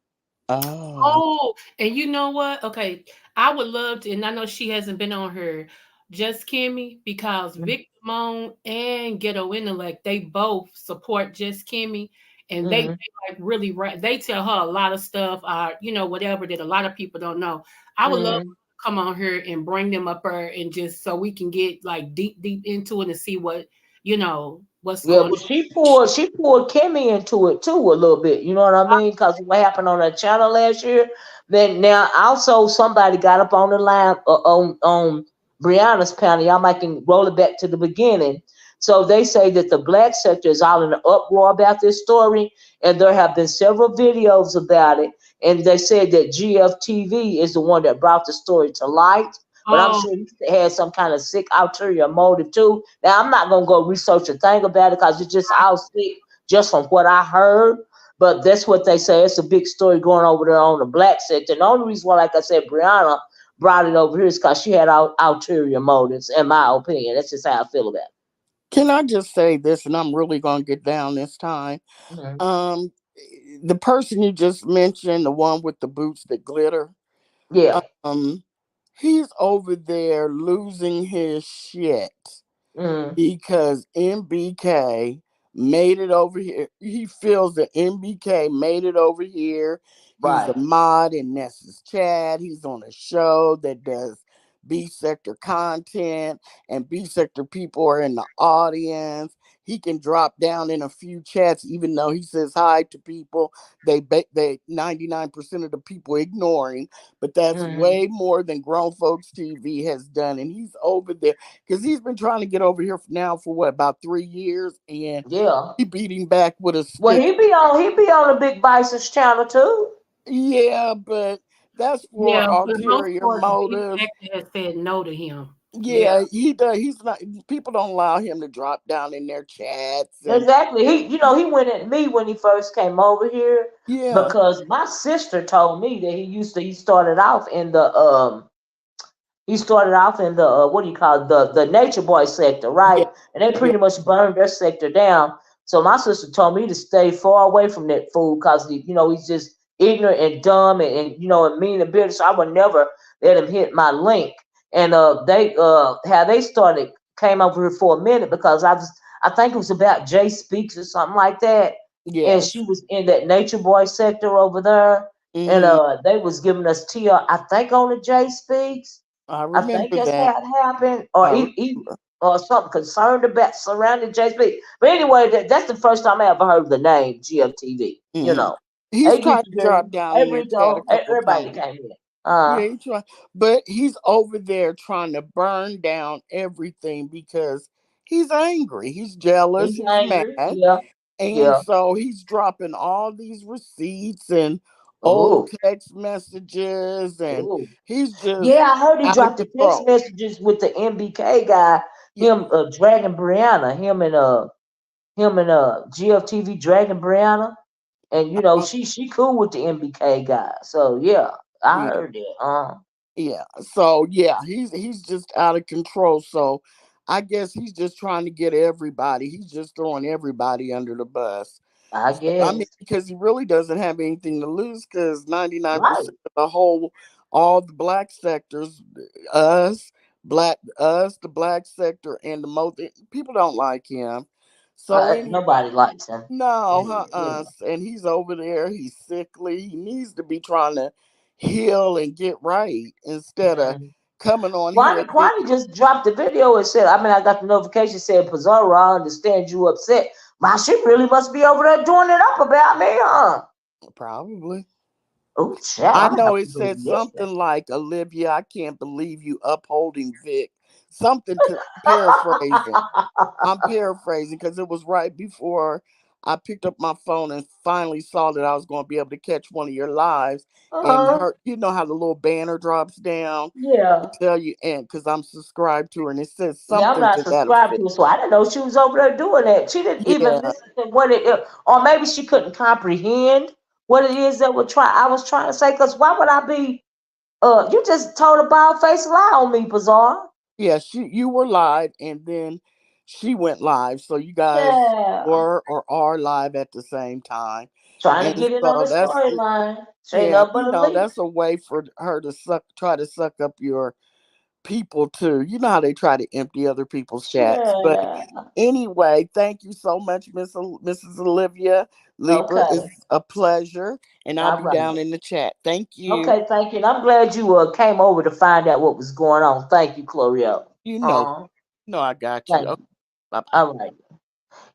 Oh, Oh, and you know what? Okay, I would love to, and I know she hasn't been on her, Just Kimmy, because Mm-hmm. Vic Damone and Ghetto Intellect, they both support Just Kimmy, and they Mm-hmm. like really right. They tell her a lot of stuff, whatever that a lot of people don't know. I would love Mm-hmm. to come on here and bring them up here and just so we can get like deep into it and see what what's Yeah, going but she pulled Kimmy into it too a little bit. You know what I mean? Because what happened on that channel last year. Then now also somebody got up on the line on Brianna's panel. Y'all might can roll it back to the beginning. So they say that the black sector is all in an uproar about this story, and there have been several videos about it. And they said that GFTV is the one that brought the story to light. But I'm on. sure he had some kind of sick ulterior motive too. Now I'm not gonna go research a thing about it because it's just all sick just from what I heard. But that's what they say. It's a big story going over there on the black sector. And the only reason why, like I said, Brianna brought it over here is because she had ulterior motives, in my opinion. That's just how I feel about Can I just say this, and I'm really gonna get down this time. it. Hmm. Um, the person you just mentioned, the one with the boots that glitter, Yeah. um, he's over there losing his shit Hmm. because MBK made it over here. He feels that MBK made it over here. He's a Right. mod in Ness's chat. He's on a show that does B sector content, and B sector people are in the audience. He can drop down in a few chats, even though he says hi to people. They 99% of the people ignoring, but that's Hmm. way more than Grown Folks TV has done. And he's over there because he's been trying to get over here now for what, about 3 years, and Yeah. he beat him back with a Well, stick. he be on the Big Bison's channel too. Yeah, but that's for Yeah, but most ulterior of the big motives. actor has said no to him. Yeah. Yeah, he does. He's not. People don't allow him to drop down in their chats, and Exactly. He went at me when he first came over here yeah, because my sister told me that he started off in the what do you call it, the nature boy sector, yeah, right? And they yeah, pretty much burned their sector down. So my sister told me to stay far away from that fool because he's just ignorant and dumb and mean and bitter. So I would never let him hit my link. And they how they started came over here for a minute because I think it was about Jay Speaks or something like that. And she yes. was in that nature boy sector over there. And Hmm. they was giving us TR, I think on the Jay Speaks. I I think remember that's that. how it happened, or I he or something concerned about surrounding JSP. But anyway, that's the first time I ever heard the name GFTV. hmm He's Hey, tried Geeky to Girl, drop down hey, in their chat a Rico, couple of everybody that times. came in. Yeah, he tried, but he's over there trying to burn down everything because he's angry, he's jealous, He's he's mad, angry. Yeah, and yeah. so he's dropping all these receipts and old Oh, text messages, and oh. he's just Yeah, I heard he out of dropped the text control. messages with the MBK guy, Yeah, him dragging Brianna, him and GFTV dragging Brianna. And uh, she cool with the MBK guy. So yeah, I yeah, heard that. yeah. So yeah, he's just out of control. So I guess he's just trying to get everybody. He's just throwing everybody under the bus. I So, I mean, guess. because he really doesn't have anything to lose, because 99% Right. of the whole, all the black sectors, us, the black sector, and the most people don't like him. So anyway, Nobody likes him. no, Yeah. and he's over there. He's sickly. He needs to be trying to heal and get right instead of Mhm. coming on here. Kwani just dropped the video and said, I mean, I got the notification saying, Pizarro, I understand you upset. My she really must be over there doing it up about me, huh? Probably. Oh, shit, I I'm gonna know have to it go said listen. something like, Olivia, I can't believe you upholding Vic. Something to paraphrasing. I'm paraphrasing because it was right before I picked up my phone and finally saw that I was going to be able to catch one of your lives. And Uh-huh. her, you know how the little banner drops down to Yeah. tell you, and because I'm subscribed to her, and it says Yeah, I'm something not to that subscribed effect. to it, so I didn't know she was over there doing that. She didn't even Yeah, listen to what or maybe she couldn't comprehend what it is that I was trying to say. Because why would I be? You just told a bald faced lie on me, Bizarre. yeah. You were live, and then she went live, so you guys Yeah, were or are live at the same time. trying to And get in on so the that's storyline. She ain't yeah, nothing but a leak. that's a way for her to try to suck up your people too. You know how they try to empty other people's chats. But Yeah. anyway, thank you so much, Mrs. Olivia Libra. Okay. It's a pleasure, and I'll All be right. down in the chat. Thank you. Okay, thank you. And I'm glad you came over to find out what was going on. Thank you, Clorio. You know, Uh, I got you. thank Okay, you. bye bye. All right.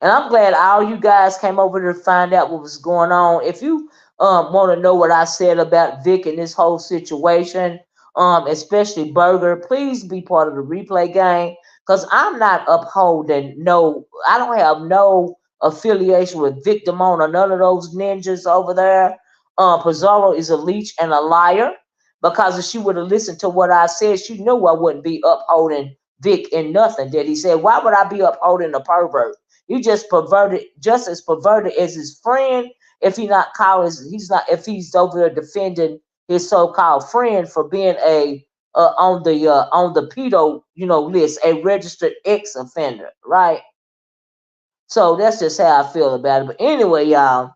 And I'm glad all you guys came over to find out what was going on. If you want to know what I said about Vic and this whole situation, especially Burger, please be part of the replay game because I'm not upholding no, I don't have no affiliation with Vic Damone or none of those ninjas over there. Pizarro is a leech and a liar because if she would have listened to what I said, she knew I wouldn't be upholding Vic in nothing that he said. Why would I be upholding a pervert? You just perverted, just as perverted as his friend. If he not calling, he's not. If he's over there defending his so-called friend for being a on the pedo list, a registered ex offender, right? So that's just how I feel about it. But anyway, y'all,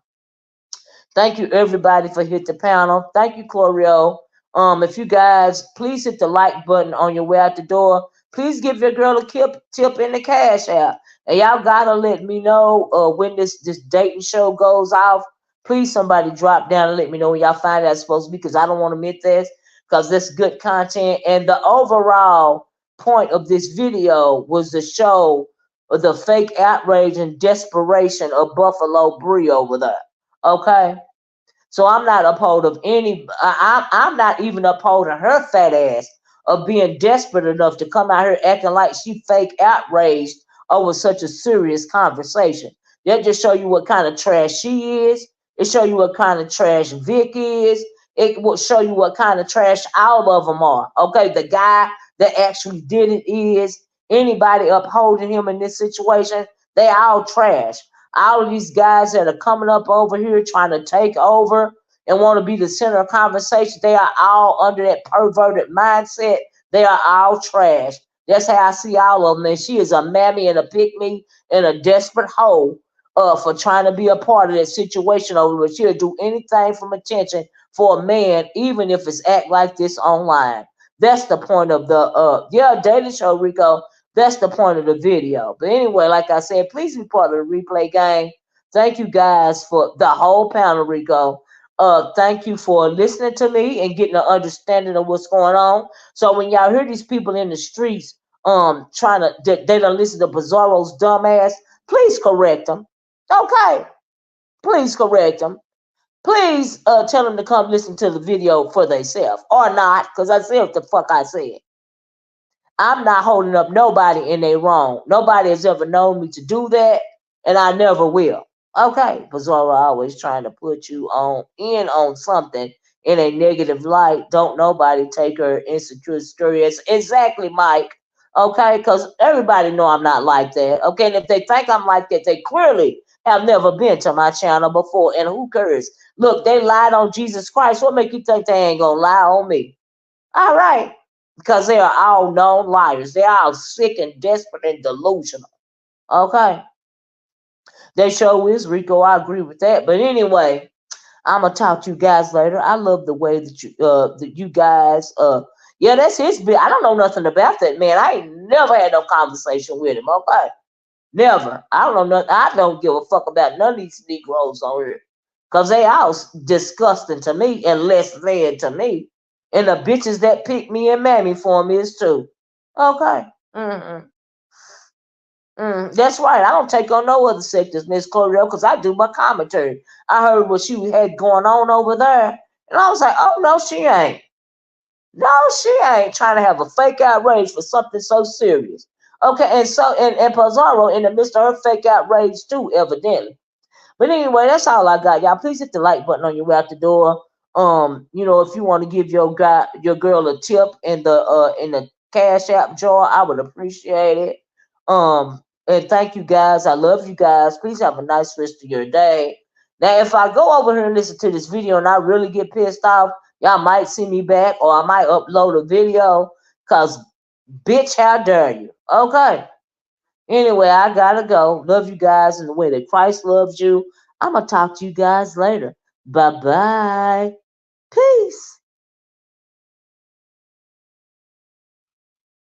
thank you everybody for hit the panel. Thank you, Clorio. If you guys please hit the like button on your way out the door. Please give your girl a tip in the cash app. And y'all gotta let me know when this dating show goes off. Please somebody drop down and let me know when y'all find out it's supposed to be because I don't want to miss this because this good content. And the overall point of this video was to show the fake outrage and desperation of Buffalo Bree over there. Okay. So I'm not upholding of any. I'm not even upholding her fat ass of being desperate enough to come out here acting like she fake outraged over such a serious conversation. That just show you what kind of trash she is. It show you what kind of trash Vic is. It will show you what kind of trash all of them are. Okay, the guy that actually did it is anybody upholding him in this situation. They all trash. All of these guys that are coming up over here trying to take over and want to be the center of conversation, they are all under that perverted mindset. They are all trash. That's how I see all of them. And she is a mammy and a pick me and a desperate hoe for trying to be a part of that situation over there. She'll do anything from attention for a man, even if it's act like this online. That's the point of the dating show, Rico. That's the point of the video. But anyway, like I said, please be part of the replay game. Thank you guys for the whole panel, Rico. Thank you for listening to me and getting an understanding of what's going on. So when y'all hear these people in the streets, trying to they don't listen to Bizarro's dumbass, please correct them. Okay, please correct them. Please tell them to come listen to the video for themselves or not, because I said what the fuck I said. I'm not holding up nobody in their wrong. Nobody has ever known me to do that, and I never will. Okay, Bizarro always trying to put you on something in a negative light. Don't nobody take her insecure serious. Exactly, Mike. Okay, because everybody know I'm not like that. Okay, and if they think I'm like that, they clearly have never been to my channel before. And who cares? Look, they lied on Jesus Christ. What make you think they ain't gonna lie on me? All right. Because they are all known liars. They're all sick and desperate and delusional. Okay. They show is Rico. I agree with that. But anyway, I'm gonna talk to you guys later. I love the way that you guys yeah, that's his bit. I don't know nothing about that man. I ain't never had no conversation with him. Okay. Never. I don't know nothing. I don't give a fuck about none of these Negroes on here. Cause they all disgusting to me and less than to me. And the bitches that pick me and mammy for me is too. Okay. Mm-hmm. That's right. I don't take on no other sectors, Miss Coriel, because I do my commentary. I heard what she had going on over there. And I was like, oh, no, she ain't. No, she ain't trying to have a fake outrage for something so serious. Okay, and Pizarro in the midst of her fake outrage too, evidently. But anyway, that's all I got, y'all. Please hit the like button on your way out the door. If you want to give your girl a tip in the cash app jar, I would appreciate it. And thank you guys. I love you guys. Please have a nice rest of your day. Now, if I go over here and listen to this video and I really get pissed off, y'all might see me back or I might upload a video. Cause bitch, how dare you? Okay. Anyway, I gotta go. Love you guys in the way that Christ loves you. I'm gonna talk to you guys later. Bye bye. Peace.